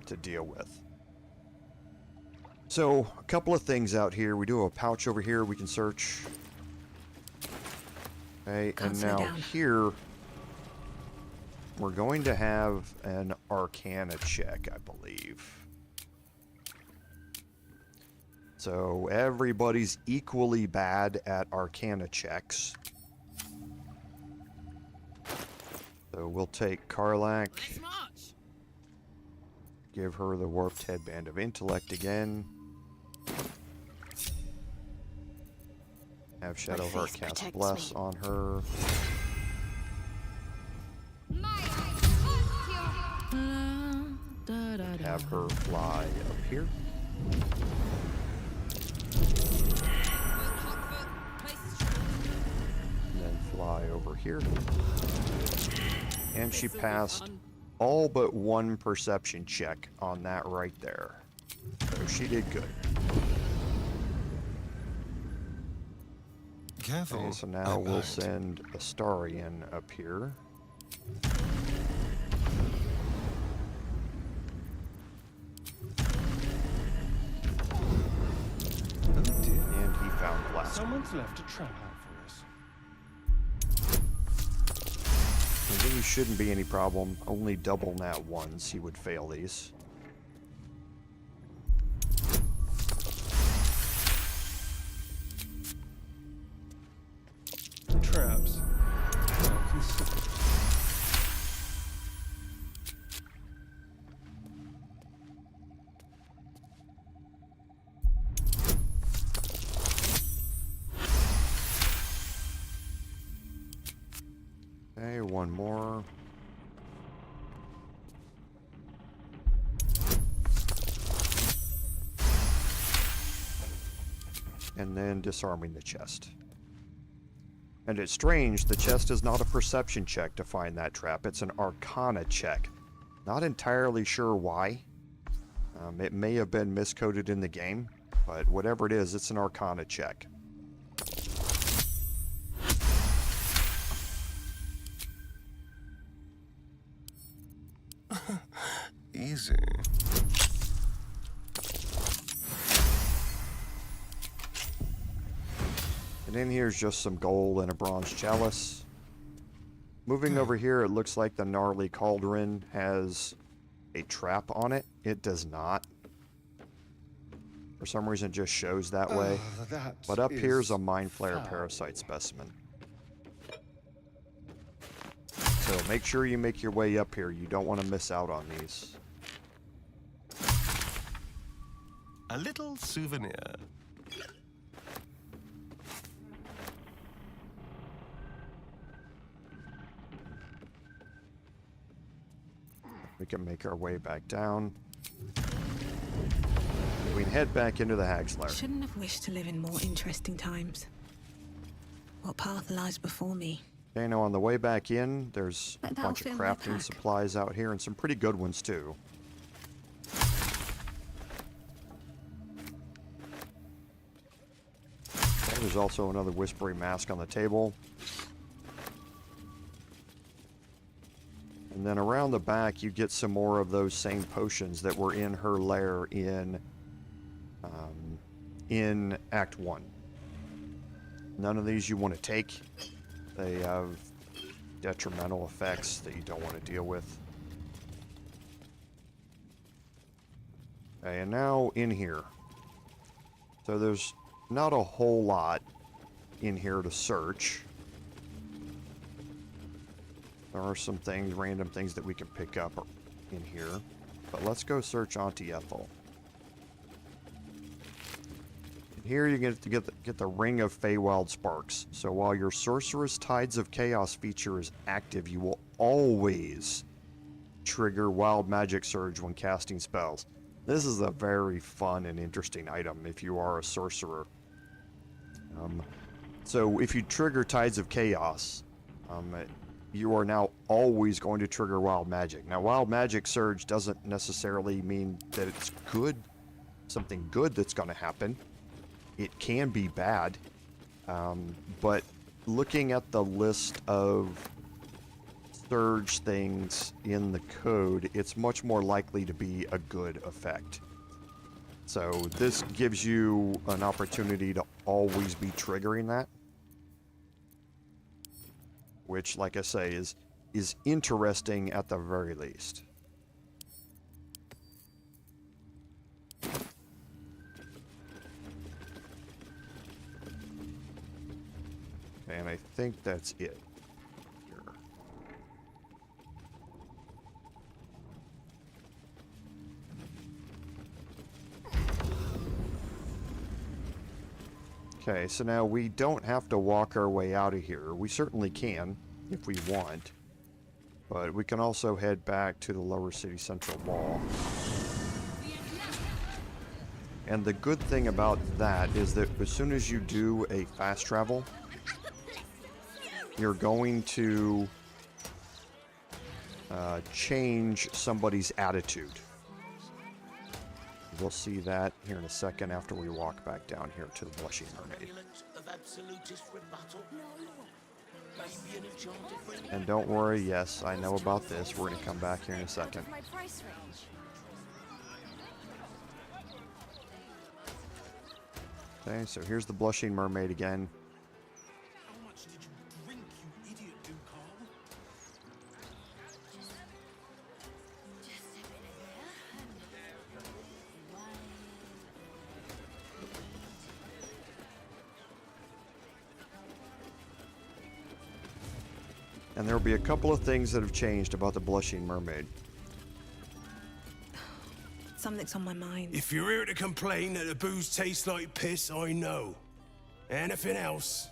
to deal with. So a couple of things out here. We do have a pouch over here we can search. Okay, and now here we're going to have an Arcana check, I believe. So everybody's equally bad at Arcana checks. So we'll take Karlach. Give her the Warped Headband of Intellect again. Have Shadowheart cast Bless on her. Have her fly up here. And then fly over here. And she passed all but one perception check on that right there. So she did good. Careful. Okay, so now we'll send Astarion up here. And he found the last one. Someone's left a trap out for us. And these shouldn't be any problem. Only double nat ones, he would fail these. Traps. Okay, one more. And then disarming the chest. And it's strange, the chest is not a perception check to find that trap, it's an Arcana check. Not entirely sure why. It may have been miscoded in the game, but whatever it is, it's an Arcana check. Easy. And in here is just some gold and a bronze chalice. Moving over here, it looks like the gnarly cauldron has a trap on it. It does not. For some reason, it just shows that way. But up here's a Mind Flayer parasite specimen. So make sure you make your way up here. You don't want to miss out on these. A little souvenir. We can make our way back down. We can head back into the Hag's Lair. Shouldn't have wished to live in more interesting times. What path lies before me? Okay, now on the way back in, there's a But that'll bunch of fill my crafting pack. supplies out here, and some pretty good ones too. Okay, there's also another Whispering Mask on the table. And then around the back, you get some more of those same potions that were in her lair in Act 1. None of these you want to take. They have detrimental effects that you don't want to deal with. Okay, and now in here. So there's not a whole lot in here to search. There are some things, random things that we can pick up in here. But let's go search Auntie Ethel. And here you get to get the Ring of Feywild Sparks. So while your Sorceress Tides of Chaos feature is active, you will always trigger Wild Magic Surge when casting spells. This is a very fun and interesting item if you are a sorcerer. So if you trigger Tides of Chaos, you are now always going to trigger Wild Magic. Now, Wild Magic Surge doesn't necessarily mean that it's good, something good that's going to happen. It can be bad, but looking at the list of surge things in the code, it's much more likely to be a good effect. So this gives you an opportunity to always be triggering that, which, like I say, is interesting at the very least. And I think that's it here. Okay, so now we don't have to walk our way out of here. We certainly can, if we want. But we can also head back to the lower city central wall. And the good thing about that is that as soon as you do a fast travel, you're going to change somebody's attitude. We'll see that here in a second after we walk back down here to the Blushing Mermaid. And don't worry, yes, I know about this. We're going to come back here in a second. Okay, so here's the Blushing Mermaid again. And there will be a couple of things that have changed about the Blushing Mermaid. Something's on my mind. If you're here to complain that the booze tastes like piss, I know. Anything else?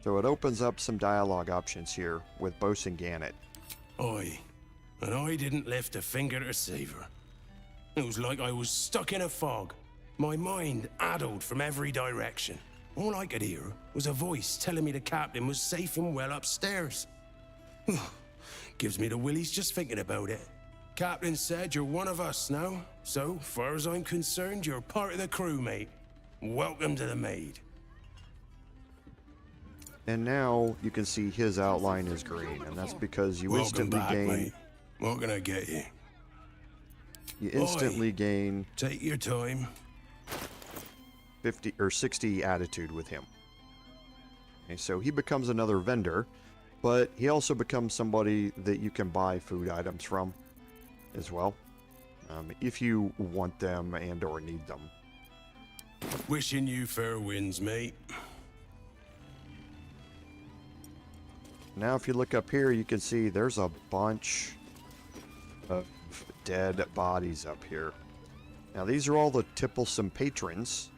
So it opens up some dialogue options here with Bosun Gannett. Aye, and I didn't lift a finger to save her. It was like I was stuck in a fog, my mind addled from every direction. All I could hear was a voice telling me the captain was safe and well upstairs. Gives me the willies just thinking about it. Captain said you're one of us now, so far as I'm concerned, you're part of the crew, mate. Welcome to the Maid. And now you can see his outline is green, and that's because you instantly gain. Mate. What can I get you? You instantly gain. Take your time. 50 or 60 attitude with him. Okay, so he becomes another vendor, but he also becomes somebody that you can buy food items from as well, if you want them and or need them. Wishing you fair winds, mate. Now if you look up here, you can see there's a bunch of dead bodies up here. Now these are all the tipplesome patrons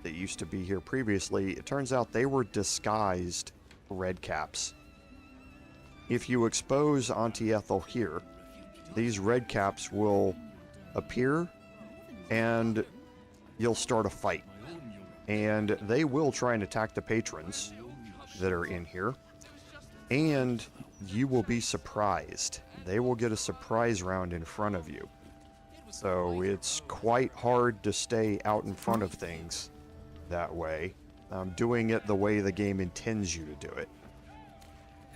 that used to be here previously. It turns out they were disguised redcaps. If you expose Auntie Ethel here, these redcaps will appear and you'll start a fight. And they will try and attack the patrons that are in here. And you will be surprised. They will get a surprise round in front of you. So it's quite hard to stay out in front of things that way. Doing it the way the game intends you to do it.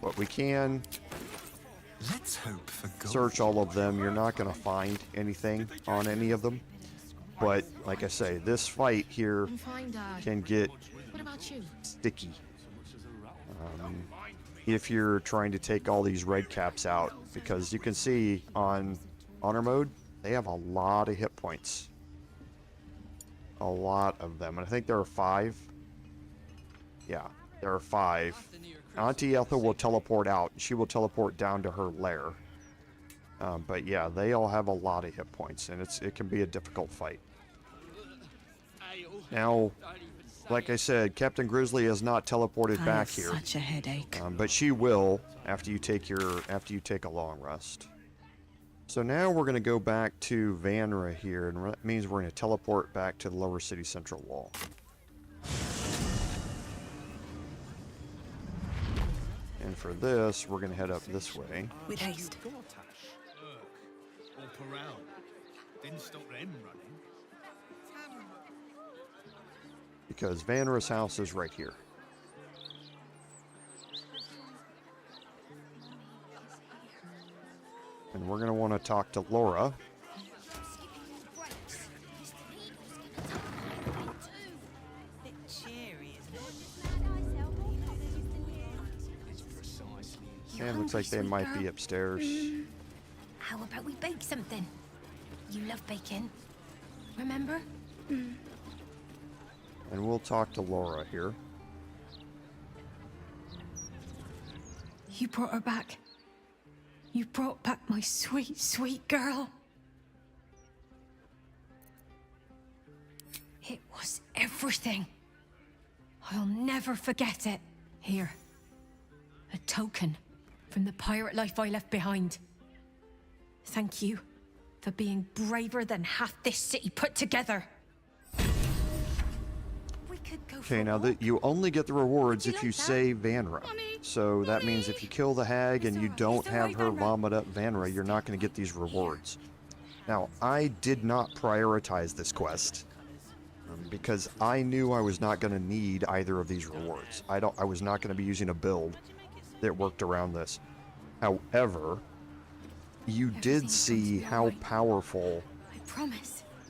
But we can Let's hope for search all of them. You're not going to find anything on any of them. But like I say, this fight here can get sticky. If you're trying to take all these red caps out, because you can see on honor mode, they have a lot of hit points. A lot of them. And I think there are 5. Yeah, there are 5. Auntie Ethel will teleport out. She will teleport down to her lair. But yeah, they all have a lot of hit points, and it can be a difficult fight. Now, like I said, Captain Grizzly has not teleported I back have here. such a headache. But she will after you take a long rest. So now we're going to go back to Vanra here, and that means we're going to teleport back to the Lower City Central Wall. And for this, we're going to head up this way. With haste. Didn't stop them running. Because Vanra's house is right here. And we're going to want to talk to Lora. And looks like they might be upstairs. How about we bake something? You love baking. Remember? And we'll talk to Lora here. You brought her back. You brought back my sweet, sweet girl. It was everything. I'll never forget it. Here. A token from the pirate life I left behind. Thank you for being braver than half this city put together. We could go Okay, now that you only get the rewards if you save Vanra. So that means if you kill the hag and you don't have her vomit up Vanra, you're not going to get these rewards. Now, I did not prioritize this quest because I knew I was not going to need either of these rewards. I was not going to be using a build that worked around this. However, you did see how powerful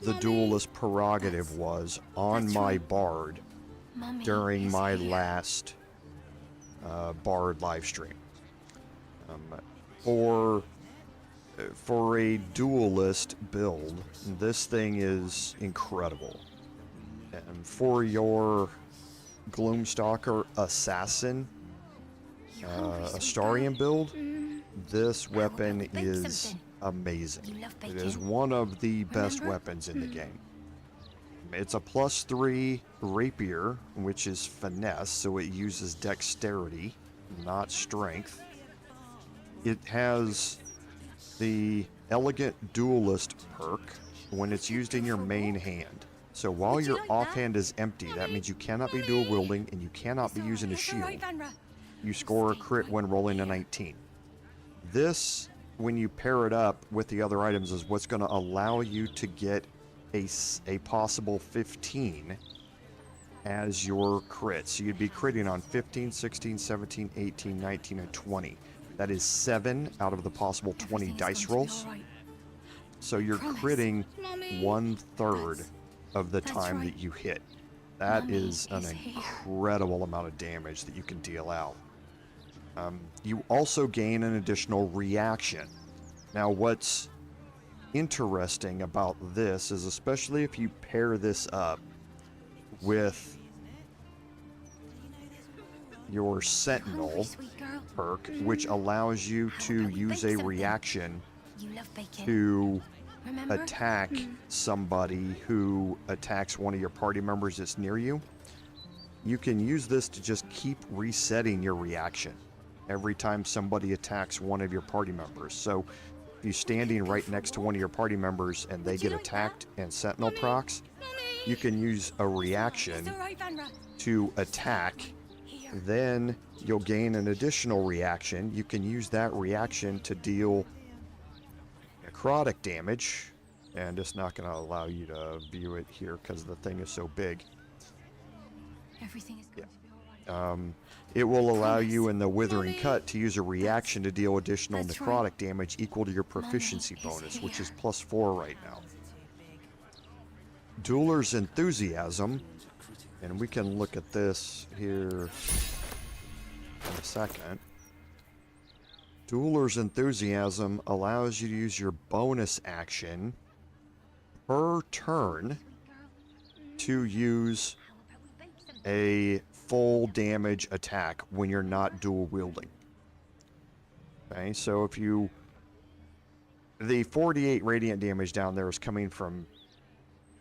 the duelist prerogative was on my bard during my last bard livestream. For a duelist build, this thing is incredible. And for your Gloomstalker assassin, Astarian build, this weapon is amazing. It is one of the best weapons in the game. It's a +3 rapier, which is finesse, so it uses dexterity, not strength. It has the elegant duelist perk when it's used in your main hand. So while your offhand is empty, that means you cannot be dual wielding and you cannot be using a shield. You score a crit when rolling a 19. This, when you pair it up with the other items, is what's going to allow you to get a possible 15 as your crit. So you'd be critting on 15, 16, 17, 18, 19, and 20. That is 7 out of the possible 20 dice rolls. So you're critting 1/3 of the time that you hit. That is an incredible amount of damage that you can deal out. You also gain an additional reaction. Now, what's interesting about this is, especially if you pair this up with your Sentinel perk, which allows you to use a reaction to attack somebody who attacks one of your party members that's near you. You can use this to just keep resetting your reaction every time somebody attacks one of your party members. So if you're standing right next to one of your party members and they get attacked and Sentinel procs, you can use a reaction to attack. Then you'll gain an additional reaction. You can use that reaction to deal necrotic damage, and it's not going to allow you to view it here because the thing is so big. Everything is going to be all right. It will allow you in the Withering Cut to use a reaction to deal additional necrotic damage equal to your proficiency bonus, which is +4 right now. Dueler's Enthusiasm, and we can look at this here in a second. Dueler's Enthusiasm allows you to use your bonus action per turn to use a full damage attack when you're not dual wielding. Okay, so if you... The 48 radiant damage down there is coming from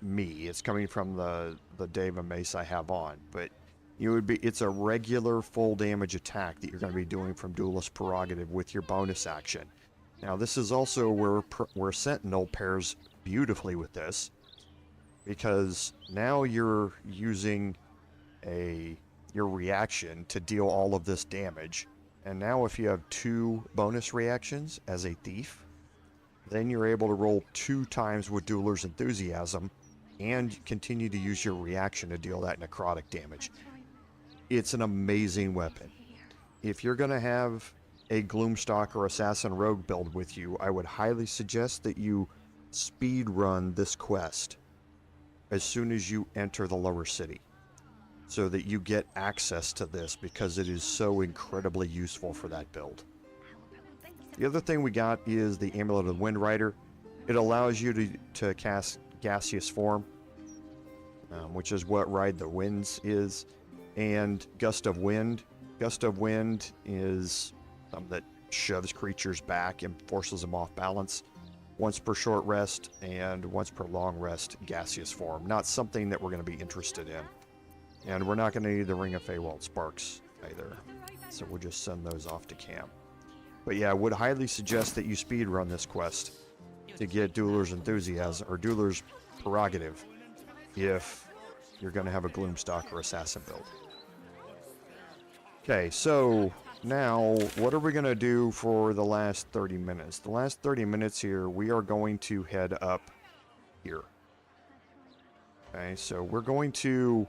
me. It's coming from the Dave and Mace I have on, but it's a regular full damage attack that you're going to be doing from Duelist Prerogative with your bonus action. Now this is also where Sentinel pairs beautifully with this, because now you're using your reaction to deal all of this damage, and now if you have 2 bonus reactions as a thief, then you're able to roll 2 times with Dueler's Enthusiasm and continue to use your reaction to deal that necrotic damage. It's an amazing weapon. If you're going to have a Gloomstalker Assassin Rogue build with you, I would highly suggest that you speed run this quest as soon as you enter the lower city, so that you get access to this, because it is so incredibly useful for that build. The other thing we got is the Amulet of the Wind Rider. It allows you to cast Gaseous Form, which is what Ride the Winds is, and Gust of Wind. Gust of Wind is something that shoves creatures back and forces them off balance. Once per short rest and once per long rest, Gaseous Form. Not something that we're going to be interested in. And we're not going to need the Ring of Feywild Sparks either, so we'll just send those off to camp. But yeah, I would highly suggest that you speed run this quest to get Dueler's Enthusiasm, or Dueler's Prerogative, if you're going to have a Gloomstalker Assassin build. Okay, so now what are we going to do for the last 30 minutes? The last 30 minutes here, we are going to head up here. Okay, so we're going to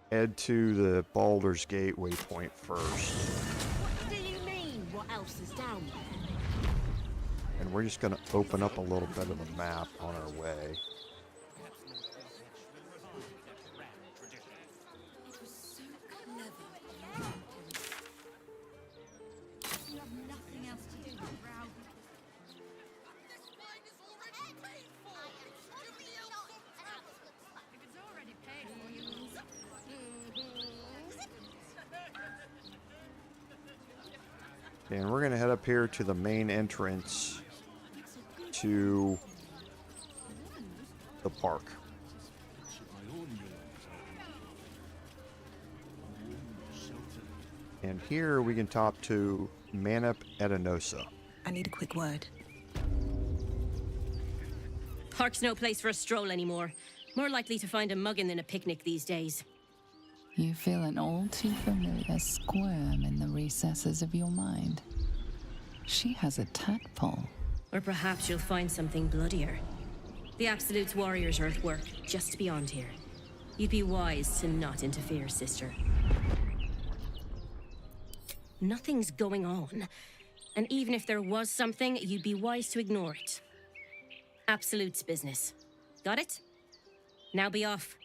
head to the Baldur's Gate waypoint first. What do you mean? What else is down there? And we're just going to open up a little bit of the map on our way. And we're going to head up here to the main entrance to the park. And here we can talk to Manip Edenosa. I need a quick word. Park's no place for a stroll anymore. More likely to find a muggin than a picnic these days. You feel an all too familiar squirm in the recesses of your mind. She has a tadpole. Or perhaps you'll find something bloodier. The Absolute's warriors are at work, just beyond here. You'd be wise to not interfere, sister. Nothing's going on. And even if there was something, you'd be wise to ignore it. Absolute's business. Got it? Now be off.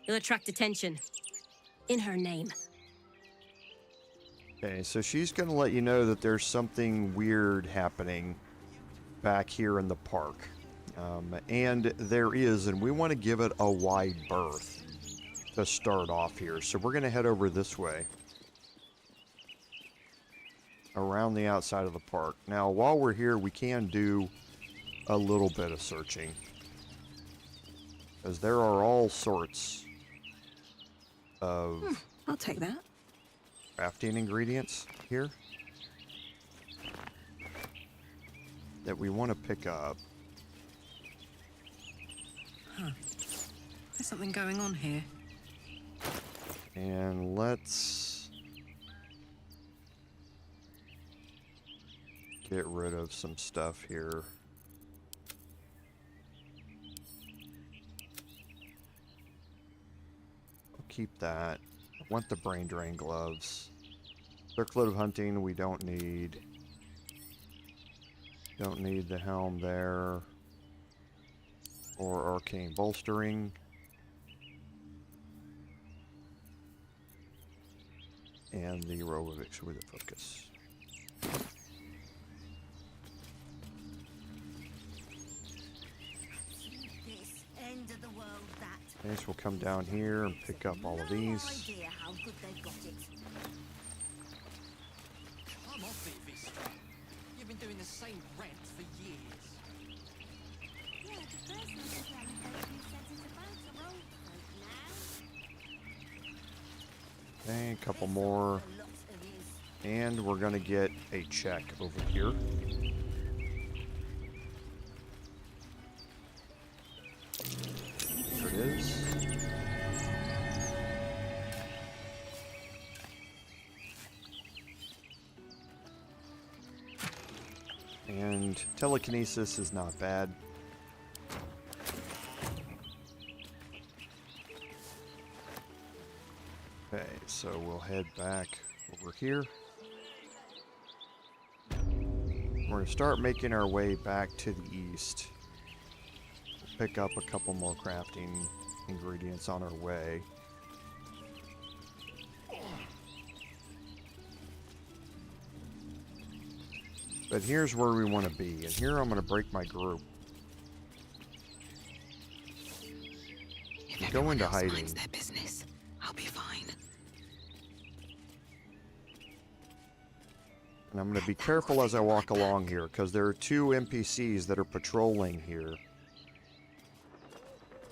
You'll attract attention. In her name. Okay, so she's going to let you know that there's something weird happening back here in the park. And there is, and we want to give it a wide berth to start off here. So we're going to head over this way, around the outside of the park. Now, while we're here, we can do a little bit of searching, because there are all sorts of I'll take that. crafting ingredients here that we want to pick up. Huh. There's something going on here. And let's get rid of some stuff here. I'll keep that. I want the brain drain gloves. Circlet of hunting we don't need. Don't need the helm there. Or arcane bolstering. And the robe of exquisite focus. This end of the world, that. Okay, so we'll come down here and pick up all of these. Idea how good they've got it. Come off it, Vista. You've been doing the same rant for years. Yeah, the first one was around 30 cents about Okay, a couple more. And we're gonna get a check over here. There it is. And telekinesis is not bad. Okay, so we'll head back over here. We're going to start making our way back to the east. We'll pick up a couple more crafting ingredients on our way. But here's where we want to be, and here I'm going to break my group. Go into hiding. Their business, I'll be fine. And I'm going to be careful as I walk along here, because there are two NPCs that are patrolling here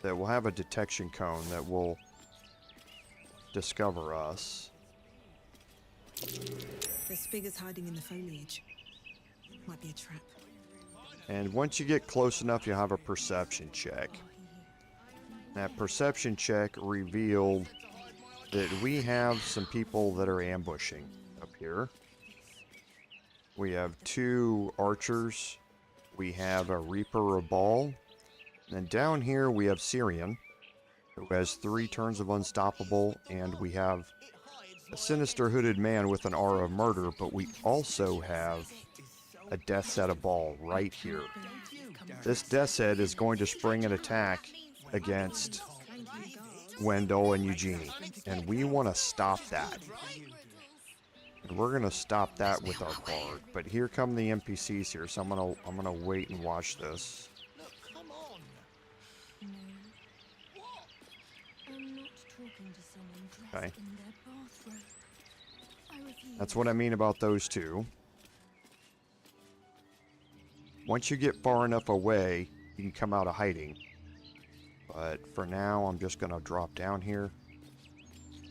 that will have a detection cone that will discover us. There's figures hiding in the foliage. Might be a trap. And once you get close enough, you'll have a perception check. That perception check revealed that we have some people that are ambushing up here. We have 2 archers. We have a Reaper of Baal. And down here we have Syrian, who has 3 turns of unstoppable, and we have a sinister hooded man with an aura of murder, but we also have a Death's Head of Baal right here. This Death's Head is going to spring an attack against Wendell and Eugenie, and we want to stop that. And we're gonna stop that with our bard. But here come the NPCs here, so I'm gonna wait and watch this. Okay. That's what I mean about those two. Once you get far enough away, you can come out of hiding. But for now, I'm just gonna drop down here.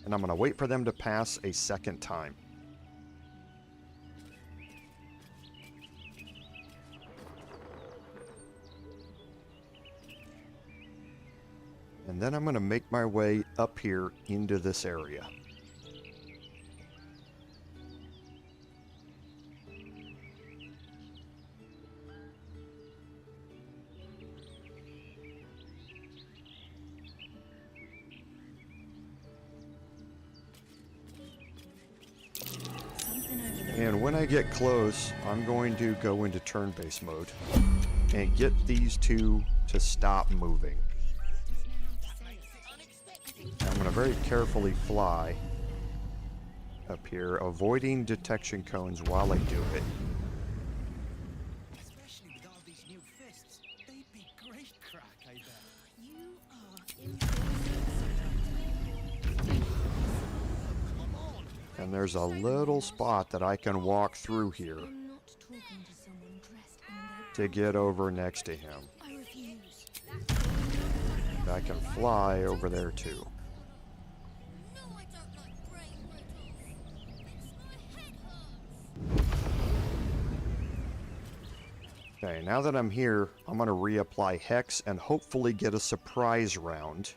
And I'm gonna wait for them to pass a second time. And then I'm going to make my way up here into this area. And when I get close, I'm going to go into turn-based mode and get these two to stop moving. I'm going to very carefully fly up here, avoiding detection cones while I do it. Especially with all these new fists, they'd be great crack, I bet. And there's a little spot that I can walk through here to get over next to him. And I can fly over there too. Okay, now that I'm here, I'm going to reapply Hex and hopefully get a surprise round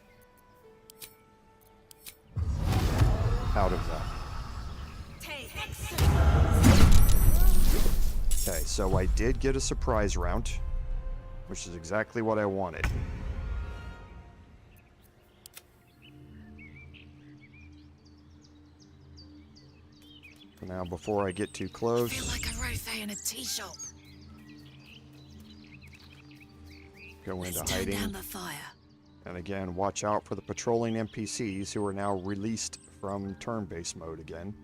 out of that. Okay, so I did get a surprise round, which is exactly what I wanted. Now, before I get too close, I feel like a rothe in a tea shop. Go into Let's turn hiding. down the fire. And again, watch out for the patrolling NPCs who are now released from turn-based mode again.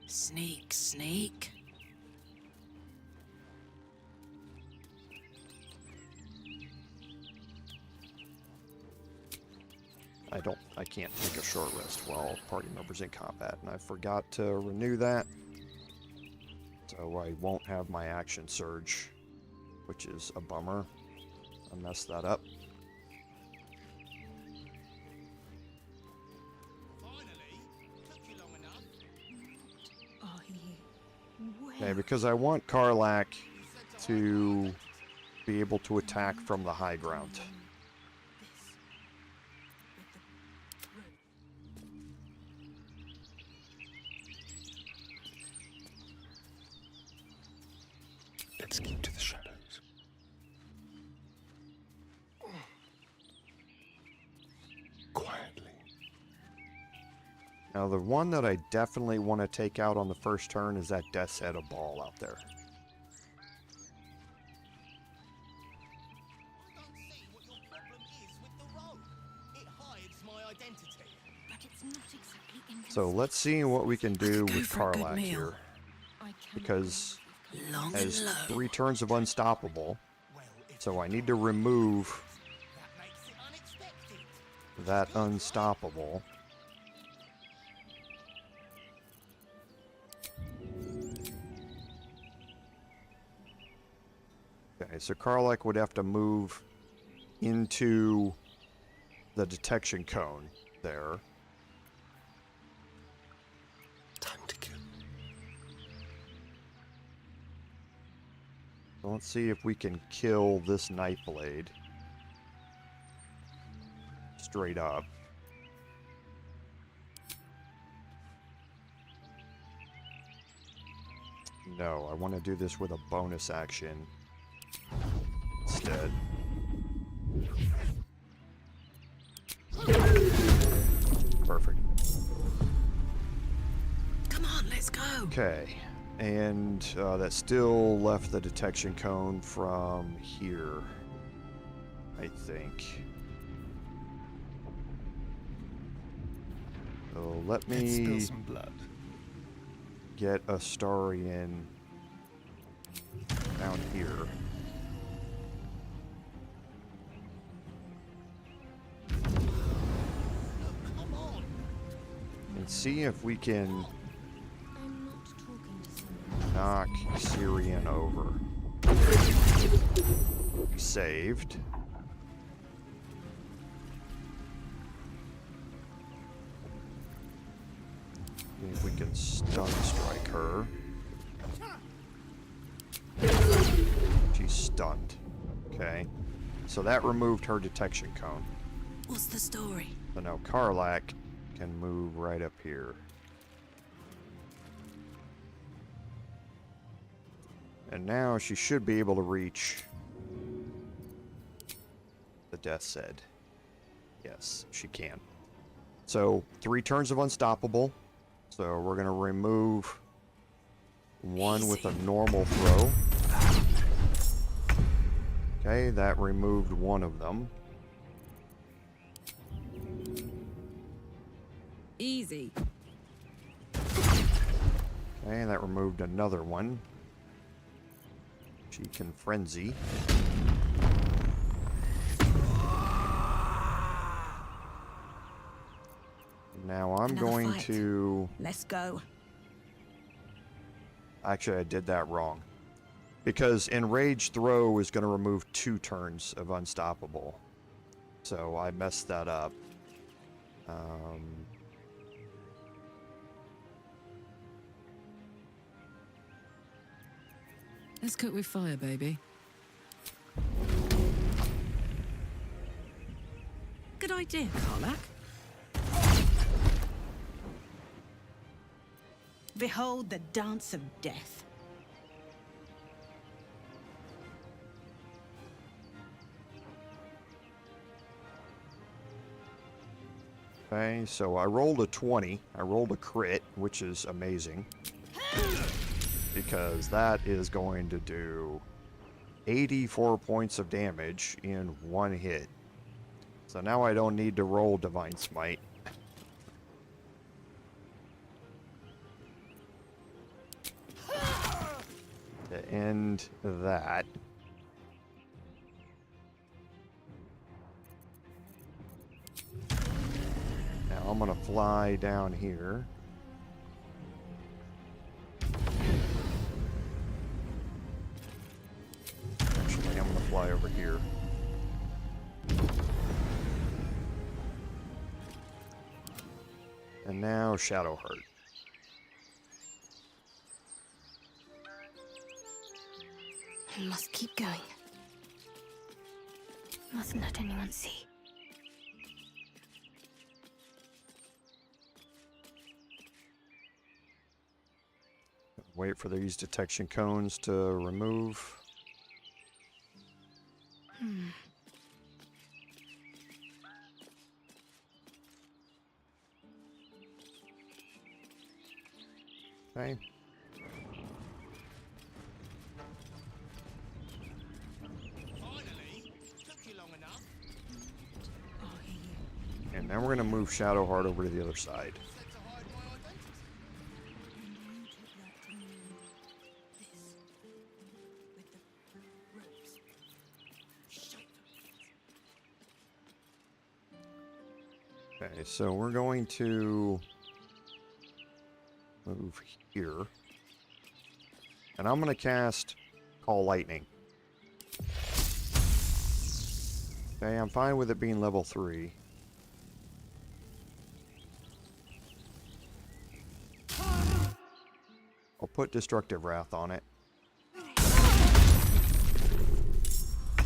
Sneak, sneak. I can't take a short rest while party members in combat, and I forgot to renew that. So I won't have my action surge, which is a bummer. I messed that up. Okay, because I want Karlak to be able to attack from the high ground. Let's keep to the shadows. Quietly. Now, the one that I definitely want to take out on the first turn is that Death's Head of Ball out there. So let's see what we can do with Karlak here. Because has 3 turns of Unstoppable. So I need to remove that Unstoppable. Okay, so Karlak would have to move into the detection cone there. Time to kill. So let's see if we can kill this Nightblade. Straight up. No, I want to do this with a bonus action instead. Perfect. Come on, let's go. Okay, and that still left the detection cone from here, I think. So let me spill some blood. Get a Astarion down here. And see if we can knock Syrian over. Saved. See if we can stun strike her. She's stunned. Okay. So that removed her detection cone. What's the story? So now Karlak can move right up here. And now she should be able to reach the Death's Head. Yes, she can. So 3 turns of Unstoppable. So we're going to remove one with a normal throw. Okay, that removed one of them. Easy. Okay, that removed another one. She can frenzy. Now I'm going to... Let's go. Actually, I did that wrong. Because Enraged Throw is going to remove 2 turns of Unstoppable. So I messed that up. Let's cook with fire, baby. Good idea, Karlak. Behold the dance of death. Okay, so I rolled a 20. I rolled a crit, which is amazing. Because that is going to do 84 points of damage in 1 hit. So now I don't need to roll Divine Smite. To end that. Now I'm gonna fly down here. Actually, I'm gonna fly over here. And now Shadowheart. I must keep going. Mustn't let anyone see. Wait for these detection cones to remove. Okay. And now we're going to move Shadowheart over to the other side. Okay, so we're going to move here. And I'm going to cast Call Lightning. Okay, I'm fine with it being level 3. I'll put Destructive Wrath on it.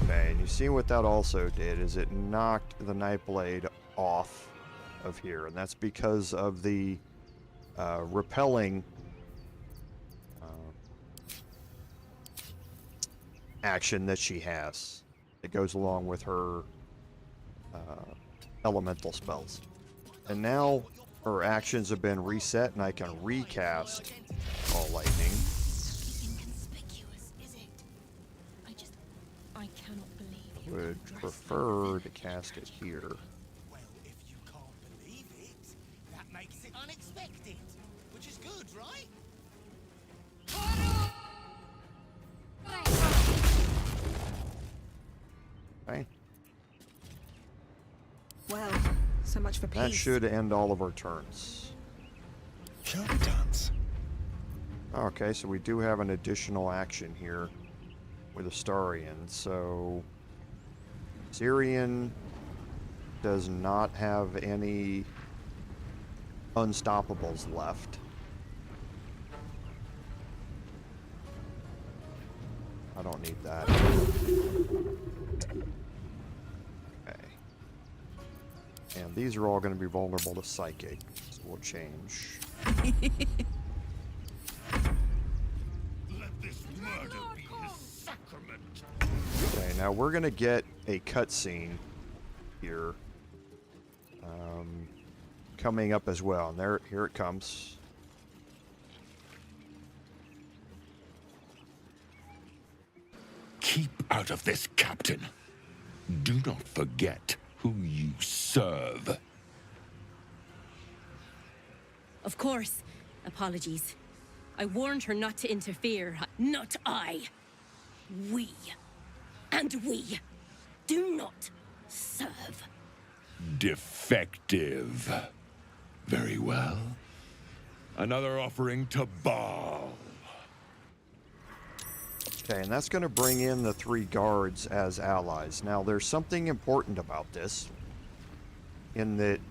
Okay, and you see what that also did is it knocked the Nightblade off of here, and that's because of the repelling action that she has. It goes along with her elemental spells. And now her actions have been reset, and I can recast All Lightning. I cannot believe you. Would prefer to cast it here. Well, if you can't believe it, that makes it unexpected, which is good, right? Okay. Well, so much for peace. That should end all of our turns. Shall we dance? Okay, so we do have an additional action here with Astarion. So Syrian does not have any unstoppables left. I don't need that. Okay. And these are all going to be vulnerable to Psychic, so we'll change. Let this murder be his sacrament. Okay, now we're going to get a cutscene here coming up as well. And here it comes. Keep out of this, Captain. Do not forget who you serve. Of course. Apologies. I warned her not to interfere. Not I. We. And we do not serve. Defective. Very well. Another offering to Baal. Okay, and that's going to bring in the 3 guards as allies. Now, there's something important about this, in that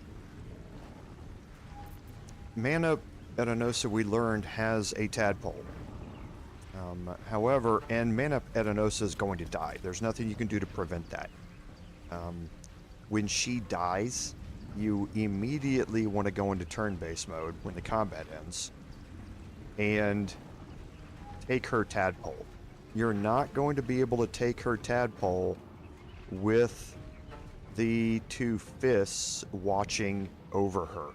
Mana Edenosa, we learned, has a tadpole. However, and Mana Edenosa is going to die. There's nothing you can do to prevent that. When she dies, you immediately want to go into turn-based mode when the combat ends and take her tadpole. You're not going to be able to take her tadpole with the 2 fists watching over her.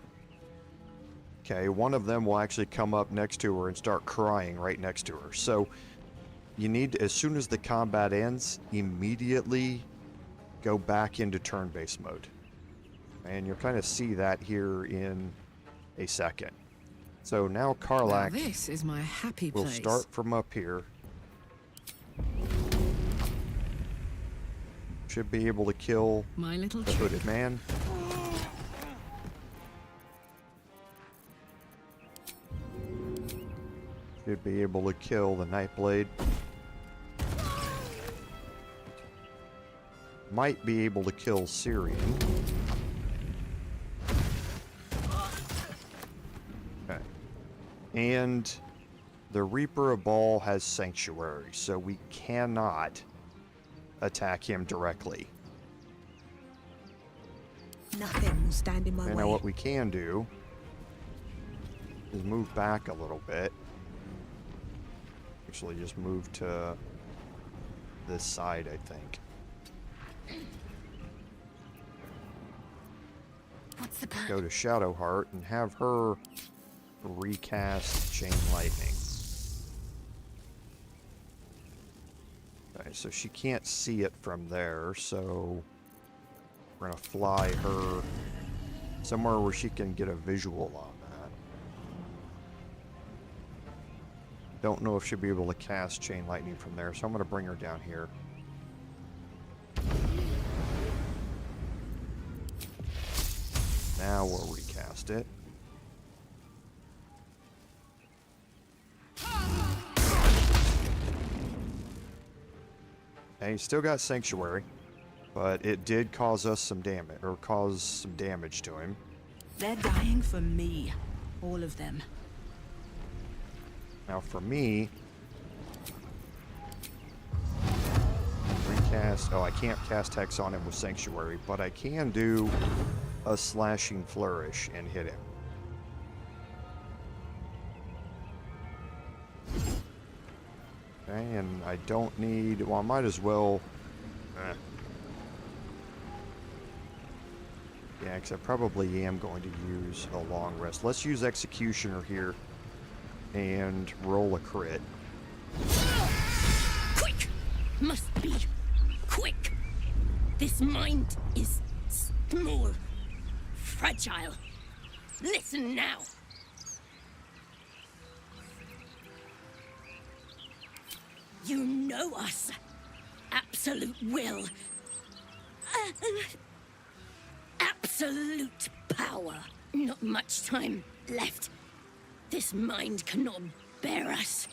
Okay, one of them will actually come up next to her and start crying right next to her. So you need to, as soon as the combat ends, immediately go back into turn-based mode. And you'll kind of see that here in a second. So now Karlach, Now this is my happy will place. start from up here. Should be able to kill My little the hooded man. Should be able to kill the Nightblade. Might be able to kill Syrian. Okay. And The Reaper of Baal has Sanctuary, so we cannot attack him directly. Nothing will stand in my way. Now what we can do is move back a little bit. Actually, just move to this side, I think. What's the plan? Go to Shadowheart and have her recast Chain Lightning. Okay, so she can't see it from there, so we're gonna fly her somewhere where she can get a visual on that. Don't know if she'll be able to cast Chain Lightning from there, so I'm gonna bring her down here. Now we'll recast it. Okay, still got Sanctuary, but it did cause us some damage, or cause some damage to him. They're dying for me. All of them. Now for me, recast, oh, I can't cast Hex on him with Sanctuary, but I can do a Slashing Flourish and hit him. Okay, and I don't need, well, I might as well, yeah, because I probably am going to use a long rest. Let's use Executioner here and roll a crit. Quick! Must be quick! This mind is small, fragile. Listen now! You know us. Absolute will. Absolute power. Not much time left. This mind cannot bear us.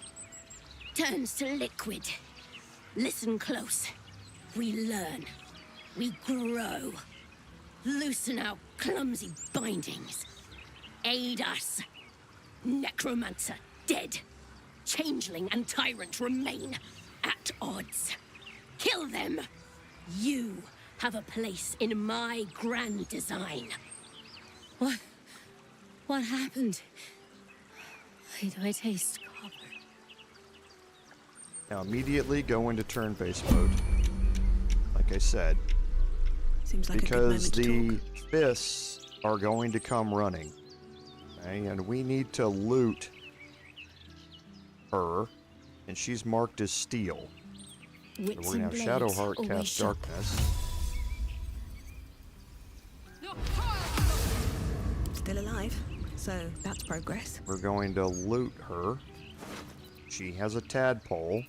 Turns to liquid. Listen close. We learn. We grow. Loosen our clumsy bindings. Aid us. Necromancer dead. Changeling and tyrant remain at odds. Kill them. You have a place in my grand design. What happened? Why do I taste copper? Now immediately go into turn-based mode, like I said, Seems like because a good moment to the fists are going to come running, okay? And we need to loot her, and she's marked as steel. So we're gonna have Shadowheart cast Darkness. Still alive, so that's progress. We're going to loot her. She has a tadpole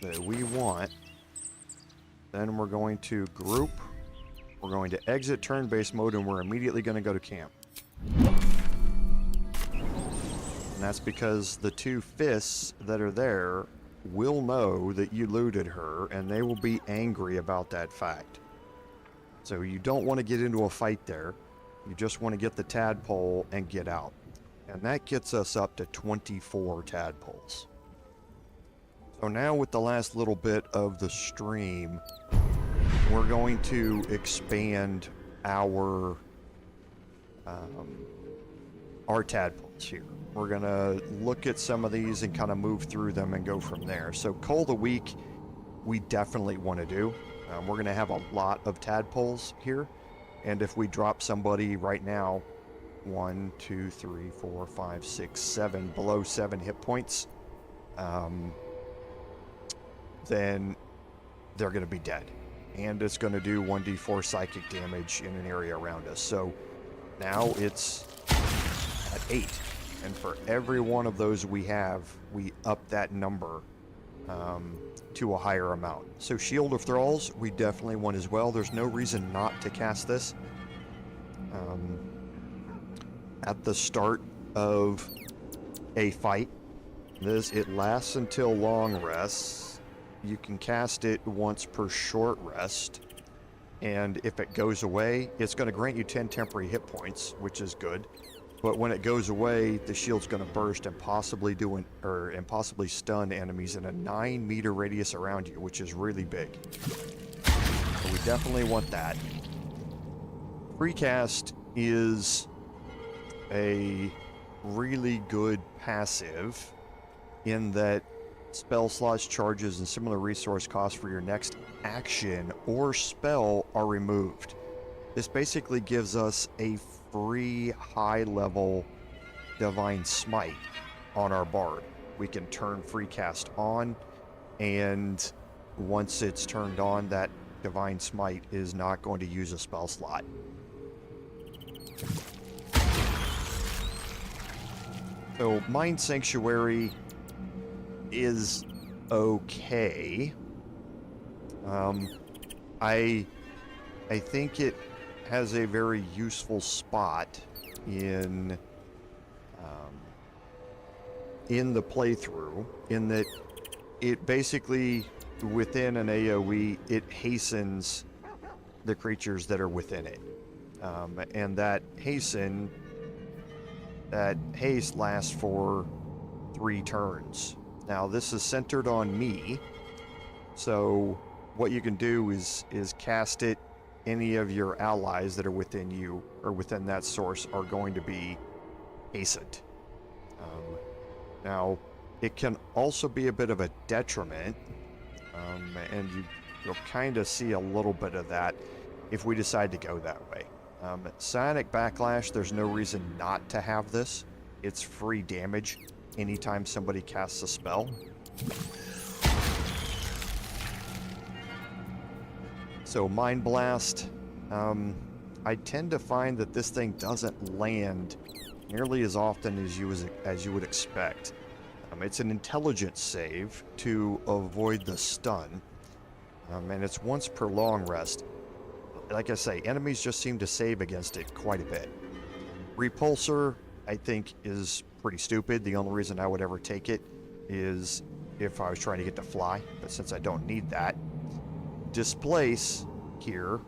that we want. Then we're going to group. We're going to exit turn-based mode, and we're immediately going to go to camp. And that's because the two fists that are there will know that you looted her, and they will be angry about that fact. So you don't want to get into a fight there. You just want to get the tadpole and get out. And that gets us up to 24 tadpoles. So now with the last little bit of the stream, we're going to expand our tadpoles here. We're gonna look at some of these and kind of move through them and go from there. So Cull of the Week, we definitely want to do. We're gonna have a lot of tadpoles here, and if we drop somebody right now, 1, 2, 3, 4, 5, 6, 7, below 7 hit points, then they're gonna be dead, and it's gonna do 1d4 psychic damage in an area around us. So now it's at 8. And for every one of those we have, we up that number to a higher amount. So Shield of Thralls, we definitely want as well. There's no reason not to cast this. At the start of a fight, it lasts until long rests. You can cast it once per short rest. And if it goes away, it's going to grant you 10 temporary hit points, which is good. but when it goes away, the shield's going to burst and possibly stun enemies in a 9-meter radius around you, which is really big. So we definitely want that. Precast is a really good passive in that spell slots, charges, and similar resource costs for your next action or spell are removed. This basically gives us a free high-level Divine Smite on our Bard. We can turn free cast on, and once it's turned on, that Divine Smite is not going to use a spell slot. So Mind Sanctuary is okay. I think it has a very useful spot in the playthrough, in that it basically, within an AoE, it hastens the creatures that are within it. And that haste lasts for 3 turns. Now this is centered on me, so what you can do is cast it. Any of your allies that are within you or within that source are going to be hastened. Now it can also be a bit of a detriment, and you'll kind of see a little bit of that if we decide to go that way. Psionic Backlash, there's no reason not to have this. It's free damage anytime somebody casts a spell. So Mind Blast, I tend to find that this thing doesn't land nearly as often as you would expect. It's an intelligence save to avoid the stun, and it's once per long rest. Like I say, enemies just seem to save against it quite a bit. Repulsor, I think, is pretty stupid. The only reason I would ever take it is if I was trying to get to fly, but since I don't need that. Displace here,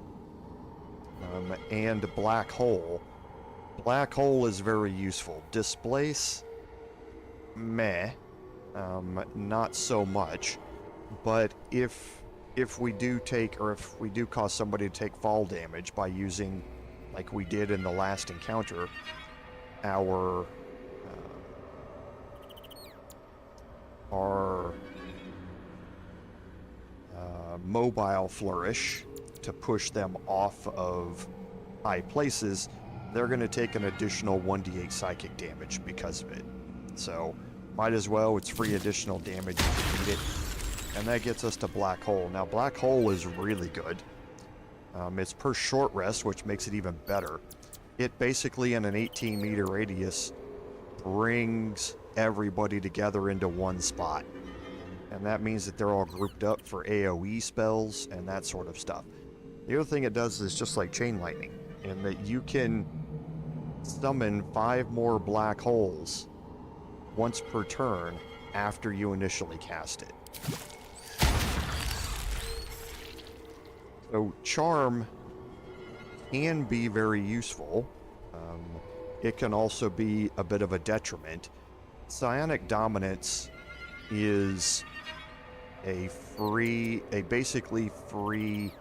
and Black Hole. Black Hole is very useful. Displace, meh, not so much. But if we do cause somebody to take fall damage by using, like we did in the last encounter, our mobile flourish to push them off of high places, they're going to take an additional 1d8 psychic damage because of it. So might as well, it's free additional damage if you need it. And that gets us to Black Hole. Now Black Hole is really good. It's per short rest, which makes it even better. It basically, in an 18-meter radius, brings everybody together into one spot. And that means that they're all grouped up for AoE spells and that sort of stuff. The other thing it does is just like Chain Lightning, in that you can summon 5 more black holes once per turn after you initially cast it. So Charm can be very useful. It can also be a bit of a detriment. Psionic Dominance is a basically free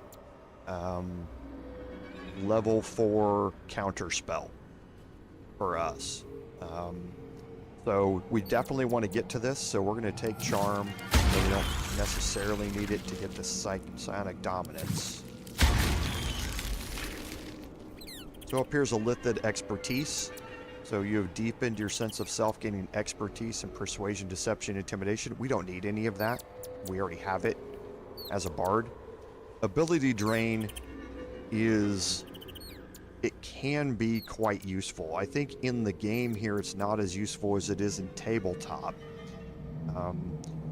level 4 counter spell for us. So we definitely want to get to this, so we're going to take Charm, but we don't necessarily need it to get the Psionic Dominance. So up here's a Lithid Expertise. So you have deepened your sense of self, gaining expertise in persuasion, deception, intimidation. We don't need any of that. We already have it as a bard. Ability Drain it can be quite useful. I think in the game here it's not as useful as it is in tabletop.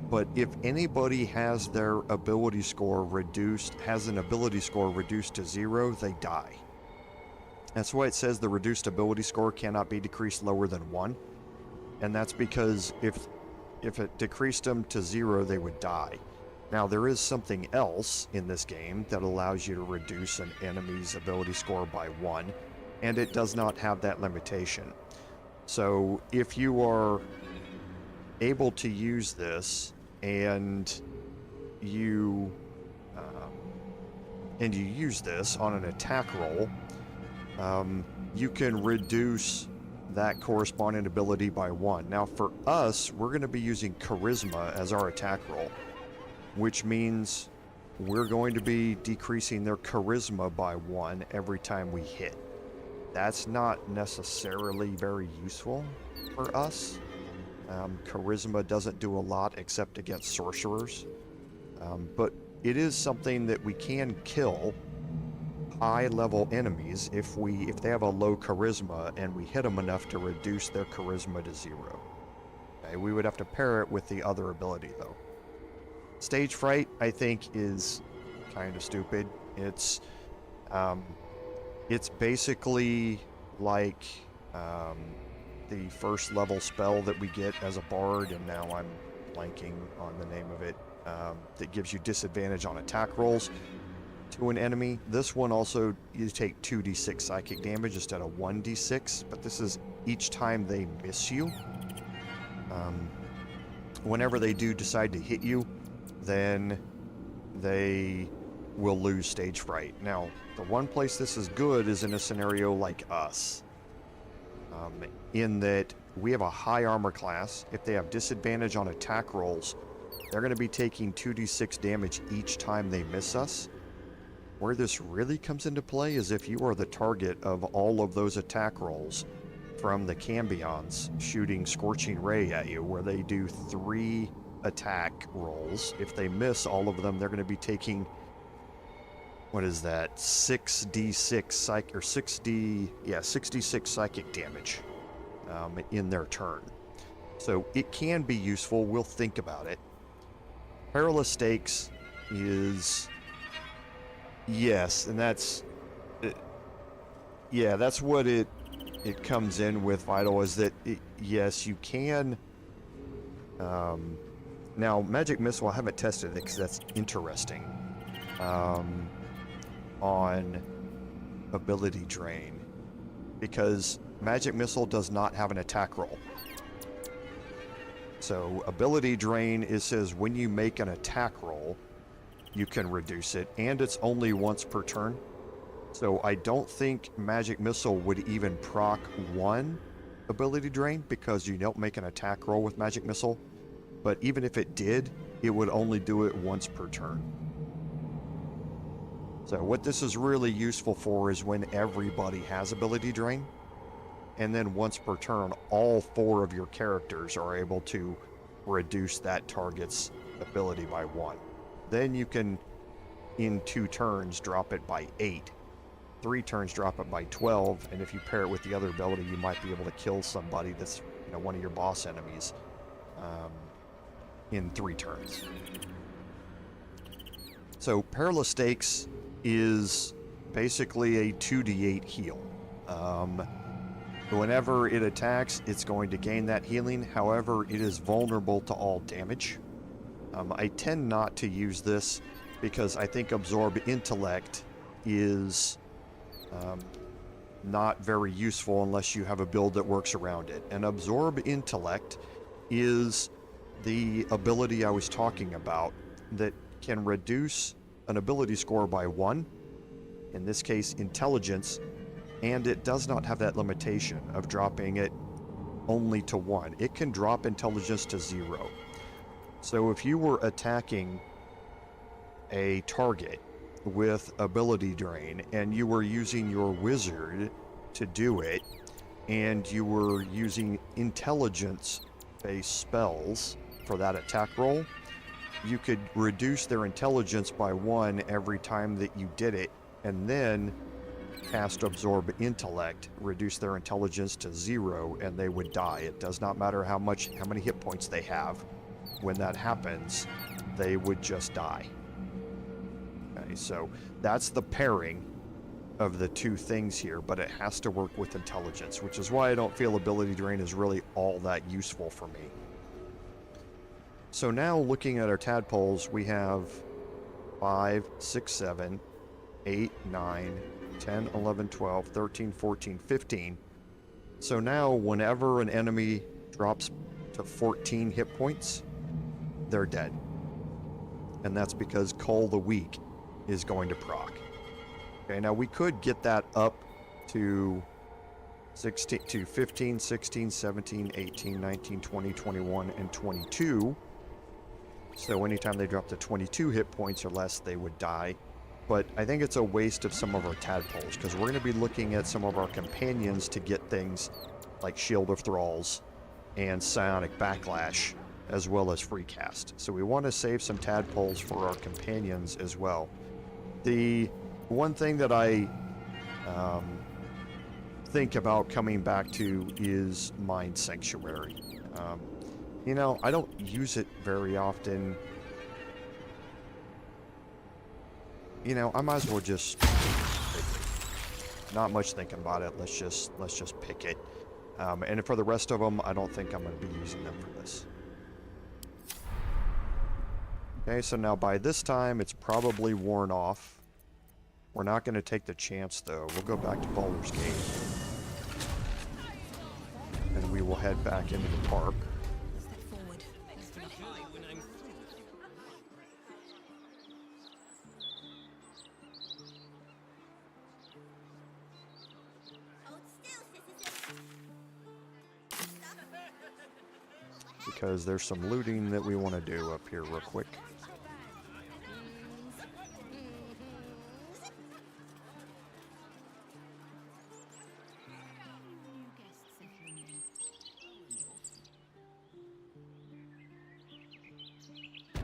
But if anybody has their ability score reduced, to 0, they die. That's why it says the reduced ability score cannot be decreased lower than 1. And that's because if it decreased them to 0, they would die. Now, there is something else in this game that allows you to reduce an enemy's ability score by 1, and it does not have that limitation. So if you are able to use this and you use this on an attack roll, you can reduce that corresponding ability by 1. Now for us, we're going to be using Charisma as our attack roll, which means we're going to be decreasing their Charisma by 1 every time we hit. That's not necessarily very useful for us. Charisma doesn't do a lot except against sorcerers, but it is something that we can kill high-level enemies if they have a low charisma and we hit them enough to reduce their charisma to 0. Okay, we would have to pair it with the other ability though. Stage fright, I think, is kind of stupid. It's basically like the first level spell that we get as a bard, and now I'm blanking on the name of it, that gives you disadvantage on attack rolls to an enemy. This one also, you take 2d6 psychic damage instead of 1d6, but this is each time they miss you. Whenever they do decide to hit you, then they will lose stage fright. Now, the one place this is good is in a scenario like us, in that we have a high armor class. If they have disadvantage on attack rolls, they're going to be taking 2d6 damage each time they miss us. Where this really comes into play is if you are the target of all of those attack rolls from the Cambions shooting Scorching Ray at you, where they do 3 attack rolls. If they miss all of them, they're going to be taking, what is that, 6d6 psych, or 6d6 psychic damage in their turn. So it can be useful. We'll think about it. Perilous Stakes is, yes, and that's that's what it comes in with, Vital, is that yes, you can. Now Magic Missile, I haven't tested it because that's interesting. On ability drain, because Magic Missile does not have an attack roll. So ability drain, it says when you make an attack roll, you can reduce it, and it's only once per turn. So I don't think Magic Missile would even proc 1 ability drain, because you don't make an attack roll with Magic Missile. But even if it did, it would only do it once per turn. So what this is really useful for is when everybody has ability drain, and then once per turn, all 4 of your characters are able to reduce that target's ability by 1. Then you can, in 2 turns, drop it by 8. 3 turns, drop it by 12, and if you pair it with the other ability, you might be able to kill somebody that's, one of your boss enemies in 3 turns. So Perilous Stakes is basically a 2d8 heal. Whenever it attacks, it's going to gain that healing. However, it is vulnerable to all damage. I tend not to use this because I think Absorb Intellect is not very useful unless you have a build that works around it. And Absorb Intellect is the ability I was talking about that can reduce an ability score by 1, in this case Intelligence, and it does not have that limitation of dropping it only to 1. It can drop Intelligence to 0. So if you were attacking a target with ability drain and you were using your wizard to do it, and you were using intelligence-based spells for that attack roll, you could reduce their intelligence by 1 every time that you did it, and then cast Absorb Intellect, reduce their intelligence to 0, and they would die. It does not matter how many hit points they have. When that happens, they would just die. Okay, so that's the pairing of the 2 things here, but it has to work with intelligence, which is why I don't feel ability drain is really all that useful for me. So now looking at our tadpoles, we have 5, 6, 7, 8, 9, 10, 11, 12, 13, 14, 15. So now, whenever an enemy drops to 14 hit points, they're dead. And that's because Cull the Weak is going to proc. Okay, now we could get that up to 15, 16, 17, 18, 19, 20, 21, and 22. So anytime they drop to 22 hit points or less, they would die. But I think it's a waste of some of our tadpoles, because we're going to be looking at some of our companions to get things like Shield of Thralls and Psionic Backlash, as well as Free Cast. So we want to save some tadpoles for our companions as well. The one thing that I think about coming back to is Mind Sanctuary. You know, I don't use it very often. You know, I might as well just pick it. Not much thinking about it. Let's just pick it. And for the rest of them, I don't think I'm going to be using them for this. Okay, so now by this time, it's probably worn off. We're not going to take the chance, though. We'll go back to Baldur's Gate. And we will head back into the park. Because there's some looting that we want to do up here real quick.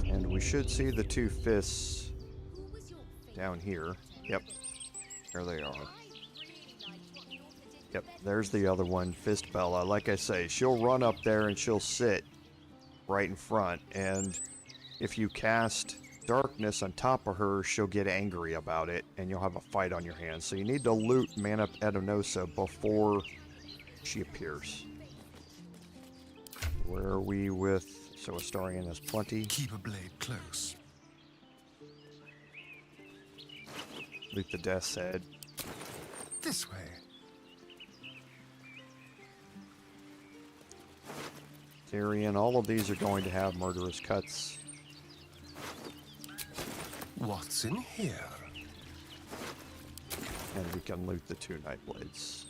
And we should see the two fists down here. Yep, there they are. Yep, there's the other one, Fist Bella. Like I say, she'll run up there and she'll sit right in front, and if you cast darkness on top of her, she'll get angry about it, and you'll have a fight on your hands. So you need to loot Mana Edenosa before she appears. Where are we with... So Astarion has plenty. Keep a blade close. Loot the Death's Head. This way. Tyrion, all of these are going to have murderous cuts. What's in here? And we can loot the two Nightblades.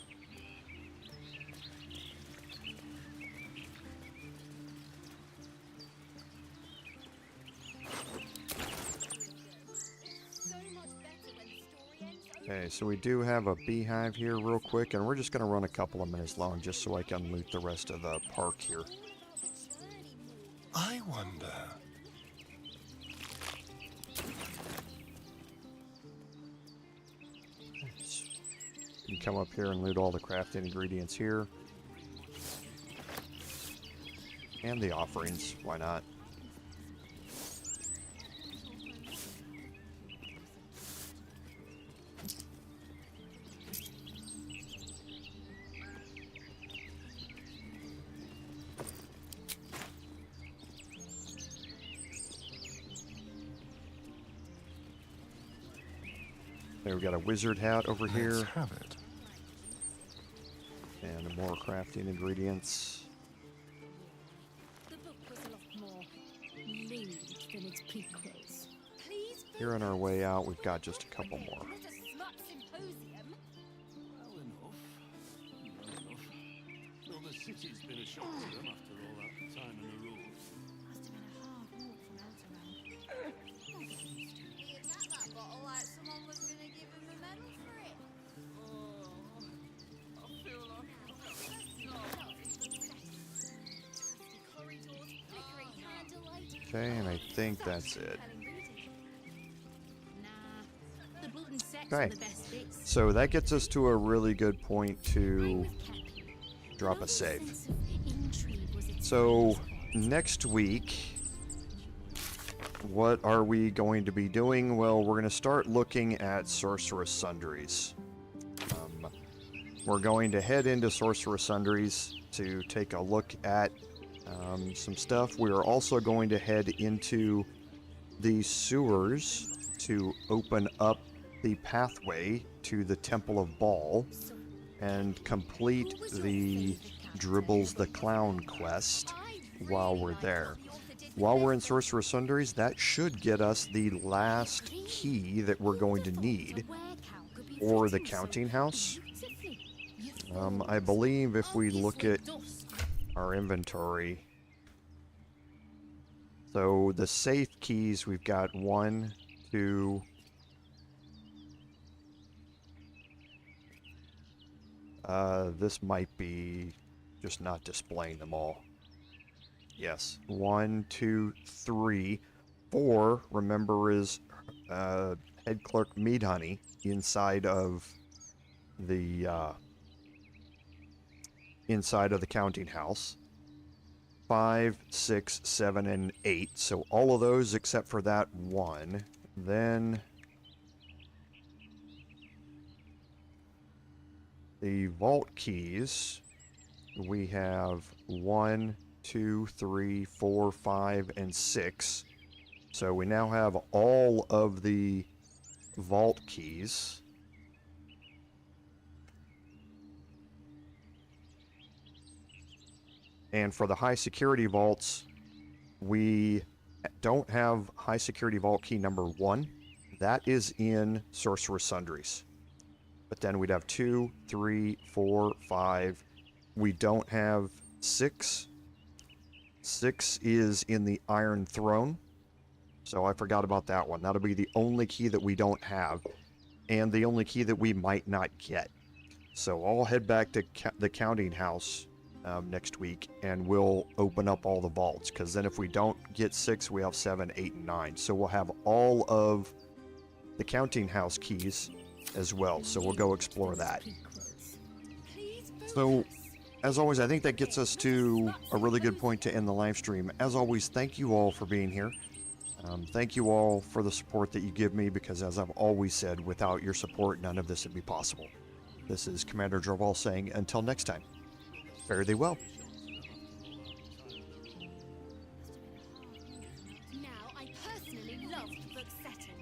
Okay, so we do have a beehive here real quick, and we're just going to run a couple of minutes long just so I can loot the rest of the park here. I wonder. You can come up here and loot all the crafting ingredients here. And the offerings, why not? There, we got a wizard hat over here. Let's have it. And more crafting ingredients. The book was a lot more lewd than its prequels. Please. Here on our way out, we've got just a couple more. Well enough. Well, the city's been a shock to them after all that time on the road. Must have been a hard walk from Elturel. He attacked that bottle like someone was going to give him a medal for it. I feel like Okay, and I think that's it. Okay, so that gets us to a really good point to drop a save. So next week, what are we going to be doing? Well, we're going to start looking at Sorcerous Sundries. We're going to head into Sorcerous Sundries to take a look at some stuff. We are also going to head into the sewers to open up the pathway to the Temple of Baal. and complete the Dribbles the Clown quest while we're there. While we're in Sorcerer's Sundries, that should get us the last key that we're going to need for the counting house. I believe if we look at our inventory, so the safe keys, we've got 1, 2, this might be just not displaying them all. Yes, 1, 2, 3, 4. Remember, is head clerk Mead Honey inside of the counting house. 5, 6, 7, and 8. So all of those except for that 1. Then the vault keys, we have 1, 2, 3, 4, 5, and 6. So we now have all of the vault keys. And for the high security vaults, we don't have high security vault key number 1. That is in Sorcerer's Sundries. But then we'd have 2, 3, 4, 5. We don't have 6. 6 is in the Iron Throne. So I forgot about that one. That'll be the only key that we don't have. And the only key that we might not get. So I'll head back to the counting house next week, and we'll open up all the vaults, because then if we don't get 6, we have 7, 8, and 9. So we'll have all of the counting house keys as well, so we'll go explore that. So as always, I think that gets us to a really good point to end the live stream. As always, thank you all for being here. Thank you all for the support that you give me, because as I've always said, without your support, none of this would be possible. This is Commander Jorval saying, until next time, fare thee well. Now, I personally loved book setting.